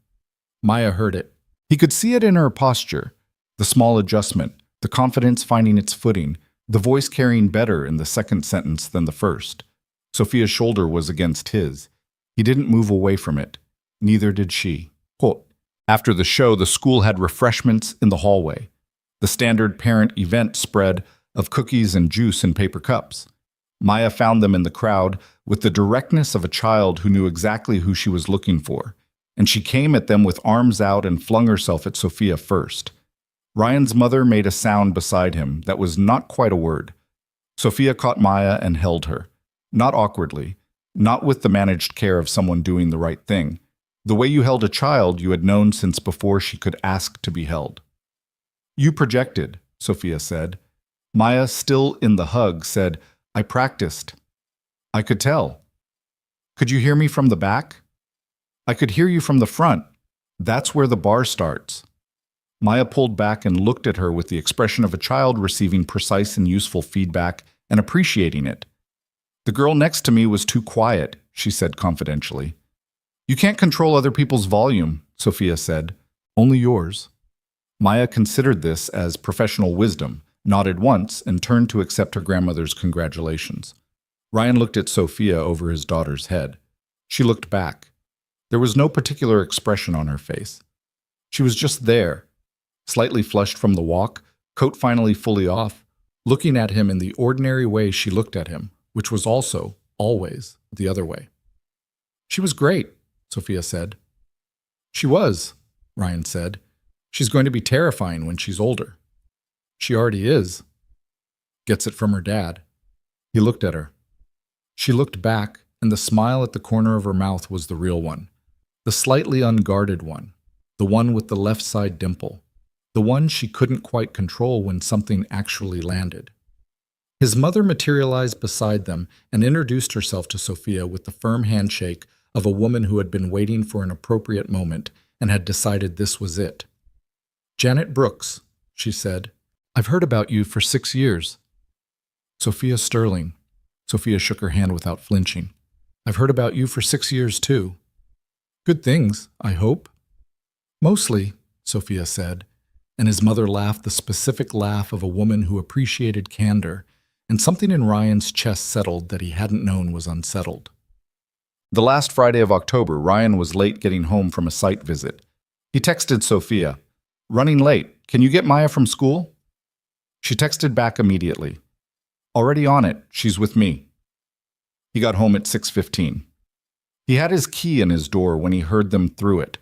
Maya heard it. He could see it in her posture. The small adjustment, the confidence finding its footing, the voice carrying better in the second sentence than the first. Sophia's shoulder was against his. He didn't move away from it. Neither did she. Quote, after the show, the school had refreshments in the hallway. The standard parent event spread of cookies and juice in paper cups. Maya found them in the crowd with the directness of a child who knew exactly who she was looking for, and she came at them with arms out and flung herself at Sophia first. Ryan's mother made a sound beside him that was not quite a word. Sophia caught Maya and held her. Not awkwardly, not with the managed care of someone doing the right thing. The way you held a child you had known since before she could ask to be held. You projected, Sophia said. Maya, still in the hug, said, I practiced. I could tell. Could you hear me from the back? I could hear you from the front. That's where the bar starts. Maya pulled back and looked at her with the expression of a child receiving precise and useful feedback and appreciating it. The girl next to me was too quiet, she said confidentially. You can't control other people's volume, Sophia said. Only yours. Maya considered this as professional wisdom, nodded once, and turned to accept her grandmother's congratulations. Ryan looked at Sophia over his daughter's head. She looked back. There was no particular expression on her face. She was just there, slightly flushed from the walk, coat finally fully off, looking at him in the ordinary way she looked at him, which was also, always, the other way. She was great, Sophia said. She was, Ryan said. She's going to be terrifying when she's older. She already is. Gets it from her dad. He looked at her. She looked back, and the smile at the corner of her mouth was the real one. The slightly unguarded one. The one with the left side dimple. The one she couldn't quite control when something actually landed. His mother materialized beside them and introduced herself to Sophia with the firm handshake of a woman who had been waiting for an appropriate moment and had decided this was it. Janet Brooks, she said, I've heard about you for 6 years. Sophia Sterling. Sophia shook her hand without flinching. I've heard about you for 6 years, too. Good things, I hope. Mostly, Sophia said, and his mother laughed the specific laugh of a woman who appreciated candor, and something in Ryan's chest settled that he hadn't known was unsettled. The last Friday of October, Ryan was late getting home from a site visit. He texted Sophia, Running late. Can you get Maya from school? She texted back immediately. Already on it. She's with me. He got home at 6:15. He had his key in his door when he heard them through it.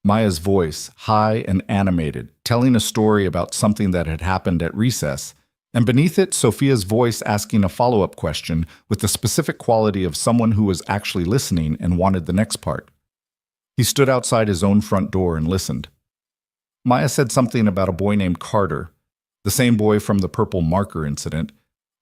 Maya's voice, high and animated, telling a story about something that had happened at recess, and beneath it, Sophia's voice asking a follow-up question with the specific quality of someone who was actually listening and wanted the next part. He stood outside his own front door and listened. Maya said something about a boy named Carter, the same boy from the purple marker incident,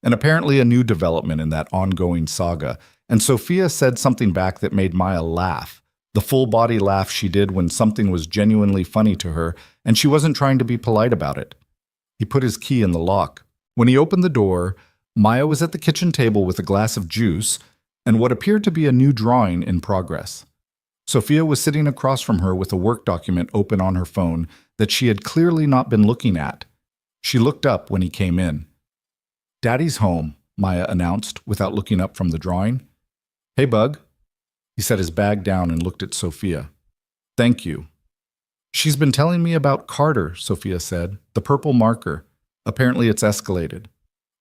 and apparently a new development in that ongoing saga, and Sophia said something back that made Maya laugh, the full-body laugh she did when something was genuinely funny to her, and she wasn't trying to be polite about it. He put his key in the lock. When he opened the door, Maya was at the kitchen table with a glass of juice and what appeared to be a new drawing in progress. Sophia was sitting across from her with a work document open on her phone that she had clearly not been looking at. She looked up when he came in. Daddy's home, Maya announced without looking up from the drawing. Hey, Bug. He set his bag down and looked at Sophia. Thank you. She's been telling me about Carter, Sophia said, the purple marker. Apparently it's escalated.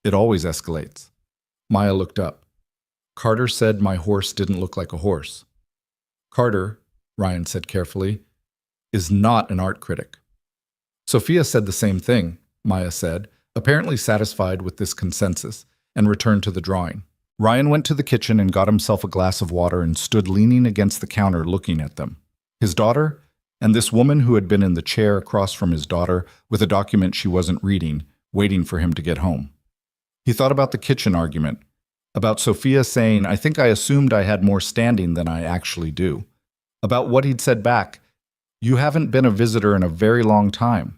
It always escalates. Maya looked up. Carter said my horse didn't look like a horse. Carter, Ryan said carefully, is not an art critic. Sophia said the same thing, Maya said, apparently satisfied with this consensus, and returned to the drawing. Ryan went to the kitchen and got himself a glass of water and stood leaning against the counter looking at them. His daughter, and this woman who had been in the chair across from his daughter with a document she wasn't reading, waiting for him to get home. He thought about the kitchen argument, about Sophia saying, I think I assumed I had more standing than I actually do, about what he'd said back, you haven't been a visitor in a very long time.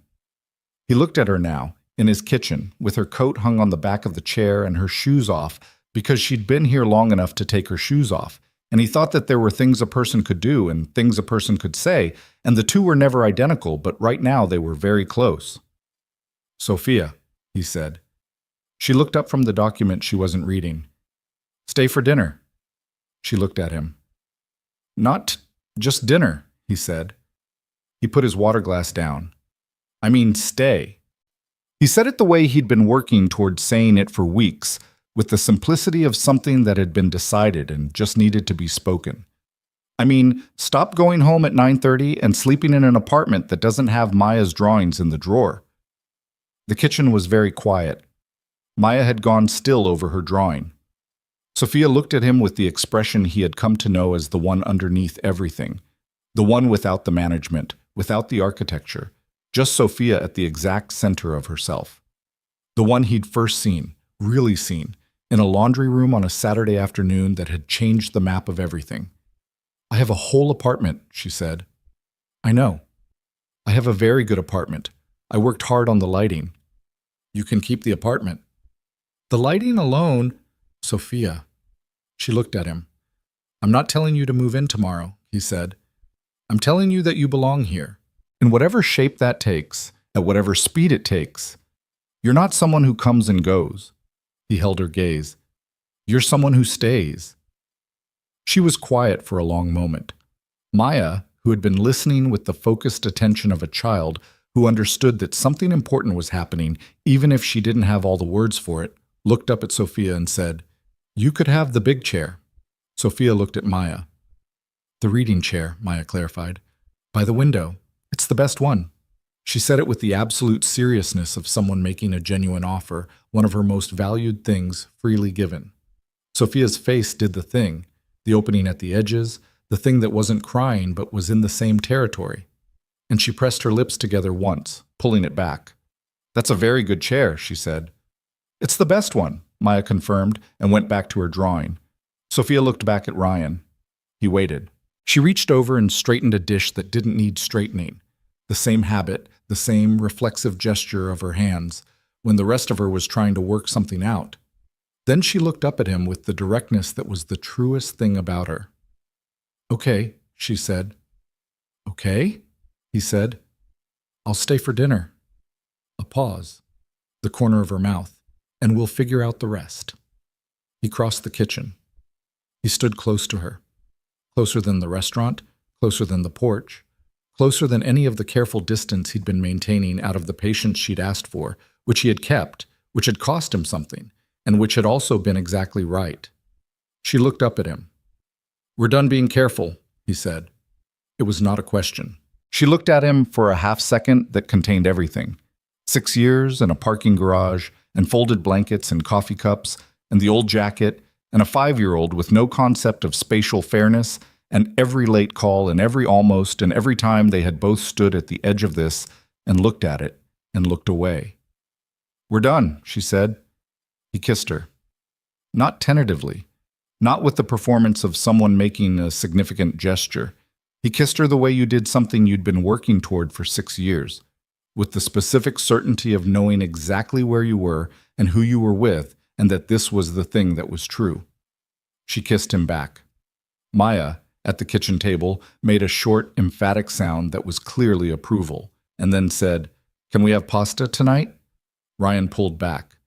He looked at her now, in his kitchen, with her coat hung on the back of the chair and her shoes off, because she'd been here long enough to take her shoes off, and he thought that there were things a person could do and things a person could say, and the two were never identical, but right now they were very close. Sophia, he said. She looked up from the document she wasn't reading. Stay for dinner. She looked at him. Not just dinner, he said. He put his water glass down. I mean, stay. He said it the way he'd been working toward saying it for weeks, with the simplicity of something that had been decided and just needed to be spoken. I mean, stop going home at 9:30 and sleeping in an apartment that doesn't have Maya's drawings in the drawer. The kitchen was very quiet. Maya had gone still over her drawing. Sophia looked at him with the expression he had come to know as the one underneath everything, the one without the management, without the architecture, just Sophia at the exact center of herself. The one he'd first seen, really seen, in a laundry room on a Saturday afternoon that had changed the map of everything. "I have a whole apartment," she said. "I know. I have a very good apartment. I worked hard on the lighting." "You can keep the apartment." "The lighting alone—" "Sophia." She looked at him. "I'm not telling you to move in tomorrow," he said. "I'm telling you that you belong here, in whatever shape that takes, at whatever speed it takes. You're not someone who comes and goes." He held her gaze. "You're someone who stays." She was quiet for a long moment. Maya, who had been listening with the focused attention of a child who understood that something important was happening, even if she didn't have all the words for it, looked up at Sophia and said, "You could have the big chair." Sophia looked at Maya. "The reading chair," Maya clarified. "By the window. It's the best one." She said it with the absolute seriousness of someone making a genuine offer, one of her most valued things freely given. Sophia's face did the thing, the opening at the edges, the thing that wasn't crying but was in the same territory. And she pressed her lips together once, pulling it back. "That's a very good chair," she said. "It's the best one," Maya confirmed and went back to her drawing. Sophia looked back at Ryan. He waited. She reached over and straightened a dish that didn't need straightening. The same habit, the same reflexive gesture of her hands, when the rest of her was trying to work something out. Then she looked up at him with the directness that was the truest thing about her. "Okay," she said. "Okay?" he said. "I'll stay for dinner." A pause, the corner of her mouth, "and we'll figure out the rest." He crossed the kitchen. He stood close to her. Closer than the restaurant, closer than the porch, closer than any of the careful distance he'd been maintaining out of the patience she'd asked for, which he had kept, which had cost him something, and which had also been exactly right. She looked up at him. "We're done being careful," he said. It was not a question. She looked at him for a half-second that contained everything. 6 years and a parking garage, and folded blankets and coffee cups, and the old jacket, and a 5-year-old with no concept of spatial fairness, and every late call and every almost and every time they had both stood at the edge of this and looked at it and looked away. "We're done," she said. He kissed her. Not tentatively, not with the performance of someone making a significant gesture. He kissed her the way you did something you'd been working toward for 6 years, with the specific certainty of knowing exactly where you were and who you were with, and that this was the thing that was true. She kissed him back. Maya, at the kitchen table, made a short, emphatic sound that was clearly approval, and then said, "Can we have pasta tonight?" Ryan pulled back.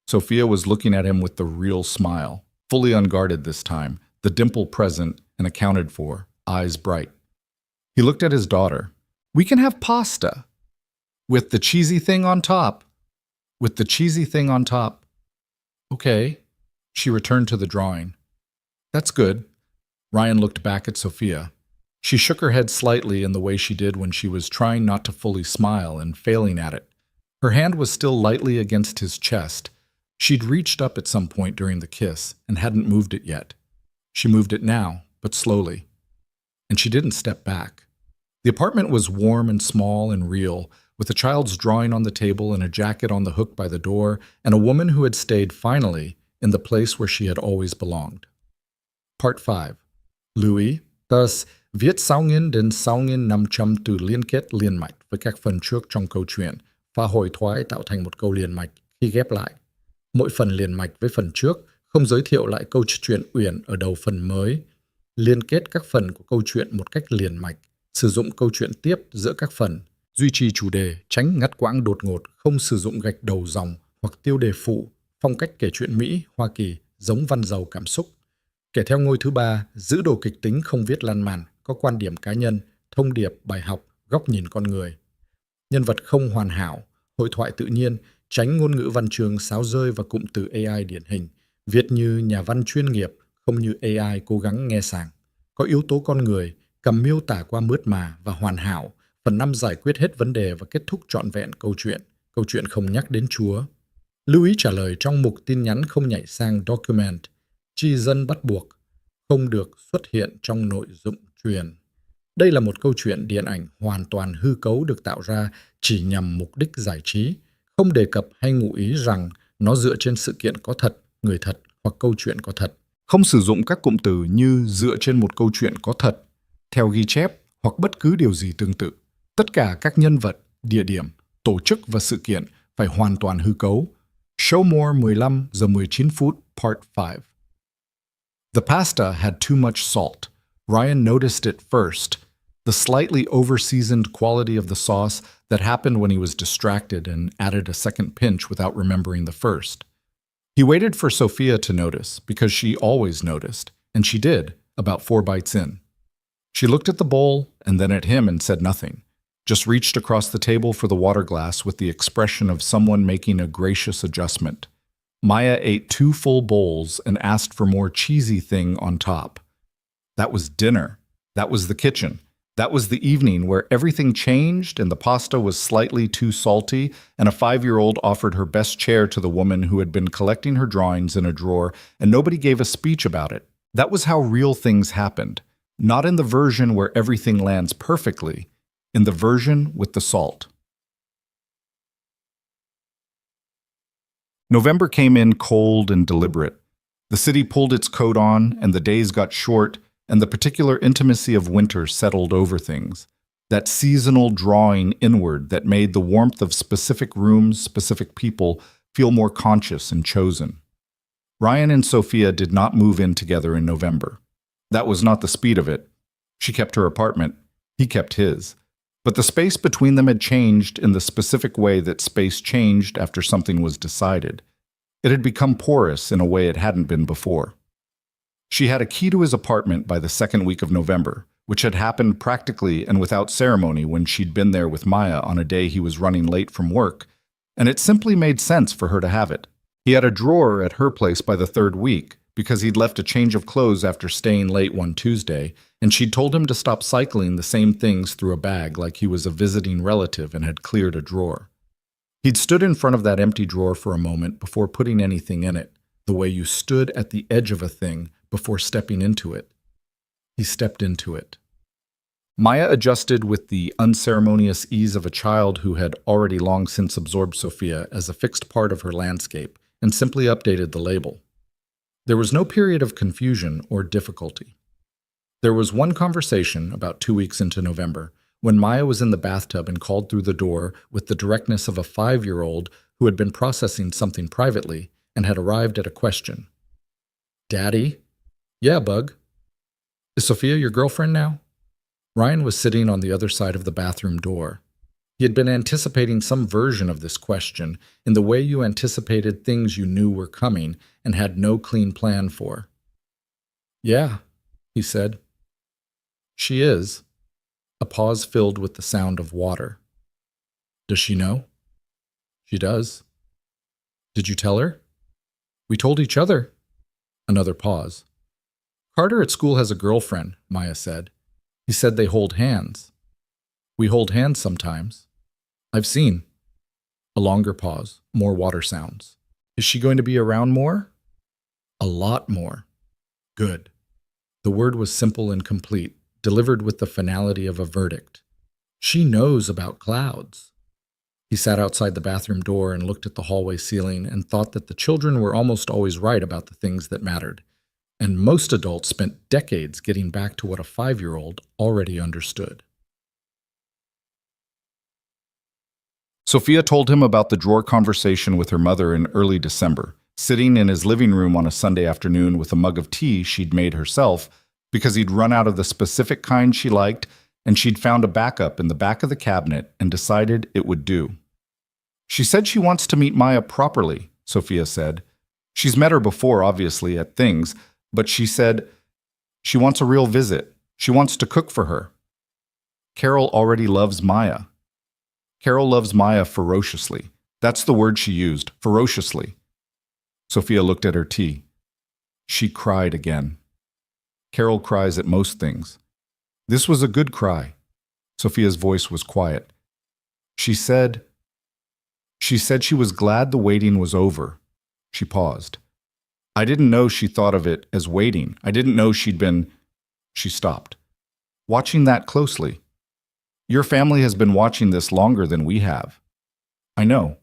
Sophia was looking at him with the real smile, fully unguarded this time, the dimple present and accounted for, eyes bright. He looked at his daughter. "We can have pasta. With the cheesy thing on top." "With the cheesy thing on top." "Okay." She returned to the drawing. "That's good." Ryan looked back at Sophia. She shook her head slightly in the way she did when she was trying not to fully smile and failing at it. Her hand was still lightly against his chest. She'd reached up at some point during the kiss and hadn't moved it yet. She moved it now, but slowly. And she didn't step back. The apartment was warm and small and real, with a child's drawing on the table and a jacket on the hook by the door, and a woman who had stayed, finally, in the place where she had always belonged. Part 5. Lưu ý, thus, viết 6.000 đến 6.500 từ liên kết liên mạch với các phần trước trong câu chuyện và hồi thoại tạo thành một câu liền mạch khi ghép lại. Mỗi phần liền mạch với phần trước không giới thiệu lại câu chuyện uyển ở đầu phần mới. Liên kết các phần của câu chuyện một cách liền mạch, sử dụng câu chuyện tiếp giữa các phần, duy trì chủ đề, tránh ngắt quãng đột ngột, không sử dụng gạch đầu dòng hoặc tiêu đề phụ, phong cách kể chuyện Mỹ, Hoa Kỳ, giống văn giàu cảm xúc. Kể theo ngôi thứ ba, giữ đồ kịch tính không viết lan man, có quan điểm cá nhân, thông điệp, bài học, góc nhìn con người. Nhân vật không hoàn hảo, hội thoại tự nhiên, tránh ngôn ngữ văn chương sáo rơi và cụm từ AI điển hình, viết như nhà văn chuyên nghiệp, không như AI cố gắng nghe sàng. Có yếu tố con người, cầm miêu tả qua mướt mà và hoàn hảo, phần 5 giải quyết hết vấn đề và kết thúc trọn vẹn câu chuyện không nhắc đến Chúa. Lưu ý trả lời trong mục tin nhắn không nhảy sang document. Tri dân bắt buộc không được xuất hiện trong nội dung truyền. Đây là một câu chuyện điện ảnh hoàn toàn hư cấu được tạo ra chỉ nhằm mục đích giải trí, không đề cập hay ngụ ý rằng nó dựa trên sự kiện có thật, người thật hoặc câu chuyện có thật. Không sử dụng các cụm từ như dựa trên một câu chuyện có thật, theo ghi chép hoặc bất cứ điều gì tương tự. Tất cả các nhân vật, địa điểm, tổ chức và sự kiện phải hoàn toàn hư cấu. Show More 15 giờ 19 phút Part 5. The pasta had too much salt. Ryan noticed it first. The slightly over-seasoned quality of the sauce that happened when he was distracted and added a second pinch without remembering the first. He waited for Sophia to notice, because she always noticed, and she did, about 4 bites in. She looked at the bowl and then at him and said nothing, just reached across the table for the water glass with the expression of someone making a gracious adjustment. Maya ate 2 full bowls and asked for more cheesy thing on top. That was dinner. That was the kitchen. That was the evening where everything changed and the pasta was slightly too salty, and a 5-year-old offered her best chair to the woman who had been collecting her drawings in a drawer, and nobody gave a speech about it. That was how real things happened, not in the version where everything lands perfectly, in the version with the salt. November came in cold and deliberate. The city pulled its coat on, and the days got short, and the particular intimacy of winter settled over things. That seasonal drawing inward that made the warmth of specific rooms, specific people, feel more conscious and chosen. Ryan and Sophia did not move in together in November. That was not the speed of it. She kept her apartment. He kept his. But the space between them had changed in the specific way that space changed after something was decided. It had become porous in a way it hadn't been before. She had a key to his apartment by the second week of November, which had happened practically and without ceremony when she'd been there with Maya on a day he was running late from work, and it simply made sense for her to have it. He had a drawer at her place by the 3rd week, because he'd left a change of clothes after staying late one Tuesday, and she'd told him to stop cycling the same things through a bag like he was a visiting relative and had cleared a drawer. He'd stood in front of that empty drawer for a moment before putting anything in it, the way you stood at the edge of a thing before stepping into it. He stepped into it. Maya adjusted with the unceremonious ease of a child who had already long since absorbed Sophia as a fixed part of her landscape and simply updated the label. There was no period of confusion or difficulty. There was one conversation about 2 weeks into November when Maya was in the bathtub and called through the door with the directness of a 5-year-old who had been processing something privately and had arrived at a question. "Daddy?" "Yeah, Bug." "Is Sophia your girlfriend now?" Ryan was sitting on the other side of the bathroom door. He had been anticipating some version of this question in the way you anticipated things you knew were coming and had no clean plan for. "Yeah," he said. "She is." A pause filled with the sound of water. "Does she know?" "She does." "Did you tell her?" "We told each other." Another pause. "Carter at school has a girlfriend," Maya said. "He said they hold hands." "We hold hands sometimes." "I've seen." A longer pause, more water sounds. "Is she going to be around more?" "A lot more." "Good." The word was simple and complete, delivered with the finality of a verdict. "She knows about clouds." He sat outside the bathroom door and looked at the hallway ceiling and thought that the children were almost always right about the things that mattered, and most adults spent decades getting back to what a 5-year-old already understood. Sophia told him about the drawer conversation with her mother in early December, sitting in his living room on a Sunday afternoon with a mug of tea she'd made herself because he'd run out of the specific kind she liked, and she'd found a backup in the back of the cabinet and decided it would do. "She said she wants to meet Maya properly," Sophia said. "She's met her before, obviously, at things, but she said she wants a real visit. She wants to cook for her. Carol already loves Maya." Carol loves Maya ferociously. That's the word she used, ferociously. Sophia looked at her tea. She cried again. Carol cries at most things. This was a good cry. Sophia's voice was quiet. She said she was glad the waiting was over. She paused. I didn't know she thought of it as waiting. I didn't know she'd been. She stopped, watching that closely. Your family has been watching this longer than we have. I know.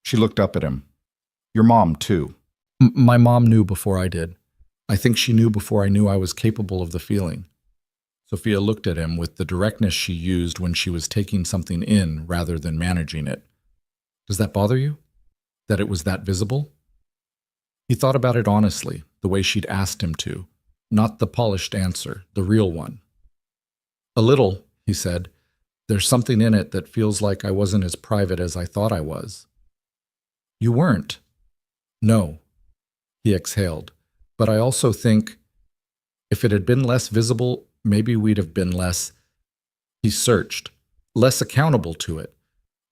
She looked up at him. Your mom, too. My mom knew before I did. I think she knew before I knew I was capable of the feeling. Sophia looked at him with the directness she used when she was taking something in rather than managing it. Does that bother you? That it was that visible? He thought about it honestly, the way she'd asked him to. Not the polished answer, the real one. A little, he said. There's something in it that feels like I wasn't as private as I thought I was. You weren't. No, he exhaled. But I also think if it had been less visible, maybe we'd have been less, he searched, less accountable to it.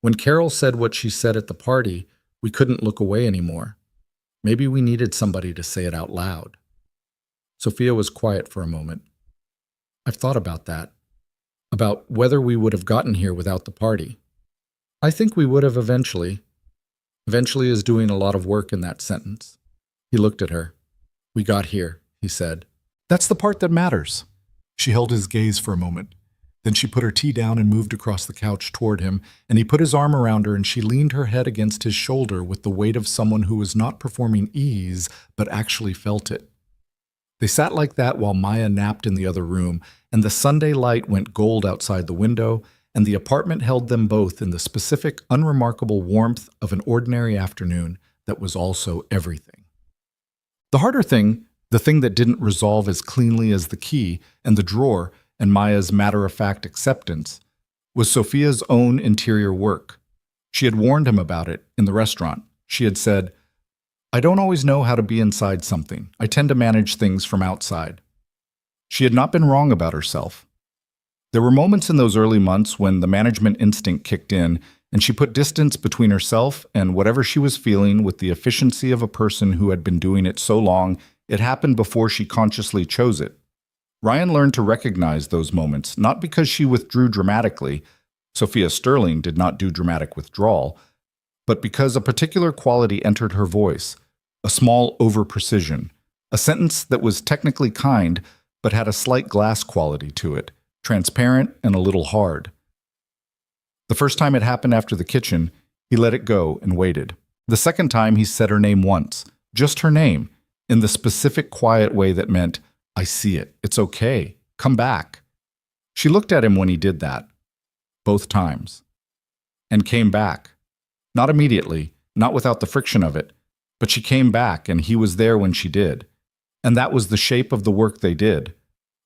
When Carol said what she said at the party, we couldn't look away anymore. Maybe we needed somebody to say it out loud. Sophia was quiet for a moment. I've thought about that, about whether we would have gotten here without the party. I think we would have eventually. Eventually is doing a lot of work in that sentence. He looked at her. We got here, he said. That's the part that matters. She held his gaze for a moment. Then she put her tea down and moved across the couch toward him, and he put his arm around her and she leaned her head against his shoulder with the weight of someone who was not performing ease, but actually felt it. They sat like that while Maya napped in the other room, and the Sunday light went gold outside the window, and the apartment held them both in the specific, unremarkable warmth of an ordinary afternoon that was also everything. The harder thing, the thing that didn't resolve as cleanly as the key and the drawer and Maya's matter-of-fact acceptance, was Sophia's own interior work. She had warned him about it in the restaurant. She had said, I don't always know how to be inside something. I tend to manage things from outside. She had not been wrong about herself. There were moments in those early months when the management instinct kicked in, and she put distance between herself and whatever she was feeling with the efficiency of a person who had been doing it so long it happened before she consciously chose it. Ryan learned to recognize those moments, not because she withdrew dramatically. Sophia Sterling did not do dramatic withdrawal, but because a particular quality entered her voice, a small over-precision, a sentence that was technically kind but had a slight glass quality to it, transparent and a little hard. The first time it happened after the kitchen, he let it go and waited. The second time he said her name once, just her name, in the specific quiet way that meant, I see it, it's okay, come back. She looked at him when he did that, both times, and came back. Not immediately, not without the friction of it, but she came back and he was there when she did. And that was the shape of the work they did.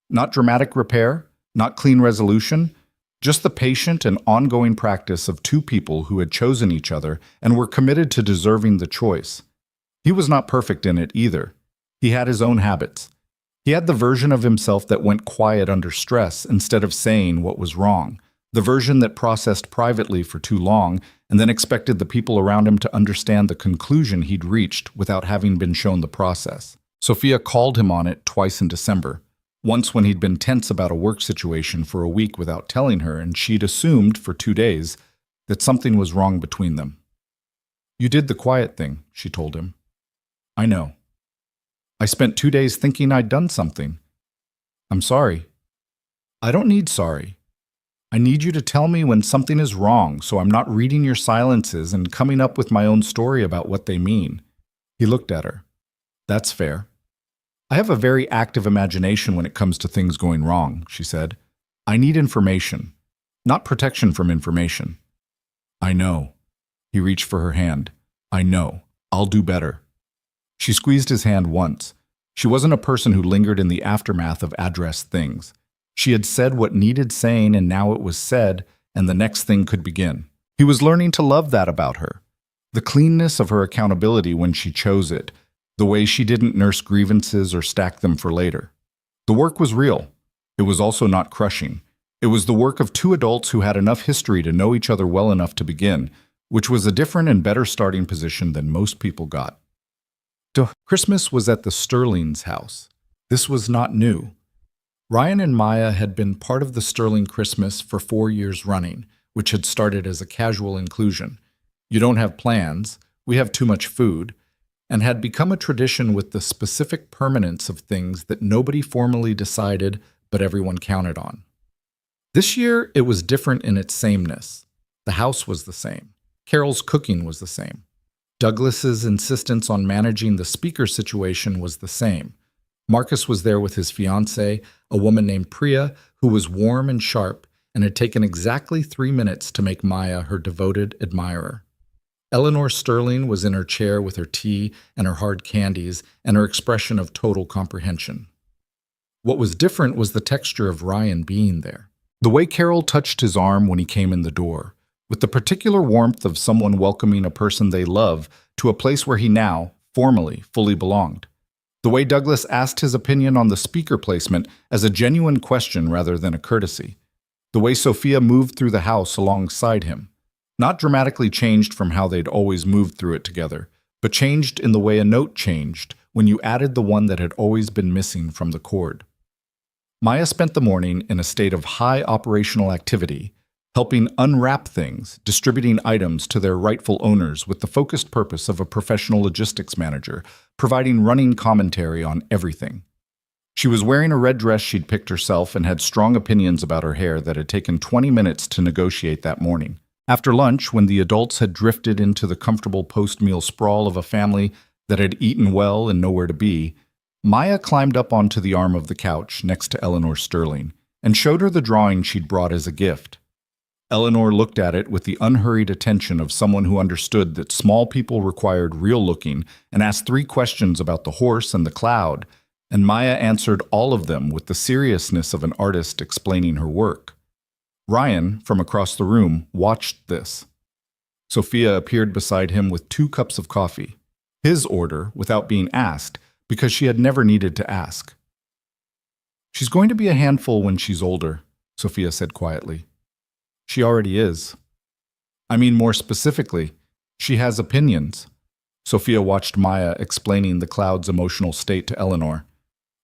Not dramatic repair, not clean resolution, just the patient and ongoing practice of two people who had chosen each other and were committed to deserving the choice. He was not perfect in it either. He had his own habits. He had the version of himself that went quiet under stress instead of saying what was wrong, the version that processed privately for too long and then expected the people around him to understand the conclusion he'd reached without having been shown the process. Sophia called him on it twice in December. Once when he'd been tense about a work situation for a week without telling her, and she'd assumed for 2 days that something was wrong between them. You did the quiet thing, she told him. I know. I spent 2 days thinking I'd done something. I'm sorry. I don't need sorry. I need you to tell me when something is wrong so I'm not reading your silences and coming up with my own story about what they mean. He looked at her. That's fair. I have a very active imagination when it comes to things going wrong, she said. I need information, not protection from information. I know. He reached for her hand. I know. I'll do better. She squeezed his hand once. She wasn't a person who lingered in the aftermath of addressed things. She had said what needed saying, and now it was said, and the next thing could begin. He was learning to love that about her. The cleanness of her accountability when she chose it, the way she didn't nurse grievances or stack them for later. The work was real. It was also not crushing. It was the work of two adults who had enough history to know each other well enough to begin, which was a different and better starting position than most people got. Christmas was at the Sterling's house. This was not new. Ryan and Maya had been part of the Sterling Christmas for 4 years running, which had started as a casual inclusion. You don't have plans. We have too much food. and had become a tradition with the specific permanence of things that nobody formally decided but everyone counted on. This year, it was different in its sameness. The house was the same. Carol's cooking was the same. Douglas's insistence on managing the speaker situation was the same. Marcus was there with his fiancée, a woman named Priya, who was warm and sharp and had taken exactly 3 minutes to make Maya her devoted admirer. Eleanor Sterling was in her chair with her tea and her hard candies and her expression of total comprehension. What was different was the texture of Ryan being there. The way Carol touched his arm when he came in the door, with the particular warmth of someone welcoming a person they love to a place where he now, formally, fully belonged. The way Douglas asked his opinion on the speaker placement as a genuine question rather than a courtesy. The way Sophia moved through the house alongside him. Not dramatically changed from how they'd always moved through it together, but changed in the way a note changed when you added the one that had always been missing from the chord. Maya spent the morning in a state of high operational activity, helping unwrap things, distributing items to their rightful owners with the focused purpose of a professional logistics manager, providing running commentary on everything. She was wearing a red dress she'd picked herself and had strong opinions about her hair that had taken 20 minutes to negotiate that morning. After lunch, when the adults had drifted into the comfortable post-meal sprawl of a family that had eaten well and nowhere to be, Maya climbed up onto the arm of the couch next to Eleanor Sterling and showed her the drawing she'd brought as a gift. Eleanor looked at it with the unhurried attention of someone who understood that small people required real looking and asked 3 questions about the horse and the cloud, and Maya answered all of them with the seriousness of an artist explaining her work. Ryan, from across the room, watched this. Sophia appeared beside him with 2 cups of coffee, his order without being asked, because she had never needed to ask. "She's going to be a handful when she's older," Sophia said quietly. "She already is. I mean, more specifically, she has opinions." Sophia watched Maya explaining the cloud's emotional state to Eleanor.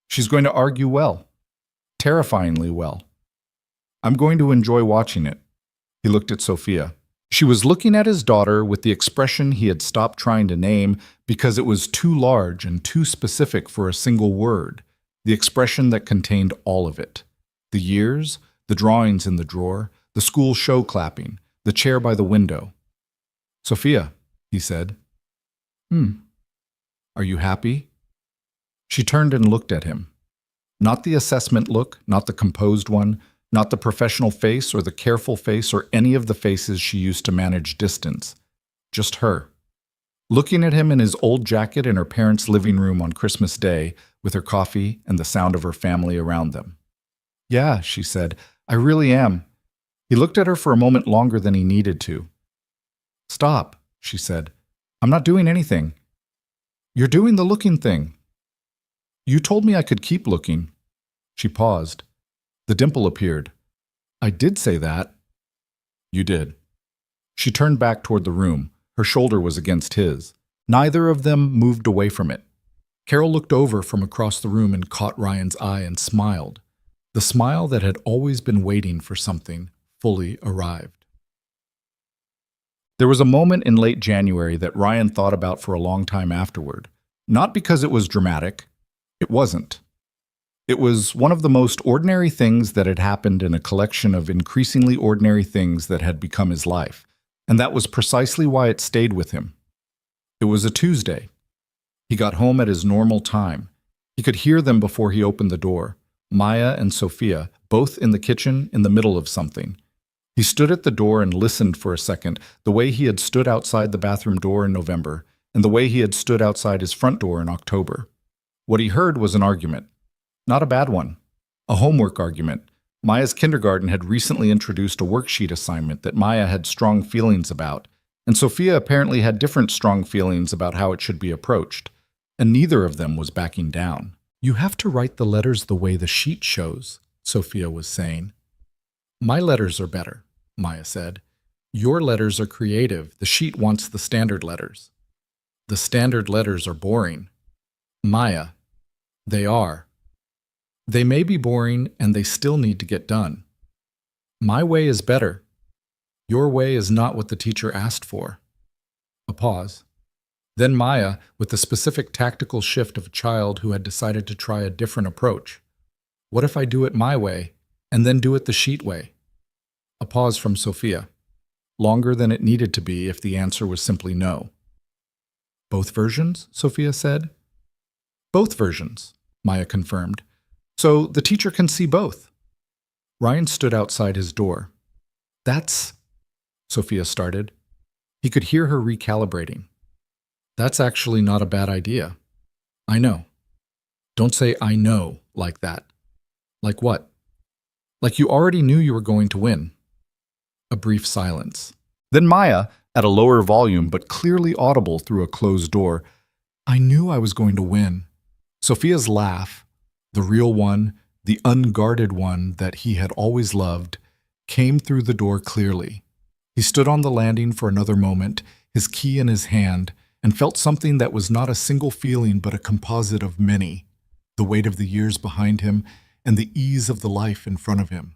"She's going to argue well. Terrifyingly well. I'm going to enjoy watching it." He looked at Sophia. She was looking at his daughter with the expression he had stopped trying to name because it was too large and too specific for a single word, the expression that contained all of it. The years, the drawings in the drawer, the school show clapping, the chair by the window. "Sophia," he said. Are you happy?" She turned and looked at him. Not the assessment look, not the composed one, not the professional face or the careful face or any of the faces she used to manage distance. Just her. Looking at him in his old jacket in her parents' living room on Christmas Day with her coffee and the sound of her family around them. "Yeah," she said, "I really am." He looked at her for a moment longer than he needed to. "Stop," she said. "I'm not doing anything." "You're doing the looking thing." "You told me I could keep looking." She paused. The dimple appeared. "I did say that." "You did." She turned back toward the room. Her shoulder was against his. Neither of them moved away from it. Carol looked over from across the room and caught Ryan's eye and smiled. The smile that had always been waiting for something fully arrived. There was a moment in late January that Ryan thought about for a long time afterward. Not because it was dramatic. It wasn't. It was one of the most ordinary things that had happened in a collection of increasingly ordinary things that had become his life, and that was precisely why it stayed with him. It was a Tuesday. He got home at his normal time. He could hear them before he opened the door, Maya and Sophia, both in the kitchen in the middle of something. He stood at the door and listened for a second, the way he had stood outside the bathroom door in November, and the way he had stood outside his front door in October. What he heard was an argument. Not a bad one. A homework argument. Maya's kindergarten had recently introduced a worksheet assignment that Maya had strong feelings about, and Sophia apparently had different strong feelings about how it should be approached, and neither of them was backing down. "You have to write the letters the way the sheet shows," Sophia was saying. "My letters are better," Maya said. "Your letters are creative. The sheet wants the standard letters." "The standard letters are boring." "Maya, they are." "They may be boring, and they still need to get done." "My way is better." "Your way is not what the teacher asked for." A pause. Then Maya, with the specific tactical shift of a child who had decided to try a different approach. What if I do it my way, and then do it the sheet way? A pause from Sophia, longer than it needed to be if the answer was simply no. Both versions? Sophia said. Both versions, Maya confirmed. So the teacher can see both. Ryan stood outside his door. That's... Sophia started. He could hear her recalibrating. That's actually not a bad idea. I know. Don't say I know like that. Like what? Like you already knew you were going to win. A brief silence. Then Maya, at a lower volume but clearly audible through a closed door, I knew I was going to win. Sophia's laugh, the real one, the unguarded one that he had always loved, came through the door clearly. He stood on the landing for another moment, his key in his hand, and felt something that was not a single feeling but a composite of many. The weight of the years behind him and the ease of the life in front of him.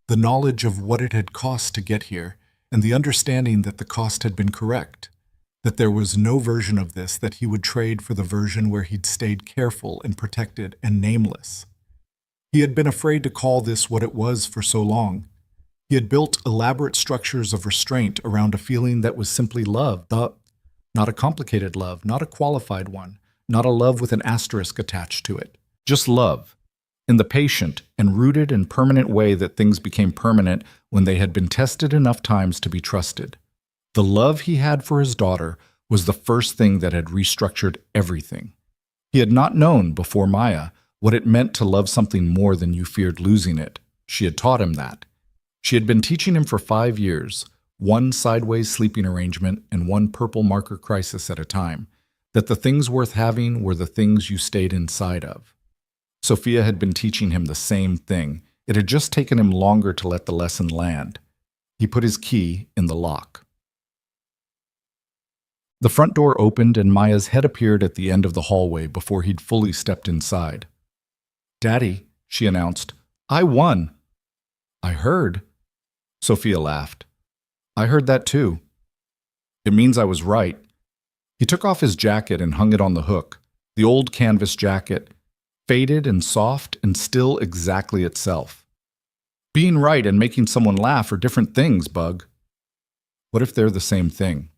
The knowledge of what it had cost to get here, and the understanding that the cost had been correct. That there was no version of this that he would trade for the version where he'd stayed careful and protected and nameless. He had been afraid to call this what it was for so long. He had built elaborate structures of restraint around a feeling that was simply love, not a complicated love, not a qualified one, not a love with an asterisk attached to it. Just love, in the patient and rooted and permanent way that things became permanent when they had been tested enough times to be trusted. The love he had for his daughter was the first thing that had restructured everything. He had not known, before Maya, what it meant to love something more than you feared losing it. She had taught him that. She had been teaching him for 5 years, one sideways sleeping arrangement and one purple marker crisis at a time, that the things worth having were the things you stayed inside of. Sophia had been teaching him the same thing. It had just taken him longer to let the lesson land. He put his key in the lock. The front door opened and Maya's head appeared at the end of the hallway before he'd fully stepped inside. "Daddy," she announced, "I won." "I heard." Sophia laughed. "I heard that too. It means I was right." He took off his jacket and hung it on the hook, the old canvas jacket, faded and soft and still exactly itself. Being right and making someone laugh are different things, Bug. What if they're the same thing?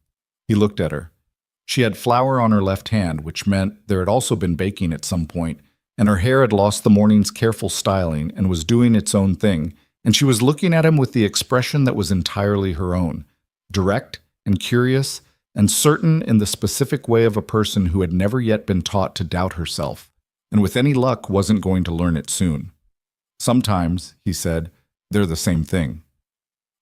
He looked at her. She had flour on her left hand, which meant there had also been baking at some point, and her hair had lost the morning's careful styling and was doing its own thing, and she was looking at him with the expression that was entirely her own, direct and curious and certain in the specific way of a person who had never yet been taught to doubt herself, and with any luck wasn't going to learn it soon. "Sometimes," he said, "they're the same thing."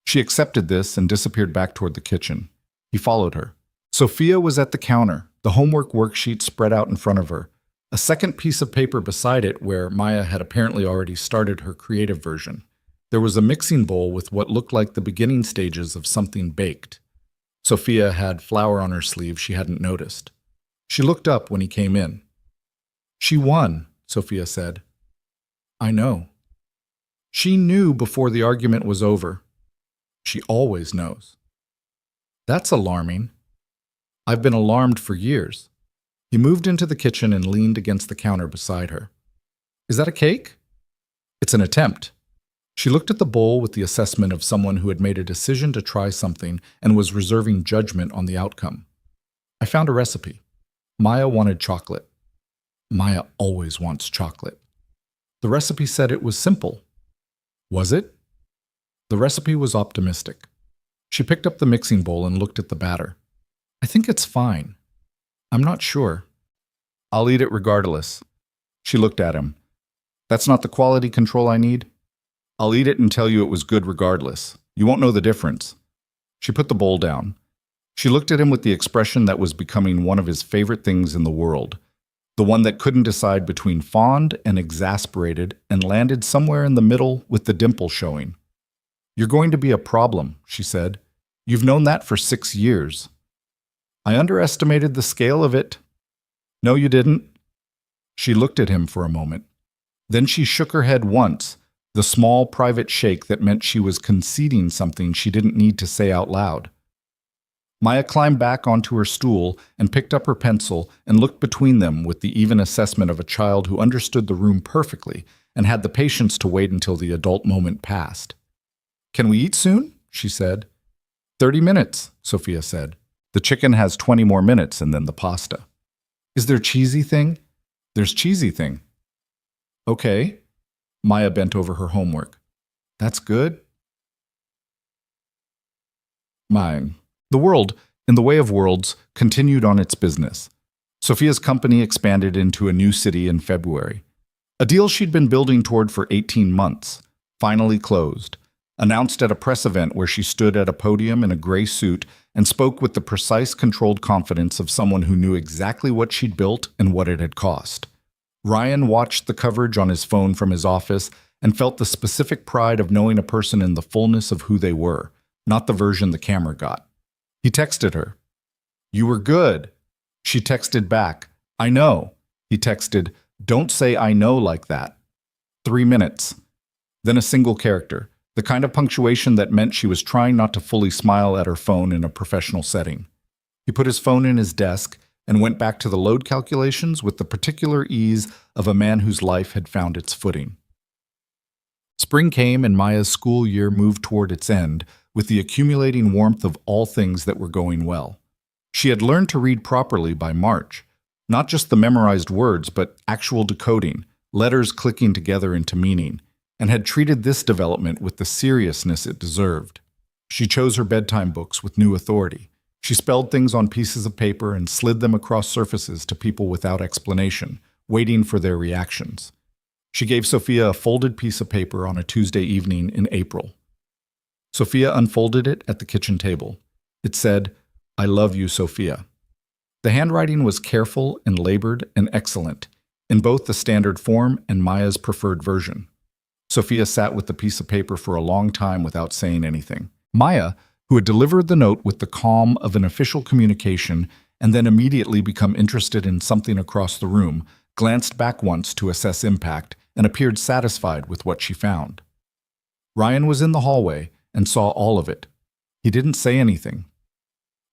She accepted this and disappeared back toward the kitchen. He followed her. Sophia was at the counter, the homework worksheet spread out in front of her, a second piece of paper beside it where Maya had apparently already started her creative version. There was a mixing bowl with what looked like the beginning stages of something baked. Sophia had flour on her sleeve she hadn't noticed. She looked up when he came in. "She won," Sophia said. "I know." She knew before the argument was over. She always knows. "That's alarming." "I've been alarmed for years." He moved into the kitchen and leaned against the counter beside her. "Is that a cake?" "It's an attempt." She looked at the bowl with the assessment of someone who had made a decision to try something and was reserving judgment on the outcome. "I found a recipe. Maya wanted chocolate." Maya always wants chocolate. "The recipe said it was simple." "Was it?" The recipe was optimistic. She picked up the mixing bowl and looked at the batter. "I think it's fine. I'm not sure." "I'll eat it regardless." She looked at him. "That's not the quality control I need?" "I'll eat it and tell you it was good regardless. You won't know the difference." She put the bowl down. She looked at him with the expression that was becoming one of his favorite things in the world, the one that couldn't decide between fond and exasperated and landed somewhere in the middle with the dimple showing. "You're going to be a problem," she said. "You've known that for 6 years." "I underestimated the scale of it." "No, you didn't." She looked at him for a moment. Then she shook her head once, the small private shake that meant she was conceding something she didn't need to say out loud. Maya climbed back onto her stool and picked up her pencil and looked between them with the even assessment of a child who understood the room perfectly and had the patience to wait until the adult moment passed. "Can we eat soon?" she said. 30 minutes, Sophia said. "The chicken has 20 more minutes and then the pasta." "Is there cheesy thing?" "There's cheesy thing." "Okay." Maya bent over her homework. "That's good." Mine. The world, in the way of worlds, continued on its business. Sophia's company expanded into a new city in February. A deal she'd been building toward for 18 months, finally closed, announced at a press event where she stood at a podium in a gray suit and spoke with the precise, controlled confidence of someone who knew exactly what she'd built and what it had cost. Ryan watched the coverage on his phone from his office and felt the specific pride of knowing a person in the fullness of who they were, not the version the camera got. He texted her. "You were good." She texted back, "I know." He texted, "Don't say I know like that." 3 minutes. Then a single character, the kind of punctuation that meant she was trying not to fully smile at her phone in a professional setting. He put his phone in his desk and went back to the load calculations with the particular ease of a man whose life had found its footing. Spring came and Maya's school year moved toward its end, with the accumulating warmth of all things that were going well. She had learned to read properly by March, not just the memorized words, but actual decoding, letters clicking together into meaning, and had treated this development with the seriousness it deserved. She chose her bedtime books with new authority. She spelled things on pieces of paper and slid them across surfaces to people without explanation, waiting for their reactions. She gave Sophia a folded piece of paper on a Tuesday evening in April. Sophia unfolded it at the kitchen table. It said, "I love you, Sophia." The handwriting was careful and labored and excellent, in both the standard form and Maya's preferred version. Sophia sat with the piece of paper for a long time without saying anything. Maya, who had delivered the note with the calm of an official communication and then immediately become interested in something across the room, glanced back once to assess impact and appeared satisfied with what she found. Ryan was in the hallway and saw all of it. He didn't say anything.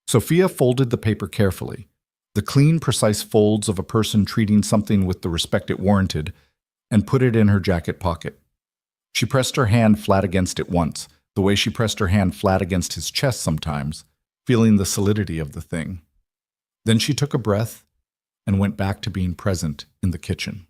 Sophia folded the paper carefully, the clean, precise folds of a person treating something with the respect it warranted, and put it in her jacket pocket. She pressed her hand flat against it once, the way she pressed her hand flat against his chest sometimes, feeling the solidity of the thing. Then she took a breath and went back to being present in the kitchen.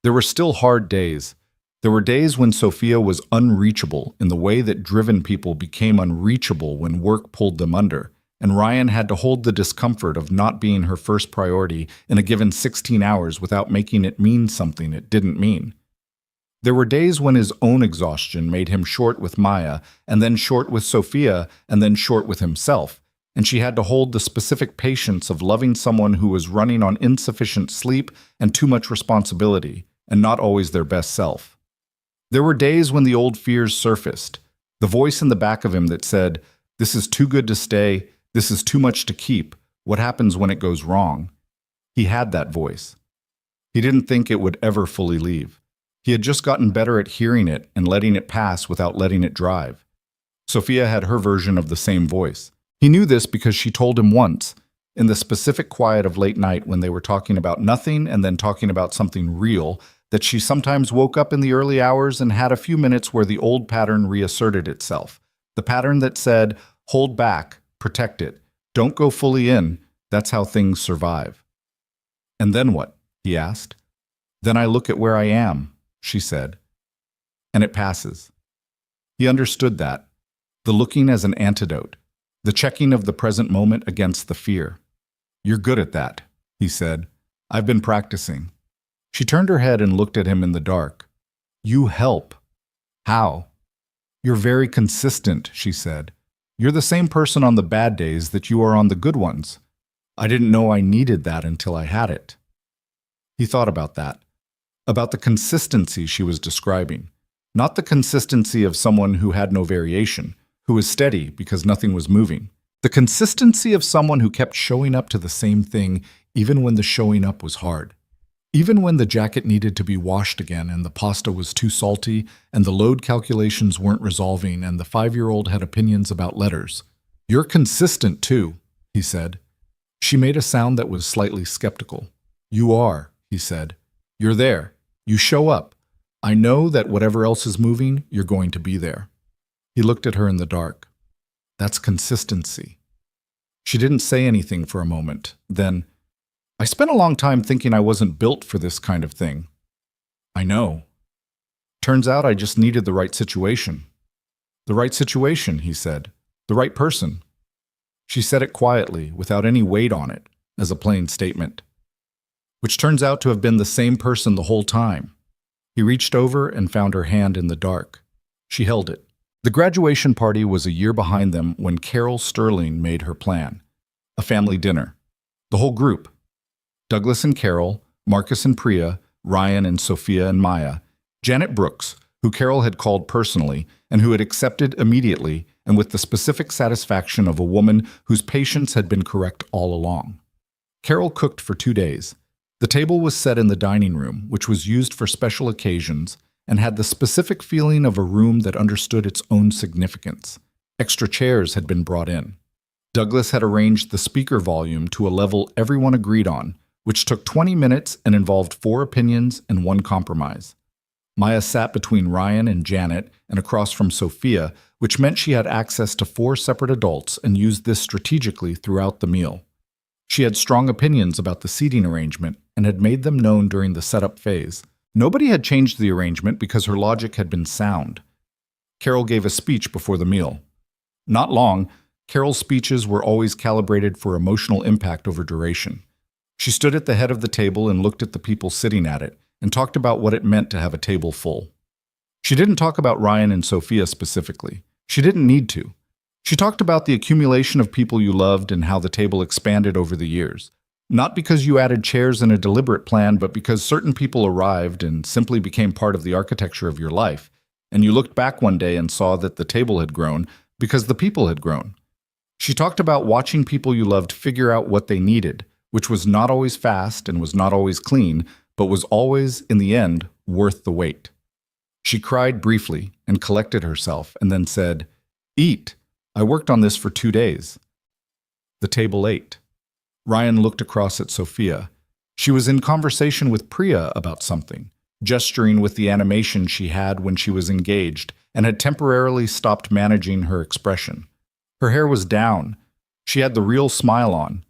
There were still hard days. There were days when Sophia was unreachable in the way that driven people became unreachable when work pulled them under, and Ryan had to hold the discomfort of not being her first priority in a given 16 hours without making it mean something it didn't mean. There were days when his own exhaustion made him short with Maya, and then short with Sophia, and then short with himself, and she had to hold the specific patience of loving someone who was running on insufficient sleep and too much responsibility, and not always their best self. There were days when the old fears surfaced, the voice in the back of him that said, "This is too good to stay, this is too much to keep, what happens when it goes wrong?" He had that voice. He didn't think it would ever fully leave. He had just gotten better at hearing it and letting it pass without letting it drive. Sophia had her version of the same voice. He knew this because she told him once, in the specific quiet of late night when they were talking about nothing and then talking about something real, that she sometimes woke up in the early hours and had a few minutes where the old pattern reasserted itself. The pattern that said, hold back, protect it, don't go fully in, that's how things survive. "And then what?" he asked. "Then I look at where I am," she said. "And it passes." He understood that, the looking as an antidote, the checking of the present moment against the fear. "You're good at that," he said. "I've been practicing." She turned her head and looked at him in the dark. "You help." "How?" "You're very consistent," she said. "You're the same person on the bad days that you are on the good ones. I didn't know I needed that until I had it." He thought about that, about the consistency she was describing, not the consistency of someone who had no variation, who was steady because nothing was moving, the consistency of someone who kept showing up to the same thing even when the showing up was hard. Even when the jacket needed to be washed again and the pasta was too salty and the load calculations weren't resolving and the 5-year-old had opinions about letters. You're consistent, too, he said. She made a sound that was slightly skeptical. You are, he said. You're there. You show up. I know that whatever else is moving, you're going to be there. He looked at her in the dark. That's consistency. She didn't say anything for a moment. Then, I spent a long time thinking I wasn't built for this kind of thing. I know. Turns out I just needed the right situation. The right situation, he said. The right person. She said it quietly, without any weight on it, as a plain statement. Which turns out to have been the same person the whole time. He reached over and found her hand in the dark. She held it. The graduation party was a year behind them when Carol Sterling made her plan. A family dinner. The whole group. Douglas and Carol, Marcus and Priya, Ryan and Sophia and Maya, Janet Brooks, who Carol had called personally and who had accepted immediately and with the specific satisfaction of a woman whose patience had been correct all along. Carol cooked for 2 days. The table was set in the dining room, which was used for special occasions, and had the specific feeling of a room that understood its own significance. Extra chairs had been brought in. Douglas had arranged the speaker volume to a level everyone agreed on, which took 20 minutes and involved 4 opinions and 1 compromise. Maya sat between Ryan and Janet and across from Sophia, which meant she had access to 4 separate adults and used this strategically throughout the meal. She had strong opinions about the seating arrangement and had made them known during the setup phase. Nobody had changed the arrangement because her logic had been sound. Carol gave a speech before the meal. Not long, Carol's speeches were always calibrated for emotional impact over duration. She stood at the head of the table and looked at the people sitting at it, and talked about what it meant to have a table full. She didn't talk about Ryan and Sophia specifically. She didn't need to. She talked about the accumulation of people you loved and how the table expanded over the years. Not because you added chairs in a deliberate plan, but because certain people arrived and simply became part of the architecture of your life, and you looked back one day and saw that the table had grown because the people had grown. She talked about watching people you loved figure out what they needed, which was not always fast and was not always clean, but was always, in the end, worth the wait. She cried briefly and collected herself and then said, "Eat. I worked on this for 2 days." The table ate. Ryan looked across at Sophia. She was in conversation with Priya about something, gesturing with the animation she had when she was engaged and had temporarily stopped managing her expression. Her hair was down. She had the real smile on.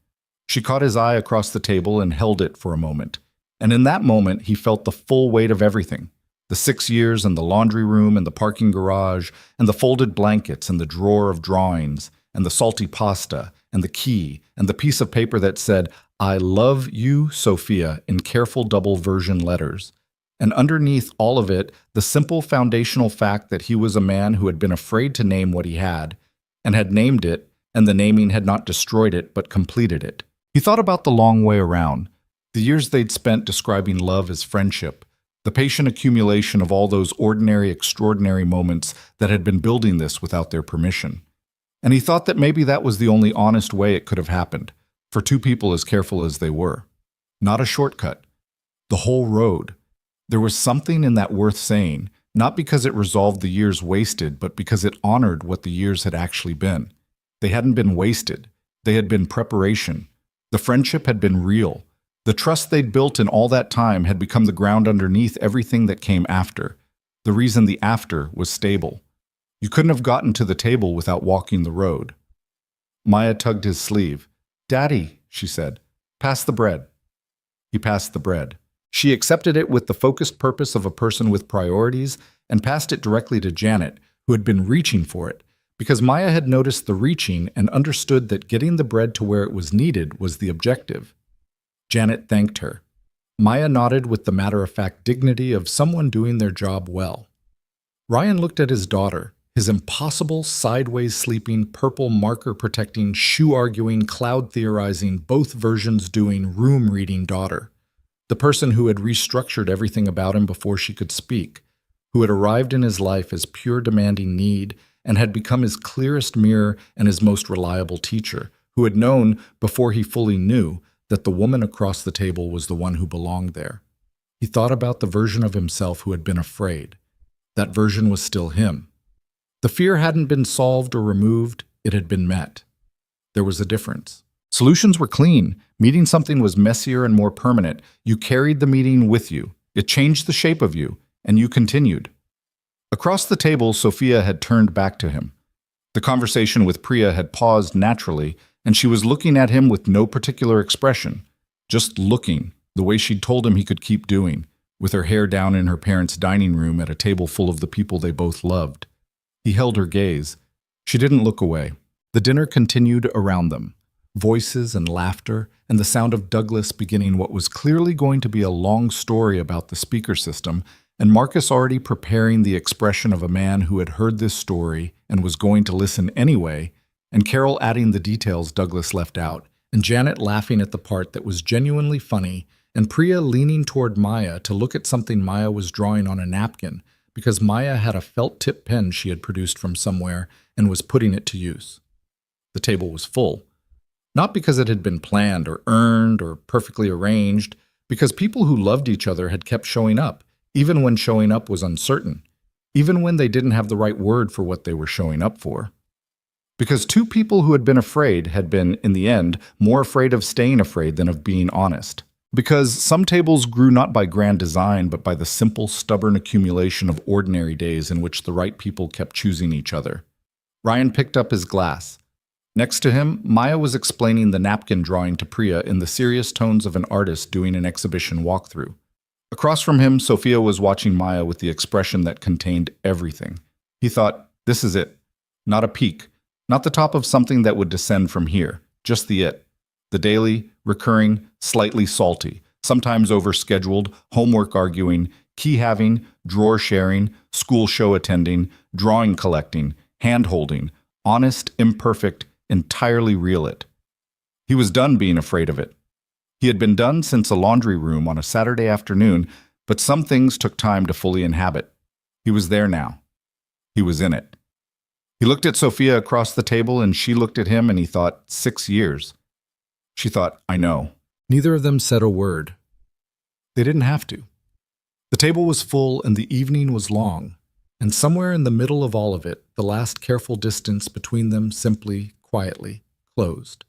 She caught his eye across the table and held it for a moment. And in that moment, he felt the full weight of everything. The 6 years and the laundry room and the parking garage and the folded blankets and the drawer of drawings and the salty pasta and the key and the piece of paper that said, "I love you, Sophia," in careful double version letters. And underneath all of it, the simple foundational fact that he was a man who had been afraid to name what he had, and had named it, and the naming had not destroyed it but completed it. He thought about the long way around, the years they'd spent describing love as friendship, the patient accumulation of all those ordinary, extraordinary moments that had been building this without their permission. And he thought that maybe that was the only honest way it could have happened, for 2 people as careful as they were. Not a shortcut. The whole road. There was something in that worth saying, not because it resolved the years wasted, but because it honored what the years had actually been. They hadn't been wasted. They had been preparation. The friendship had been real. The trust they'd built in all that time had become the ground underneath everything that came after. The reason the after was stable. You couldn't have gotten to the table without walking the road. Maya tugged his sleeve. "Daddy," she said, "pass the bread." He passed the bread. She accepted it with the focused purpose of a person with priorities and passed it directly to Janet, who had been reaching for it, because Maya had noticed the reaching and understood that getting the bread to where it was needed was the objective. Janet thanked her. Maya nodded with the matter-of-fact dignity of someone doing their job well. Ryan looked at his daughter, his impossible, sideways sleeping, purple marker-protecting, shoe-arguing, cloud-theorizing, both versions doing, room-reading daughter. The person who had restructured everything about him before she could speak, who had arrived in his life as pure demanding need and had become his clearest mirror and his most reliable teacher, who had known, before he fully knew, that the woman across the table was the one who belonged there. He thought about the version of himself who had been afraid. That version was still him. The fear hadn't been solved or removed, it had been met. There was a difference. Solutions were clean. Meeting something was messier and more permanent. You carried the meeting with you. It changed the shape of you, and you continued. Across the table, Sophia had turned back to him. The conversation with Priya had paused naturally, and she was looking at him with no particular expression, just looking, the way she'd told him he could keep doing, with her hair down in her parents' dining room at a table full of the people they both loved. He held her gaze. She didn't look away. The dinner continued around them. Voices and laughter, and the sound of Douglas beginning what was clearly going to be a long story about the speaker system, and Marcus already preparing the expression of a man who had heard this story and was going to listen anyway, and Carol adding the details Douglas left out, and Janet laughing at the part that was genuinely funny, and Priya leaning toward Maya to look at something Maya was drawing on a napkin, because Maya had a felt-tip pen she had produced from somewhere and was putting it to use. The table was full. Not because it had been planned or earned or perfectly arranged, because people who loved each other had kept showing up, even when showing up was uncertain, even when they didn't have the right word for what they were showing up for. Because two people who had been, in the end, more afraid of staying afraid than of being honest. Because some tables grew not by grand design, but by the simple, stubborn accumulation of ordinary days in which the right people kept choosing each other. Ryan picked up his glass. Next to him, Maya was explaining the napkin drawing to Priya in the serious tones of an artist doing an exhibition walkthrough. Across from him, Sophia was watching Maya with the expression that contained everything. He thought, this is it. Not a peak. Not the top of something that would descend from here. Just the it. The daily, recurring, slightly salty, sometimes overscheduled, homework arguing, key having, drawer sharing, school show attending, drawing collecting, hand-holding, honest, imperfect, entirely real it. He was done being afraid of it. He had been done since a laundry room on a Saturday afternoon, but some things took time to fully inhabit. He was there now. He was in it. He looked at Sophia across the table, and she looked at him, and he thought, 6 years. She thought, I know. Neither of them said a word. They didn't have to. The table was full, and the evening was long, and somewhere in the middle of all of it, the last careful distance between them simply, quietly, closed.